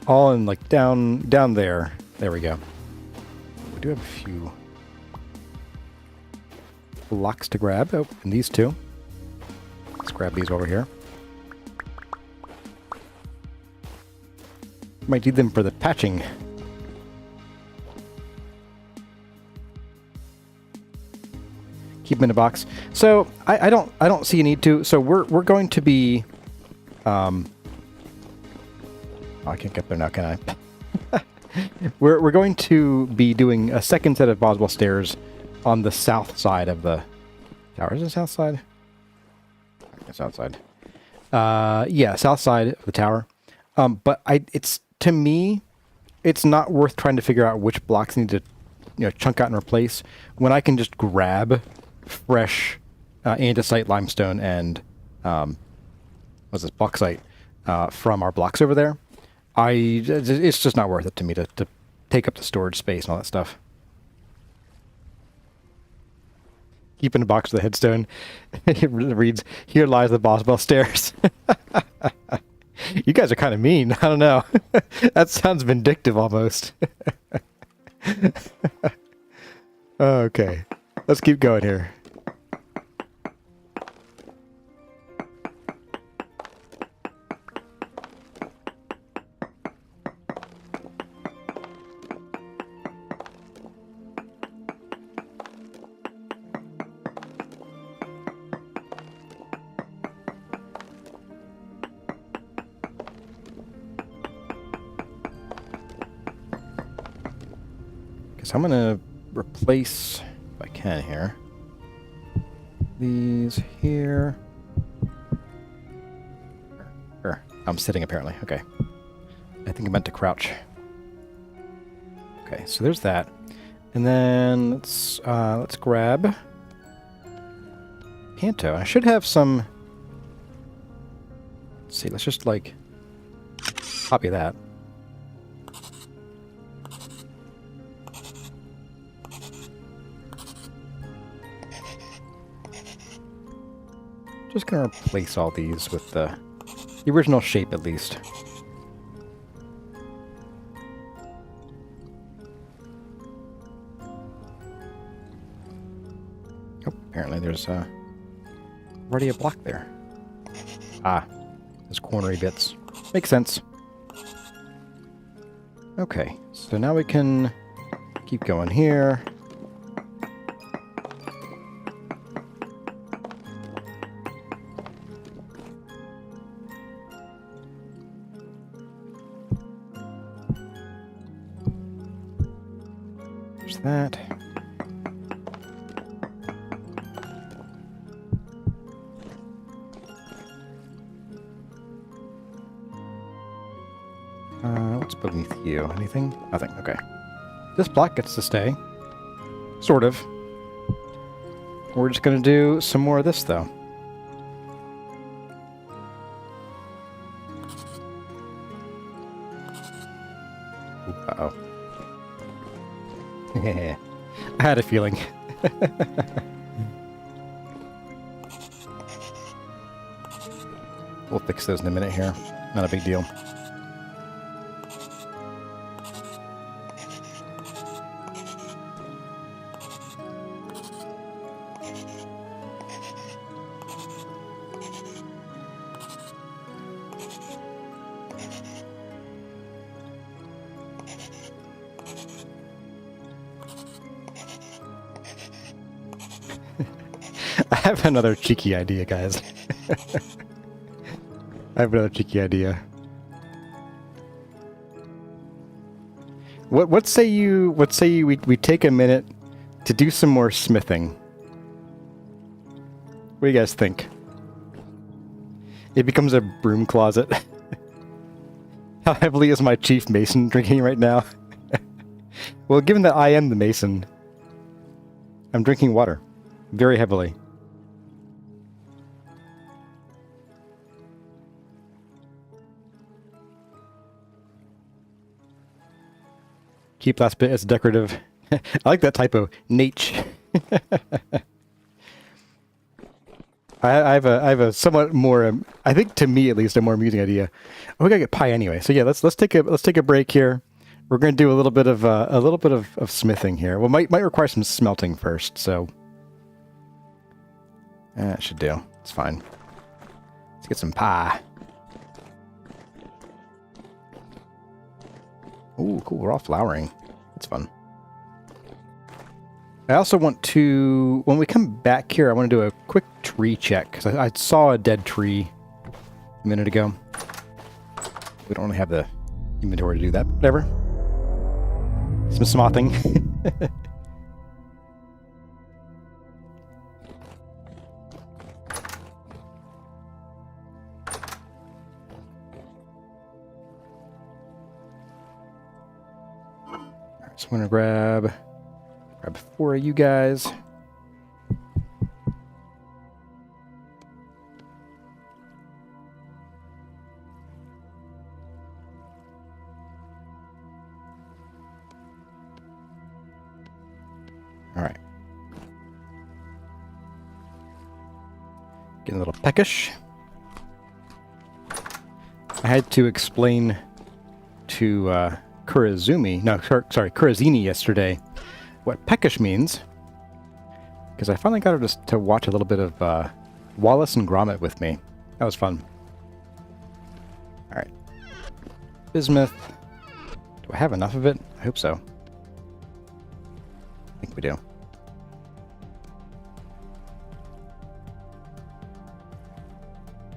all in like down there. There we go. We do have a few blocks to grab. Oh, and these two. Let's grab these over here. Might need them for the patching. Keep them in a box. So I don't see a need to. So we're going to be. Oh, I can't get there now, can I? we're going to be doing a second set of possible stairs on the south side of the tower. Is it south side? South side. Yeah, south side of the tower. But it's to me, it's not worth trying to figure out which blocks need to, chunk out and replace when I can just grab fresh andesite, limestone, and what's this, bauxite from our blocks over there. It's just not worth it to me to take up the storage space and all that stuff. Keep in a box with a headstone. It reads, "Here lies the Boswell stairs." You guys are kind of mean. I don't know. That sounds vindictive almost. Okay. Let's keep going here. I'm going to replace, if I can here, these here. I'm sitting apparently. Okay. I think I meant to crouch. Okay, so there's that. And then let's grab Panto. I should have some. Let's see, let's just like copy that. Just gonna replace all these with the original shape at least. Oh, apparently there's already a block there. Ah, those cornery bits. Makes sense. Okay, so now we can keep going here. That. What's beneath you? Anything? Nothing. Okay. This block gets to stay. Sort of. We're just going to do some more of this, though. Uh-oh. I had a feeling. We'll fix those in a minute here. Not a big deal. I have another cheeky idea, guys. I have another cheeky idea. What say we take a minute to do some more smithing? What do you guys think? It becomes a broom closet. How heavily is my chief mason drinking right now? Well, given that I am the mason, I'm drinking water very heavily. Keep last bit as decorative. I like that typo. Nache. I have a somewhat more, I think to me at least, a more amusing idea. Oh, we gotta get pie anyway. So yeah, let's take a break here. We're gonna do a little bit of smithing here. Well, might require some smelting first. So it should do. It's fine. Let's get some pie. Ooh, cool. We're all flowering. That's fun. I also want to, when we come back here, I want to do a quick tree check, because I saw a dead tree a minute ago. We don't really have the inventory to do that. Whatever. Some smothing. So I'm going to grab 4 of you guys. All right. Getting a little peckish. I had to explain to Kurazini yesterday what peckish means, because I finally got her to watch a little bit of Wallace and Gromit with me. That was fun. All right. Bismuth. Do I have enough of it? I hope so. I think we do.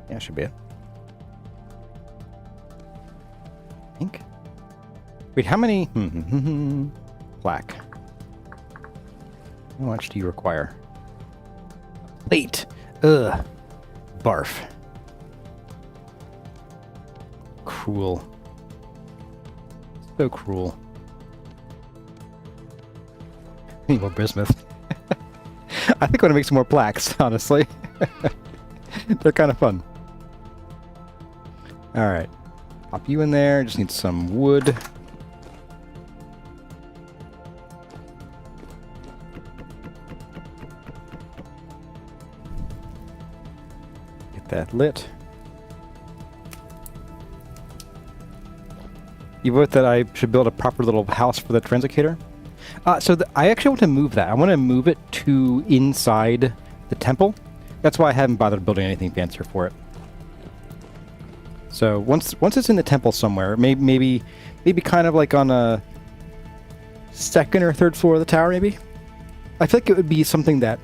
Yeah, should be it. I think. Wait, how many? Plaque. How much do you require? Plate. Ugh. Barf. Cruel. So cruel. Need more bismuth. I think I want to make some more plaques, honestly. They're kind of fun. Alright. Pop you in there. Just need some wood. That lit. You vote that I should build a proper little house for the translocator? I actually want to move that. I want to move it to inside the temple. That's why I haven't bothered building anything fancier for it. So once it's in the temple somewhere, maybe kind of like on a second or third floor of the tower, maybe. I feel like it would be something that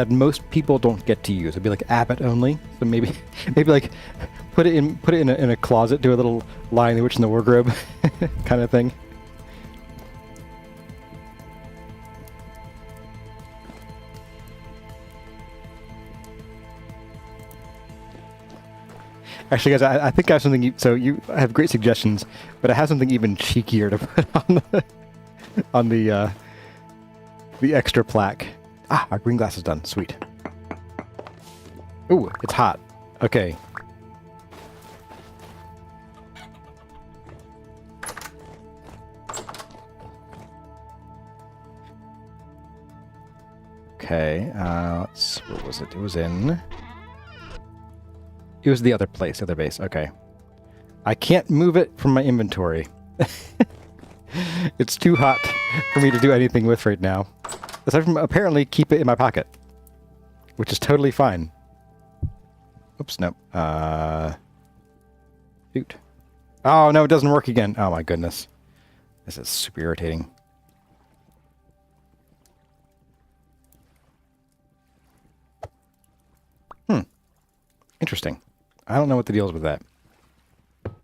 most people don't get to use. It'd be like Abbott only. So maybe like put it in a closet, do a little Lion the Witch in the Wardrobe kind of thing. Actually, guys, I think I have something. I have great suggestions, but I have something even cheekier to put on the extra plaque. Ah, our green glass is done. Sweet. Ooh, it's hot. Okay. Okay, what was it? It was the other place, the other base. Okay. I can't move it from my inventory. It's too hot for me to do anything with right now. Aside from apparently keep it in my pocket, which is totally fine. Oops, no. Shoot. Oh, no, it doesn't work again. Oh, my goodness. This is super irritating. Interesting. I don't know what the deal is with that. That's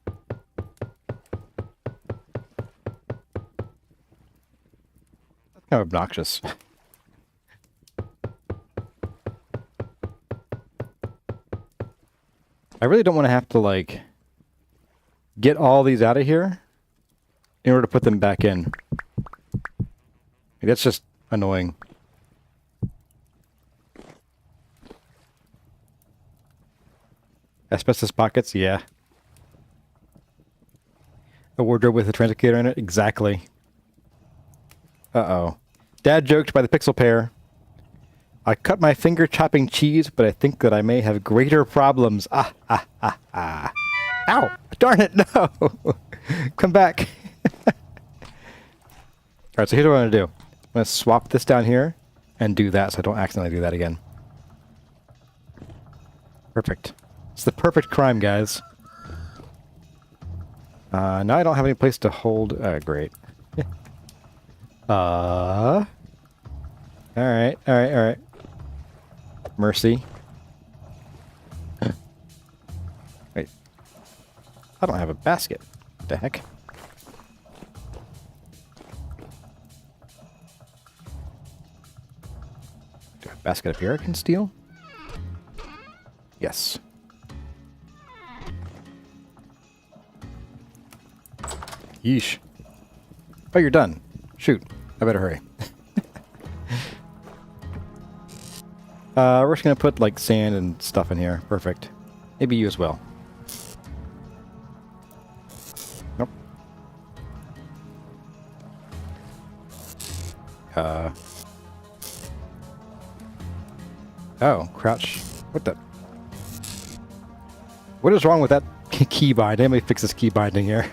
kind of obnoxious. I really don't want to have to, like, get all these out of here in order to put them back in. That's just annoying. Asbestos pockets, yeah. A wardrobe with a transicator in it? Exactly. Uh-oh. Dad joked by the pixel pair. I cut my finger chopping cheese, but I think that I may have greater problems. Ah, ah, ah, ah. Ow! Darn it, no! Come back. Alright, so here's what I'm going to do. I'm going to swap this down here and do that so I don't accidentally do that again. Perfect. It's the perfect crime, guys. Now I don't have any place to hold... great. Alright, alright, alright. Mercy. Wait. I don't have a basket. What the heck? Do I have a basket up here I can steal? Yes. Yeesh. Oh, you're done. Shoot. I better hurry. We're just gonna put, like, sand and stuff in here. Perfect. Maybe you as well. Nope. Oh, crouch. What the? What is wrong with that key bind? Anybody fix this key binding here?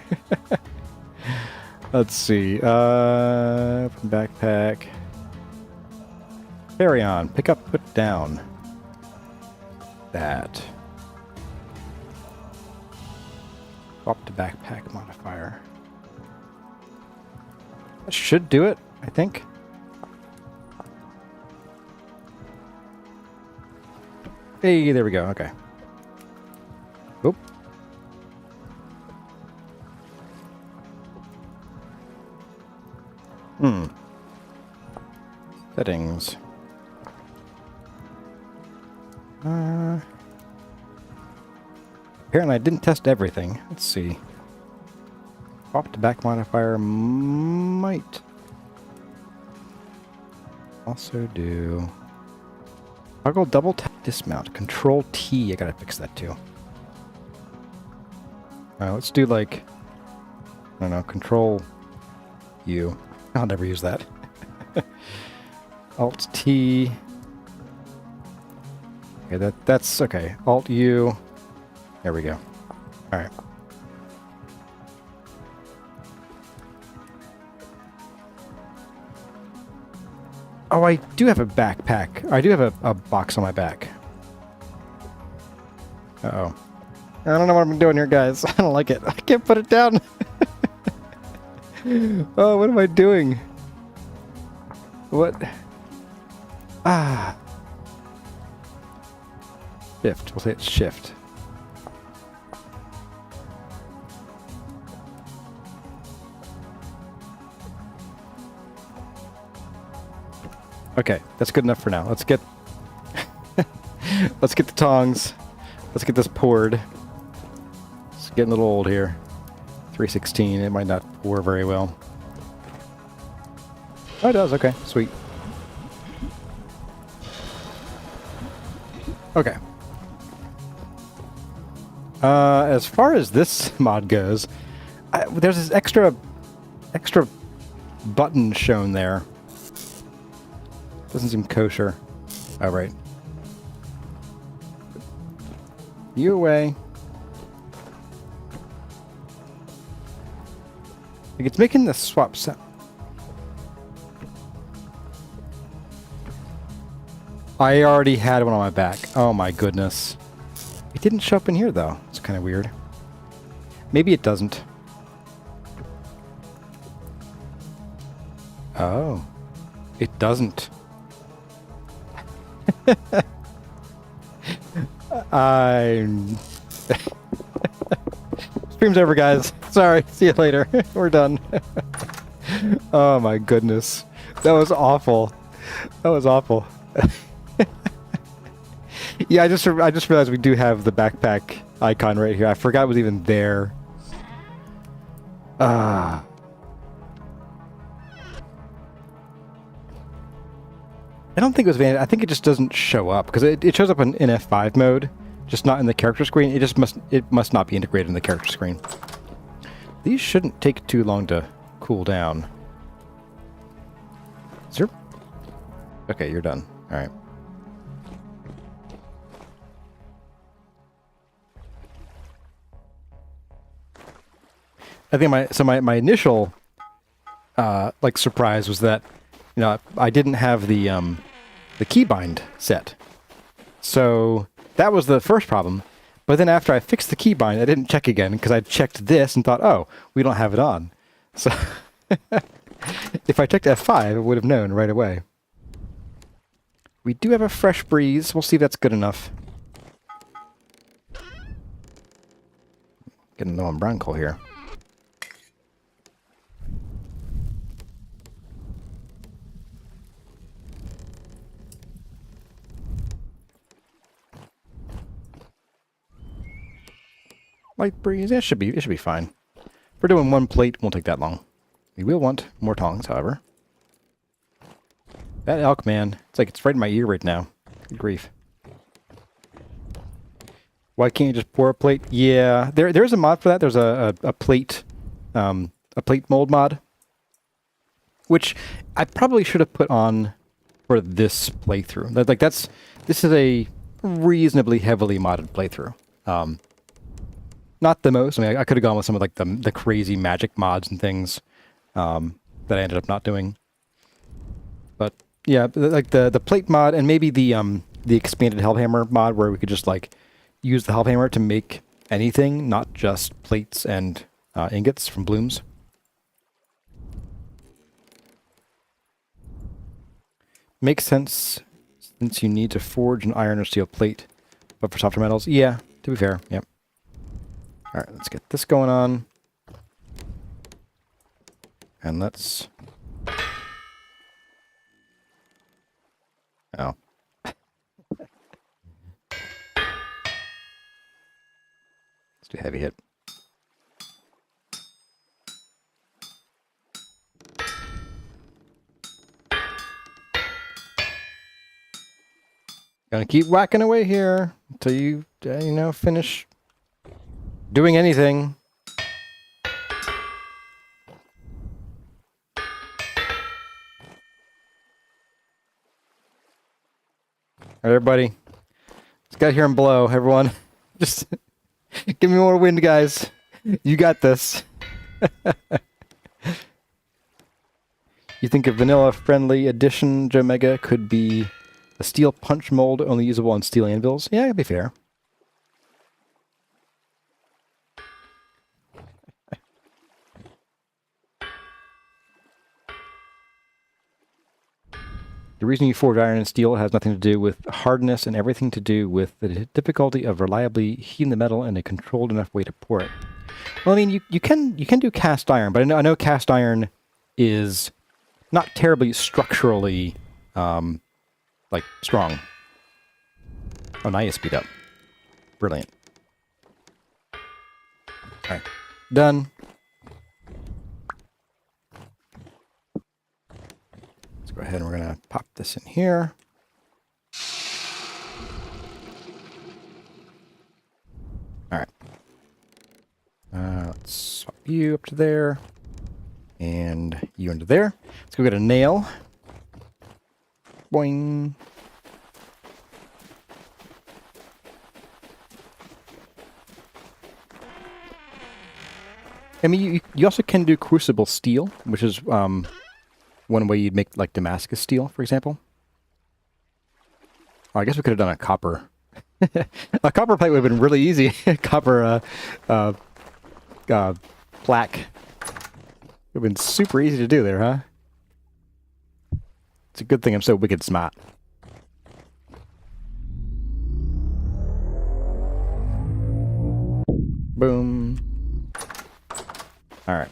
Let's see. Backpack. CarryOn. Pick up, put down. That. Swap to backpack modifier. That should do it, I think. Hey, there we go. Okay. Oop. Settings. Apparently I didn't test everything. Let's see. Swap to back modifier might also do. Toggle double tap dismount. Control T. I gotta fix that too. Alright, let's do like, I don't know, Control U. I'll never use that. Alt T. Okay, that's okay. Alt U. There we go. Alright. Oh, I do have a backpack. I do have a box on my back. Uh-oh. I don't know what I'm doing here, guys. I don't like it. I can't put it down. Oh, what am I doing? What? Ah. Shift. We'll say it's shift. Okay, that's good enough for now. Let's get let's get the tongs. Let's get this poured. It's getting a little old here. 316, it might not pour very well. Oh, it does, okay, sweet. Okay. As far as this mod goes, there's this extra button shown there. Doesn't seem kosher. Oh, right. You away. Like, it's making the swap sound. I already had one on my back. Oh my goodness. It didn't show up in here though. It's kind of weird. Maybe it doesn't. Oh. It doesn't. Stream's over, guys. Sorry. See you later. We're done. Oh my goodness. That was awful. That was awful. Yeah, I just realized we do have the backpack icon right here. I forgot it was even there. I don't think it was vanity. I think it just doesn't show up because it shows up in F5 mode, just not in the character screen. It must not be integrated in the character screen. These shouldn't take too long to cool down. Is there? Okay, you're done. All right. I think my initial like surprise was that, you know, I didn't have the keybind set. So that was the first problem. But then after I fixed the keybind, I didn't check again because I checked this and thought, oh, we don't have it on. So if I checked F5, I would have known right away. We do have a fresh breeze. We'll see if that's good enough. Getting low on brown coal here. Light breeze. Yeah, it should be fine. If we're doing one plate, it won't take that long. We will want more tongs, however. That elk, man, it's right in my ear right now. Good grief. Why can't you just pour a plate? Yeah, there's a mod for that. There's a plate mold mod, which I probably should have put on for this playthrough. This is a reasonably heavily modded playthrough. Not the most. I mean, I could have gone with some of like the crazy magic mods and things that I ended up not doing. But yeah, like the plate mod and maybe the expanded hellhammer mod where we could just like use the hellhammer to make anything, not just plates and ingots from blooms. Makes sense since you need to forge an iron or steel plate, but for softer metals, yeah. To be fair, yep. All right, let's get this going on. And let's... Oh. Let's do heavy hit. Gonna keep whacking away here until you, you know, finish doing anything. All right, everybody. Let's get here and blow, everyone. Just give me more wind, guys. You got this. You think a vanilla-friendly addition, Joe Mega, could be a steel punch mold only usable on steel anvils? Yeah, that'd be fair. The reason you forge iron and steel has nothing to do with hardness and everything to do with the difficulty of reliably heating the metal in a controlled enough way to pour it. Well, I mean, you can do cast iron, but I know cast iron is not terribly structurally like strong. Oh, now you speed up. Brilliant. All right, done. Go ahead and we're going to pop this in here. All right. Let's swap you up to there. And you into there. Let's go get a nail. Boing. I mean, you also can do crucible steel, which is... one way you'd make, like, Damascus steel, for example. Oh, I guess we could have done a copper. A copper plate would have been really easy. Copper plaque. Would have been super easy to do there, huh? It's a good thing I'm so wicked smart. Boom. All right.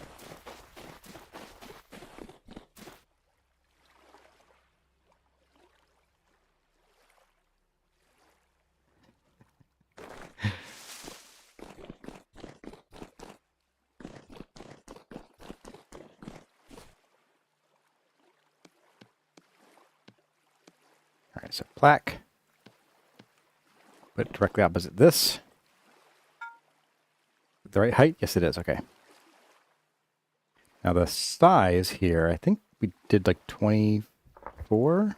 Alright, so plaque. Put it directly opposite this. The right height? Yes, it is. Okay. Now the size here, I think we did like 24.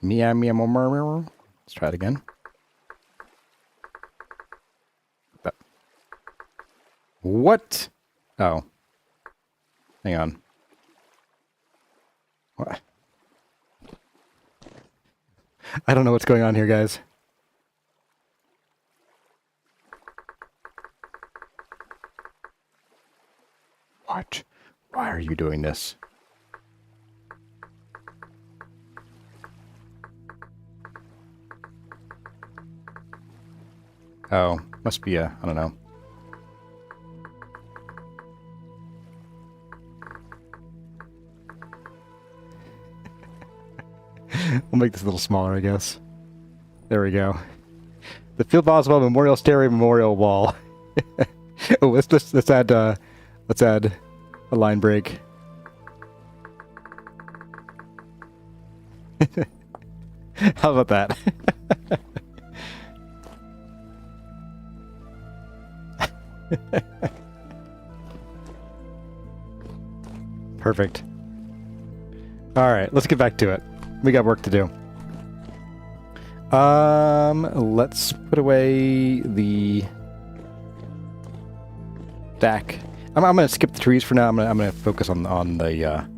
Meow, meow, meow, meow, meow. Let's try it again. What? Oh. Hang on. What? I don't know what's going on here, guys. What? Why are you doing this? Oh, must be I don't know. We'll make this a little smaller, I guess. There we go. The Field Boswell Memorial Stairway Memorial Wall. Oh, let's add a line break. How about that? Perfect. All right, let's get back to it. We got work to do. Let's put away the stack. I'm gonna skip the trees for now. I'm gonna focus on the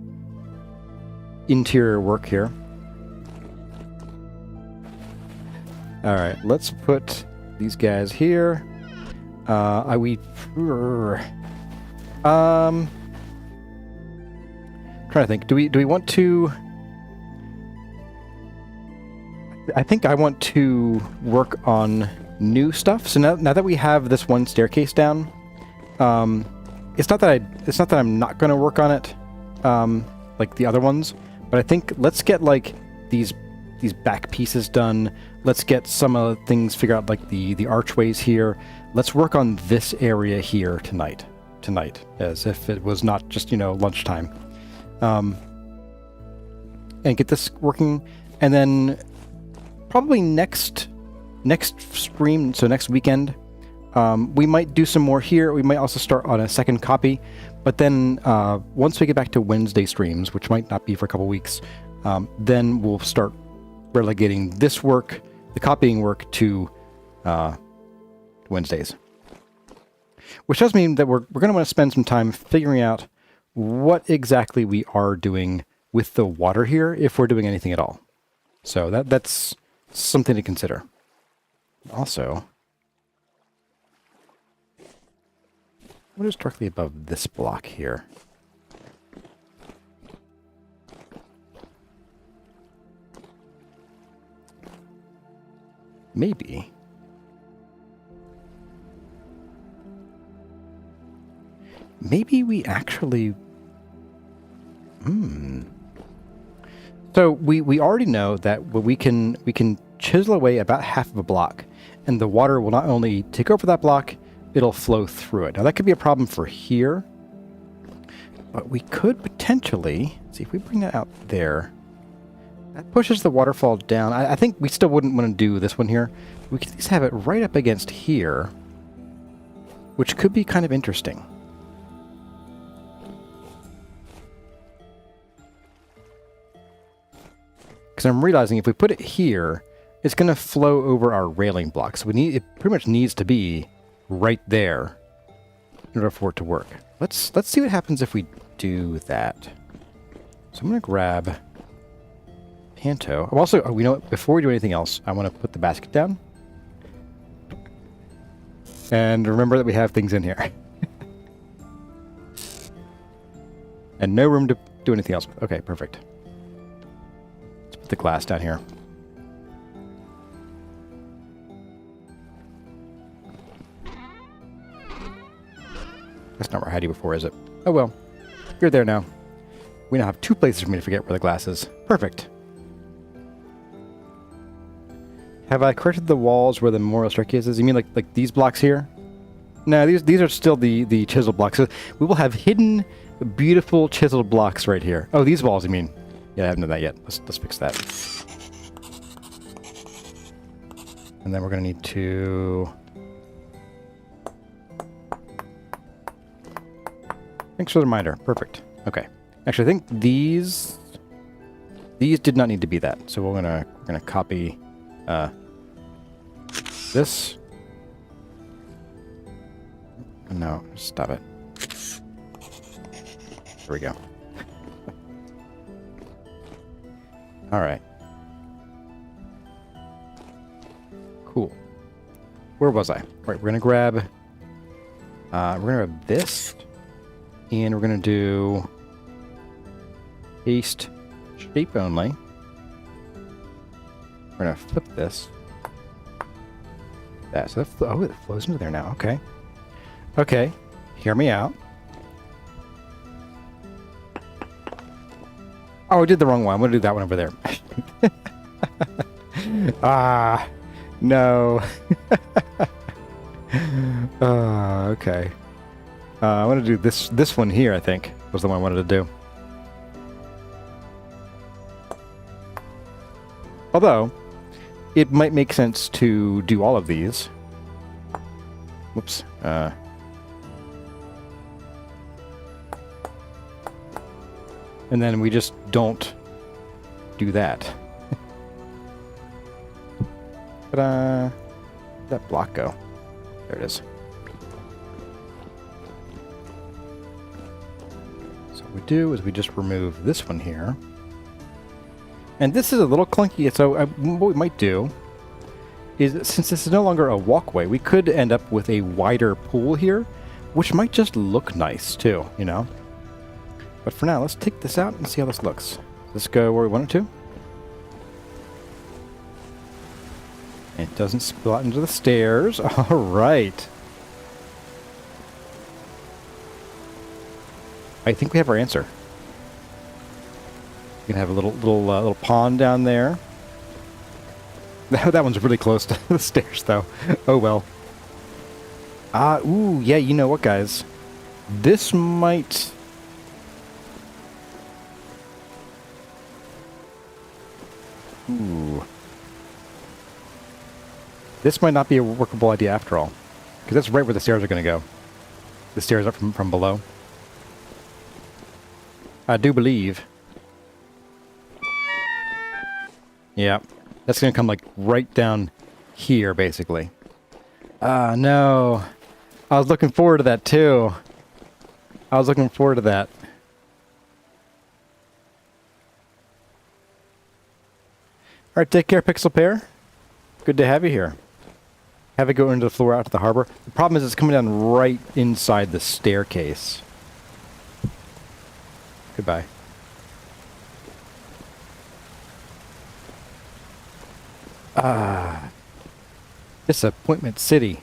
interior work here. All right, let's put these guys here. Trying to think. Do we want to? I think I want to work on new stuff. So now that we have this one staircase down, it's not that I'm not going to work on it, like the other ones. But I think let's get like these back pieces done. Let's get some of the things figured out, like the archways here. Let's work on this area here tonight, as if it was not just lunchtime, and get this working, and then. Probably next stream, so next weekend, we might do some more here. We might also start on a second copy, but then once we get back to Wednesday streams, which might not be for a couple weeks, then we'll start relegating this work, the copying work, to Wednesdays. Which does mean that we're going to want to spend some time figuring out what exactly we are doing with the water here, if we're doing anything at all. So that's something to consider. Also, what is directly above this block here? Maybe. Maybe we actually... So we already know that we can chisel away about half of a block, and the water will not only take over that block, it'll flow through it. Now that could be a problem for here, but we could potentially see if we bring that out there. That pushes the waterfall down. I think we still wouldn't want to do this one here. We could at least have it right up against here, which could be kind of interesting. Because I'm realizing if we put it here, it's going to flow over our railing block. So it pretty much needs to be right there in order for it to work. Let's see what happens if we do that. So I'm going to grab Panto. I'm also, you know what, before we do anything else, I want to put the basket down. And remember that we have things in here. And no room to do anything else with. Okay, perfect. The glass down here. That's not where I had you before, is it? Oh well. You're there now. We now have two places for me to forget where the glass is. Perfect. Have I corrected the walls where the memorial staircase is? You mean like these blocks here? No, these are still the chisel blocks. So we will have hidden beautiful chiseled blocks right here. Oh, these walls, you mean? Yeah, I haven't done that yet. Let's fix that. And then we're going to need to... Thanks for the reminder. Perfect. Okay. Actually, I think these did not need to be that. So we're gonna copy this. No, stop it. There we go. All right. Cool. Where was I? Right, we're gonna grab this, and we're gonna do paste shape only. We're gonna flip this. That so that it flows into there now. Okay. Okay. Hear me out. Oh, I did the wrong one. I'm gonna do that one over there. Ah, no. Okay. I want to do this one here, I think, was the one I wanted to do. Although, it might make sense to do all of these. Whoops. And then we just don't do that. Ta-da! Where'd that block go? There it is. So what we do is we just remove this one here. And this is a little clunky, so what we might do is, since this is no longer a walkway, we could end up with a wider pool here, which might just look nice too, you know? But for now, let's take this out and see how this looks. Let's go where we want it to. It doesn't spill out into the stairs. All right. I think we have our answer. You can have a little pond down there. That one's really close to the stairs, though. Oh well. Ooh, yeah. You know what, guys? This might. Ooh. This might not be a workable idea after all, because that's right where the stairs are going to go. The stairs up from below. I do believe. Yeah, that's going to come like right down here, basically. No. I was looking forward to that, too. I was looking forward to that. Alright, take care, Pixel Pair. Good to have you here. Have it go into the floor out to the harbor. The problem is it's coming down right inside the staircase. Goodbye. Disappointment City.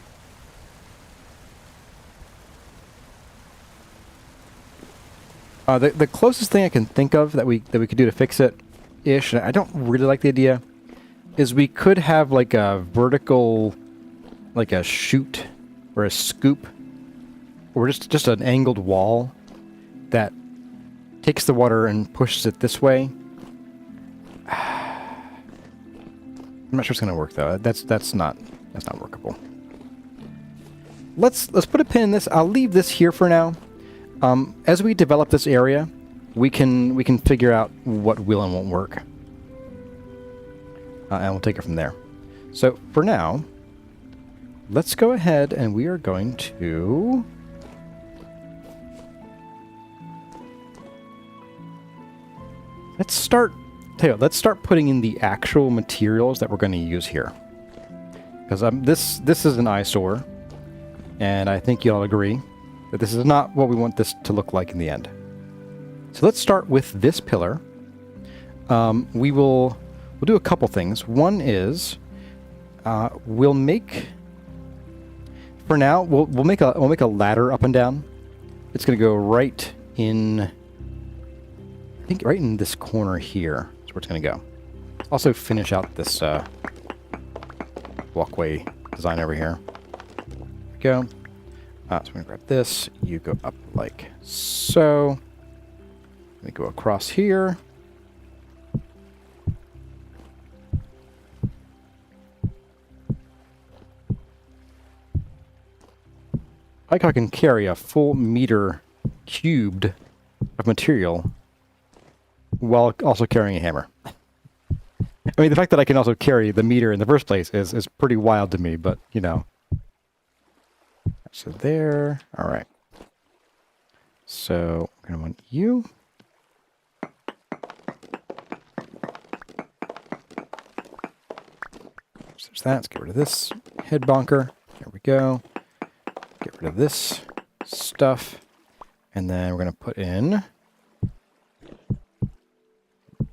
The closest thing I can think of that we could do to fix it, ish, and I don't really like the idea, is we could have like a vertical, like a chute or a scoop, or just an angled wall that takes the water and pushes it this way. I'm not sure it's going to work though. That's not workable. Let's put a pin in this. I'll leave this here for now. As we develop this area, we can figure out what will and won't work, and we'll take it from there. So for now, let's go ahead and we are going to let's start putting in the actual materials that we're going to use here, because this is an eyesore, and I think you all agree that this is not what we want this to look like in the end. So let's start with this pillar. We'll do a couple things. One is we'll make, for now, we'll make a ladder up and down. It's going to go right in, I think right in this corner here. That's where it's going to go. Also finish out this walkway design over here. There we go. So we're going to grab this. You go up like so. me go across here. Like I can carry a full meter cubed of material while also carrying a hammer. I mean, the fact that I can also carry the meter in the first place is pretty wild to me, but, you know. So there. All right. So I'm going to want you. So there's that. Let's get rid of this head bonker. There we go. Get rid of this stuff. And then we're going to put in...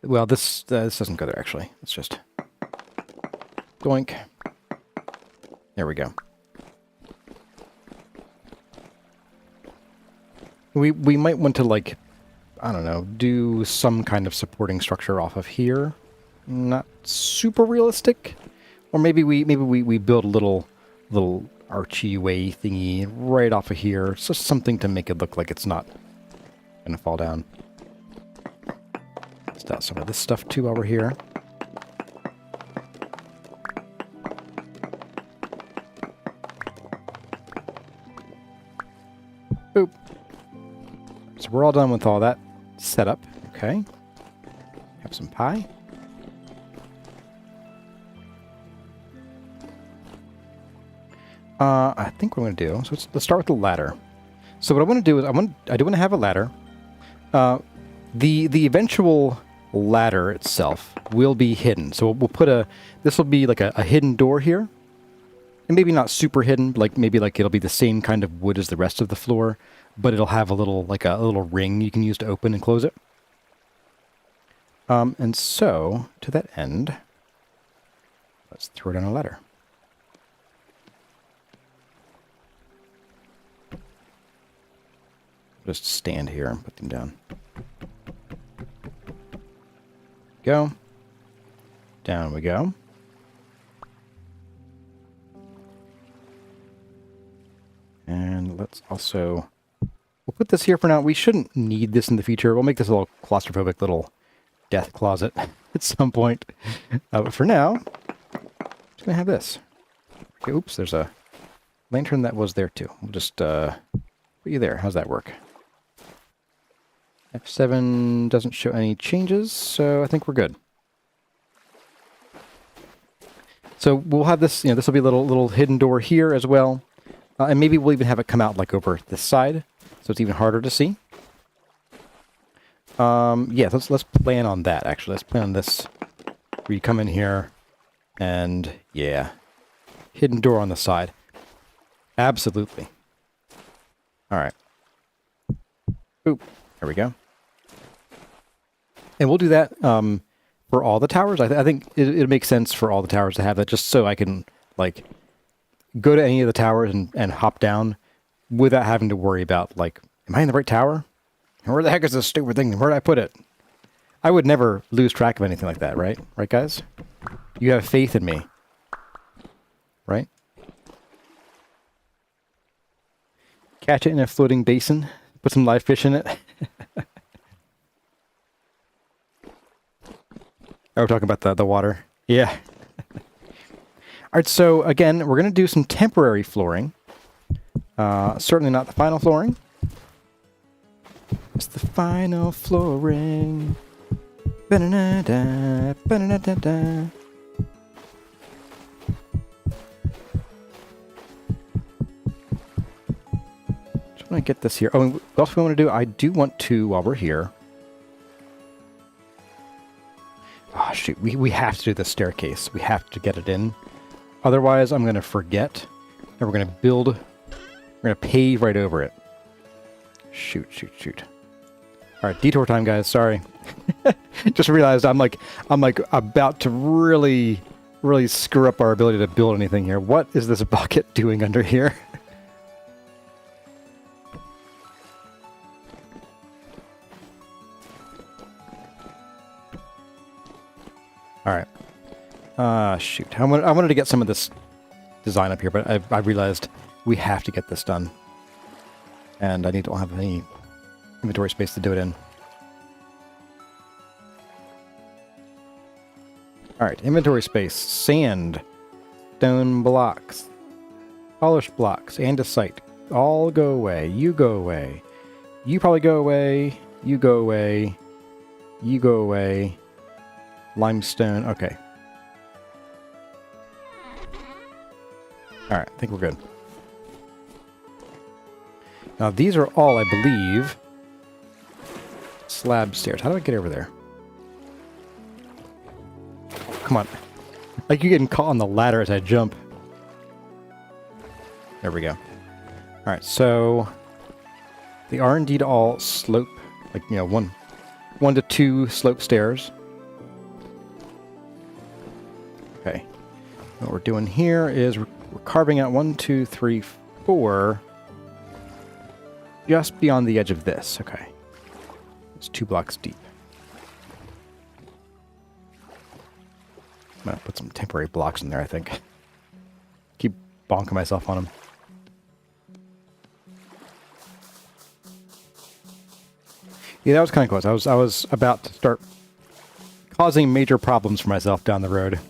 Well, this doesn't go there, actually. Let's just... Doink. There we go. We might want to, like, I don't know, do some kind of supporting structure off of here. Not super realistic. Or maybe we build a little archway thingy right off of here. It's just something to make it look like it's not gonna fall down. Let's do some of this stuff too while we're here. Boop. So we're all done with all that setup. Okay. Have some pie. I think what I'm going to do, so let's start with the ladder. So what I want to do is I do want to have a ladder. The eventual ladder itself will be hidden. So we'll put this will be like a hidden door here. And maybe not super hidden, like maybe like it'll be the same kind of wood as the rest of the floor, but it'll have a little ring you can use to open and close it. And so to that end, let's throw down a ladder. Just stand here and put them down. Go. Down we go. And let's also... We'll put this here for now. We shouldn't need this in the future. We'll make this a little claustrophobic little death closet at some point. But for now, just going to have this. Okay, oops, there's a lantern that was there too. We'll just put you there. How's that work? F7 doesn't show any changes, so I think we're good. So we'll have this, this will be a little hidden door here as well. And maybe we'll even have it come out like over this side, so it's even harder to see. Yeah, let's plan on that, actually. Let's plan on this. Where you come in here, and yeah. Hidden door on the side. Absolutely. Alright. Oop, there we go. And we'll do that for all the towers. I think it makes sense for all the towers to have that, just so I can, like, go to any of the towers and hop down without having to worry about, like, am I in the right tower? Where the heck is this stupid thing? Where did I put it? I would never lose track of anything like that, right? Right, guys? You have faith in me. Right? Catch it in a floating basin. Put some live fish in it. Oh, we're talking about the water. Yeah. Alright, so again, we're going to do some temporary flooring. Certainly not the final flooring. It's the final flooring. Ba-da-da-da, ba-da-da-da-da. Just want to get this here. Oh, and what else we want to do? I do want to, while we're here... Oh, shoot. We have to do the staircase. We have to get it in. Otherwise, I'm going to forget. And we're going to build... We're going to pave right over it. Shoot. Alright, detour time, guys. Sorry. Just realized I'm like about to really screw up our ability to build anything here. What is this bucket doing under here? Alright. Shoot. I wanted to get some of this design up here, but I realized we have to get this done. And I don't have any inventory space to do it in. Alright, inventory space. Sand. Stone blocks. Polished blocks. Andesite. All go away. You go away. You probably go away. You go away. You go away. Limestone. Okay. Alright, I think we're good. Now these are all, I believe, slab stairs. How do I get over there? Come on. Like you're getting caught on the ladder as I jump. There we go. Alright, so they are indeed all slope, like, you know, one to two slope stairs. Okay. What we're doing here is we're carving out 1, 2, 3, 4 just beyond the edge of this. Okay. It's 2 blocks deep. I'm gonna put some temporary blocks in there, I think. Keep bonking myself on them. Yeah, that was kind of close. I was about to start causing major problems for myself down the road.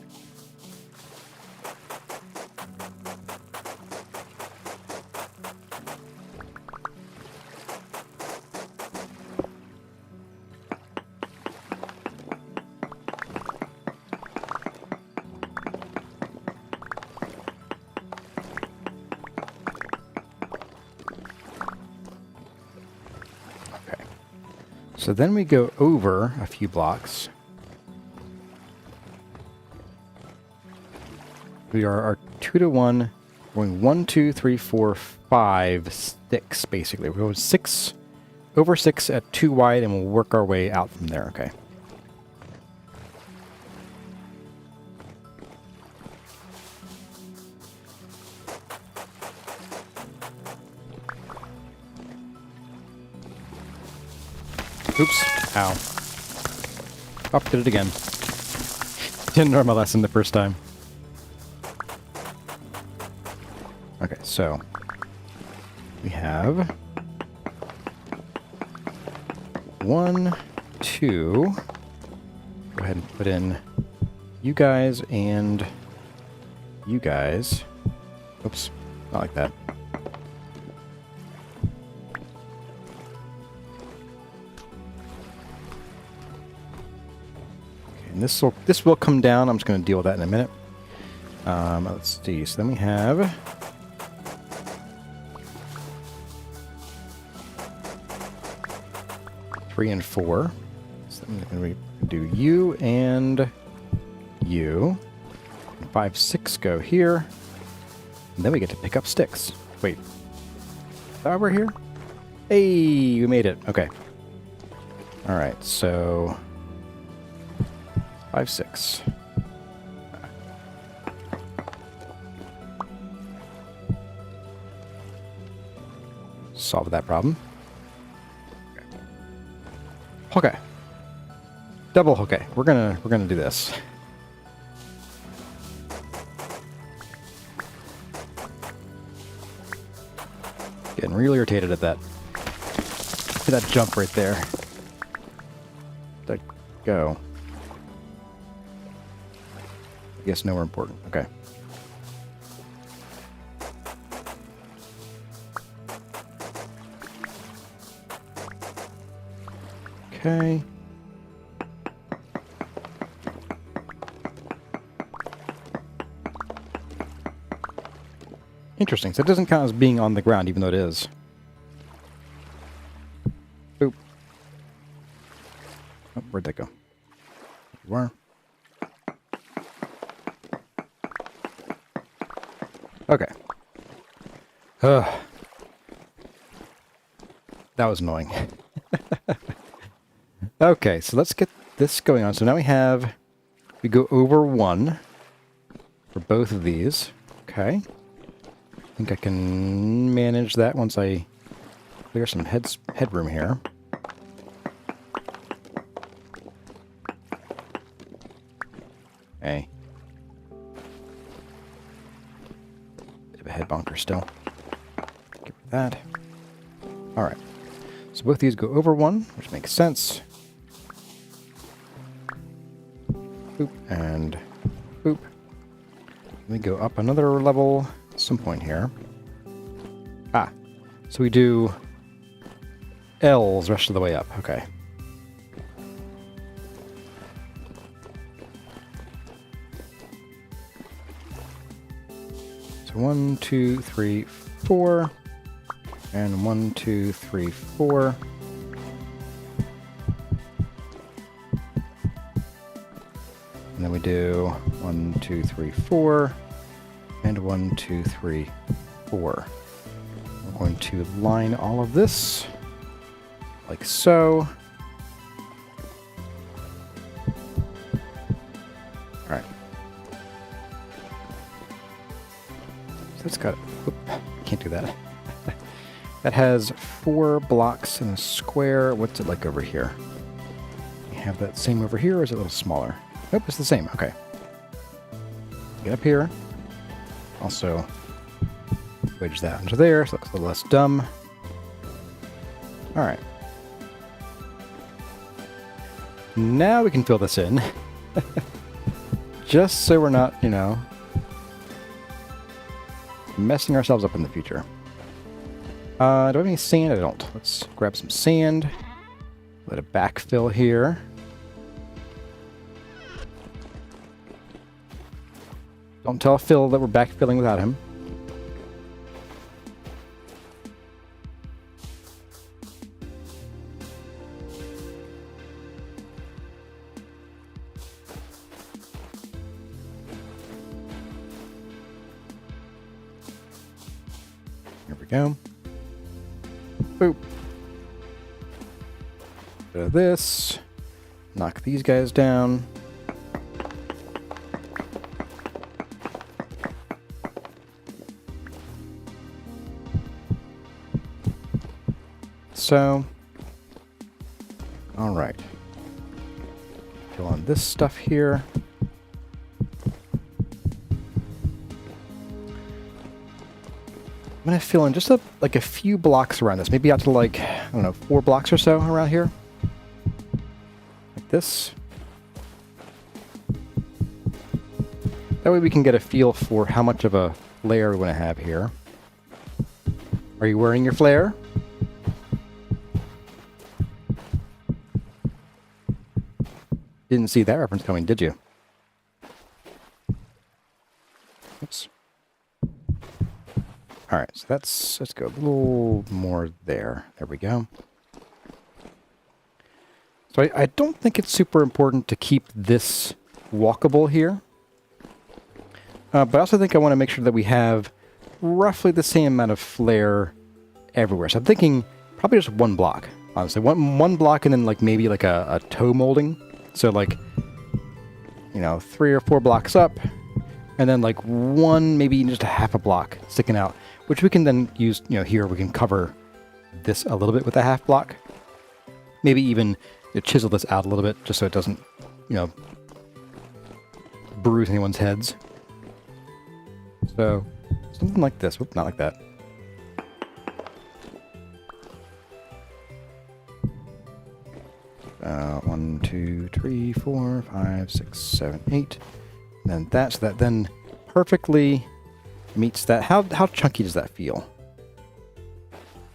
So then we go over a few blocks. We are 2 to 1, going 1, 2, 3, 4, 5, 6, basically. We're going 6, over 6 at 2 wide, and we'll work our way out from there, okay. Oops. Ow. Oh, did it again. Didn't learn my lesson the first time. Okay, so we have 1, 2. Go ahead and put in you guys and you guys. Oops, not like that. And this will come down. I'm just going to deal with that in a minute. Let's see. So then we have 3 and 4. So then we do you and you. 5, 6 go here. And then we get to pick up sticks. Wait. Are we here? Hey, we made it. Okay. All right. So 5, 6. Solve that problem. Okay. Double okay. We're gonna do this. Getting really irritated at that. Look at that jump right there. Let go. I guess nowhere important. Okay. Okay. Interesting. So it doesn't count as being on the ground, even though it is. Boop. Oh, where'd that go? There you are. Okay. That was annoying. Okay, so let's get this going on. So now we go over 1 for both of these. Okay. I think I can manage that once I clear some headroom here. Okay. Bit of a head bonker still. Get rid of that. Alright. So both these go over 1, which makes sense. Boop, and boop. Let me go up another level at some point here. Ah, so we do L's the rest of the way up. Okay. So 1, 2, 3, 4. And 1, 2, 3, 4. And then we do 1, 2, 3, 4. And 1, 2, 3, 4. We're going to line all of this like so. All right. So it's got, whoop, can't do that. That has 4 blocks in a square. What's it like over here? You have that same over here, or is it a little smaller? Nope, it's the same. Okay. Get up here. Also, wedge that into there, so it looks a little less dumb. All right. Now we can fill this in. Just so we're not, you know, messing ourselves up in the future. Do I have any sand? I don't. Let's grab some sand. Let it backfill here. Don't tell Phil that we're backfilling without him. Here we go. Boop. Bit of this. Knock these guys down. So, all right. Fill on this stuff here. I'm gonna fill in just like a few blocks around this, maybe out to like, I don't know, 4 blocks or so around here. Like this. That way we can get a feel for how much of a layer we want to have here. Are you wearing your flare? Didn't see that reference coming, did you? Oops. All right, so let's go a little more there. There we go. So I don't think it's super important to keep this walkable here. But I also think I want to make sure that we have roughly the same amount of flare everywhere. So I'm thinking probably just 1 block, honestly. One block and then like maybe like a toe molding. So like, you know, 3 or 4 blocks up, and then like 1, maybe just a half a block sticking out, which we can then use, you know, here we can cover this a little bit with a half block. Maybe even chisel this out a little bit just so it doesn't, you know, bruise anyone's heads. So something like this. Whoop, not like that. One, 2, 3, 4, 5, 6, 7, 8. And then that, so that then perfectly meets that. How chunky does that feel?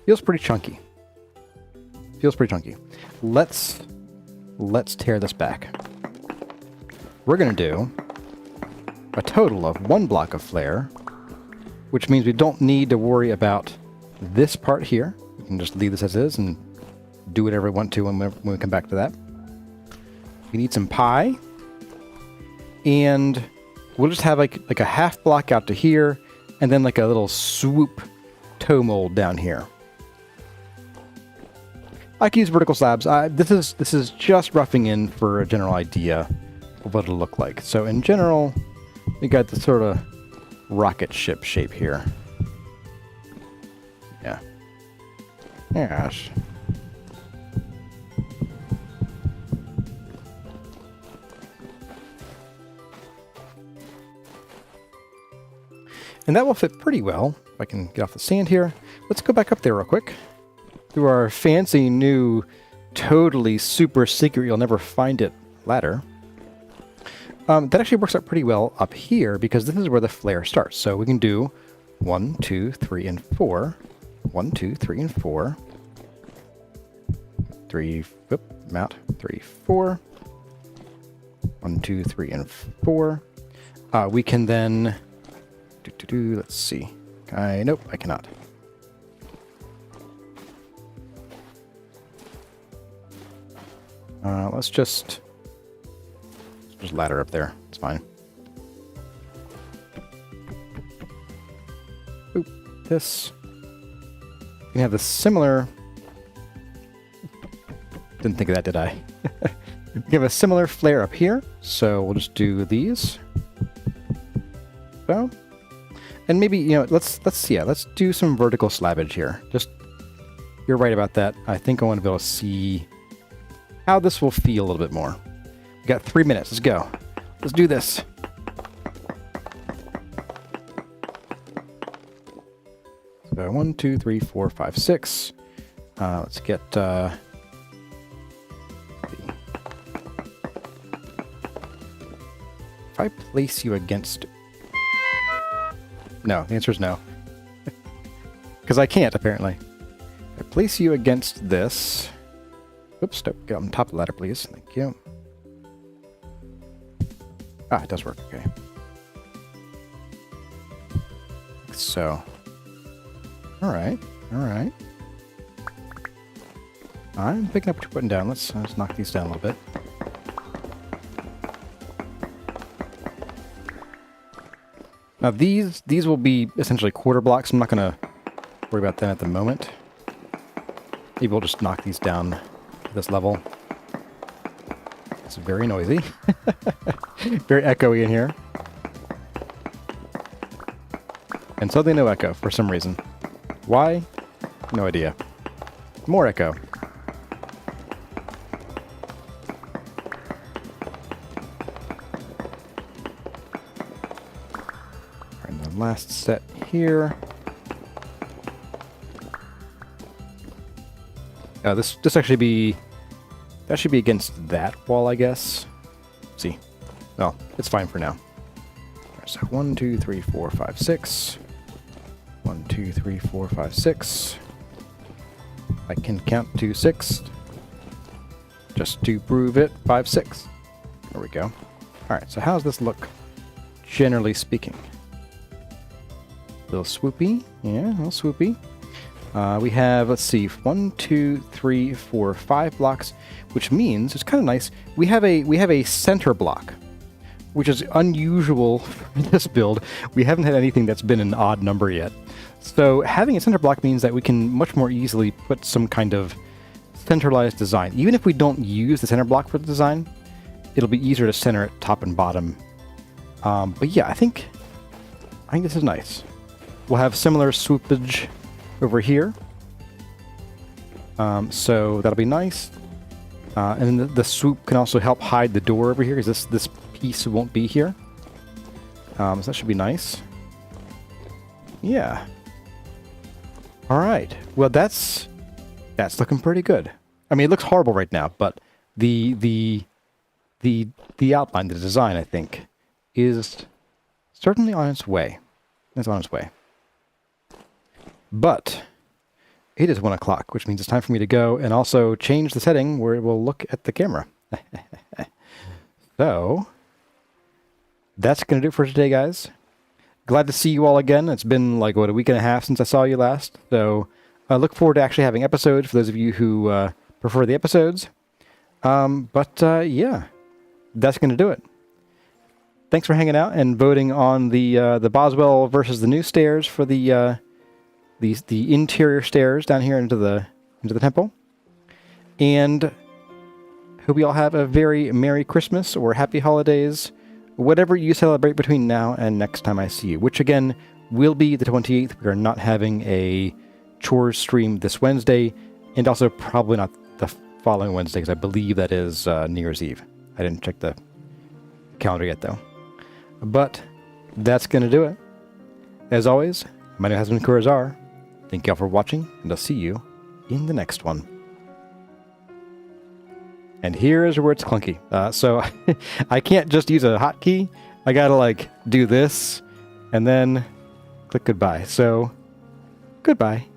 Feels pretty chunky. Feels pretty chunky. Let's tear this back. We're gonna do a total of 1 block of flare, which means we don't need to worry about this part here. We can just leave this as is and do whatever we want to when we come back to that. We need some pie, and we'll just have like a half block out to here, and then like a little swoop toe mold down here. I can use vertical slabs. This is just roughing in for a general idea of what it'll look like. So in general, we got this sort of rocket ship shape here. Yeah. Yes. And that will fit pretty well. If I can get off the sand here. Let's go back up there real quick. Through our fancy new, totally super secret, you'll never find it ladder. That actually works out pretty well up here because this is where the flare starts. So we can do 1, 2, 3, and 4. 1, 2, 3, and 4. 3, whoop, mount, 3, 4. 1, 2, 3, and 4. We can then, let's see. Nope, I cannot. Let's just ladder up there. It's fine. Oop, this. You can have the similar. Didn't think of that, did I? We have a similar flare up here, so we'll just do these. So, and maybe let's do some vertical slabbage here. Just, you're right about that. I think I want to be able to see how this will feel a little bit more. We got 3 minutes. Let's go. Let's do this. So 1, 2, 3, 4, 5, 6. Let's get. If I place you against. No, the answer is no. Because I can't, apparently. If I place you against this. Oops, don't get on top of the ladder, please. Thank you. Ah, it does work. Okay. So. All right. All right. I'm picking up what you're putting down. Let's knock these down a little bit. Now these will be essentially quarter blocks. I'm not going to worry about them at the moment. Maybe we'll just knock these down to this level. It's very noisy. Very echoey in here. And suddenly no echo for some reason. Why? No idea. More echo. And the last set here. This actually be... That should be against that wall, I guess. Let's see. Well, it's fine for now. So 1, 2, 3, 4, 5, 6. 1, 2, 3, 4, 5, 6. I can count to 6. Just to prove it. 5, 6. There we go. Alright, so how does this look, generally speaking? A little swoopy. Yeah, a little swoopy. We have, let's see, 1, 2, 3, 4, 5 blocks, which means it's kind of nice. We have a center block, which is unusual for this build. We haven't had anything that's been an odd number yet. So having a center block means that we can much more easily put some kind of centralized design. Even if we don't use the center block for the design, it'll be easier to center it top and bottom. But yeah, I think this is nice. We'll have similar swoopage over here. So that'll be nice. And the swoop can also help hide the door over here, because this piece won't be here. So that should be nice. Yeah. All right. Well, that's looking pretty good. I mean, it looks horrible right now, but the outline, the design, I think, is certainly on its way. It's on its way. But it is 1 o'clock, which means it's time for me to go and also change the setting where it will look at the camera. So that's going to do it for today, guys. Glad to see you all again. It's been like, a week and a half since I saw you last. So I look forward to actually having episodes for those of you who prefer the episodes. Yeah, that's going to do it. Thanks for hanging out and voting on the Boswell versus the new stairs for the interior stairs down here into the temple. And hope you all have a very Merry Christmas or Happy Holidays, whatever you celebrate between now and next time I see you, which again will be the 28th. We are not having a chores stream this Wednesday, and also probably not the following Wednesday, because I believe that is New Year's Eve. I didn't check the calendar yet, though. But that's going to do it. As always, my name has been Kurazar. Thank you all for watching, and I'll see you in the next one. And here is where it's clunky. So I can't just use a hotkey. I gotta like do this and then click goodbye. So goodbye.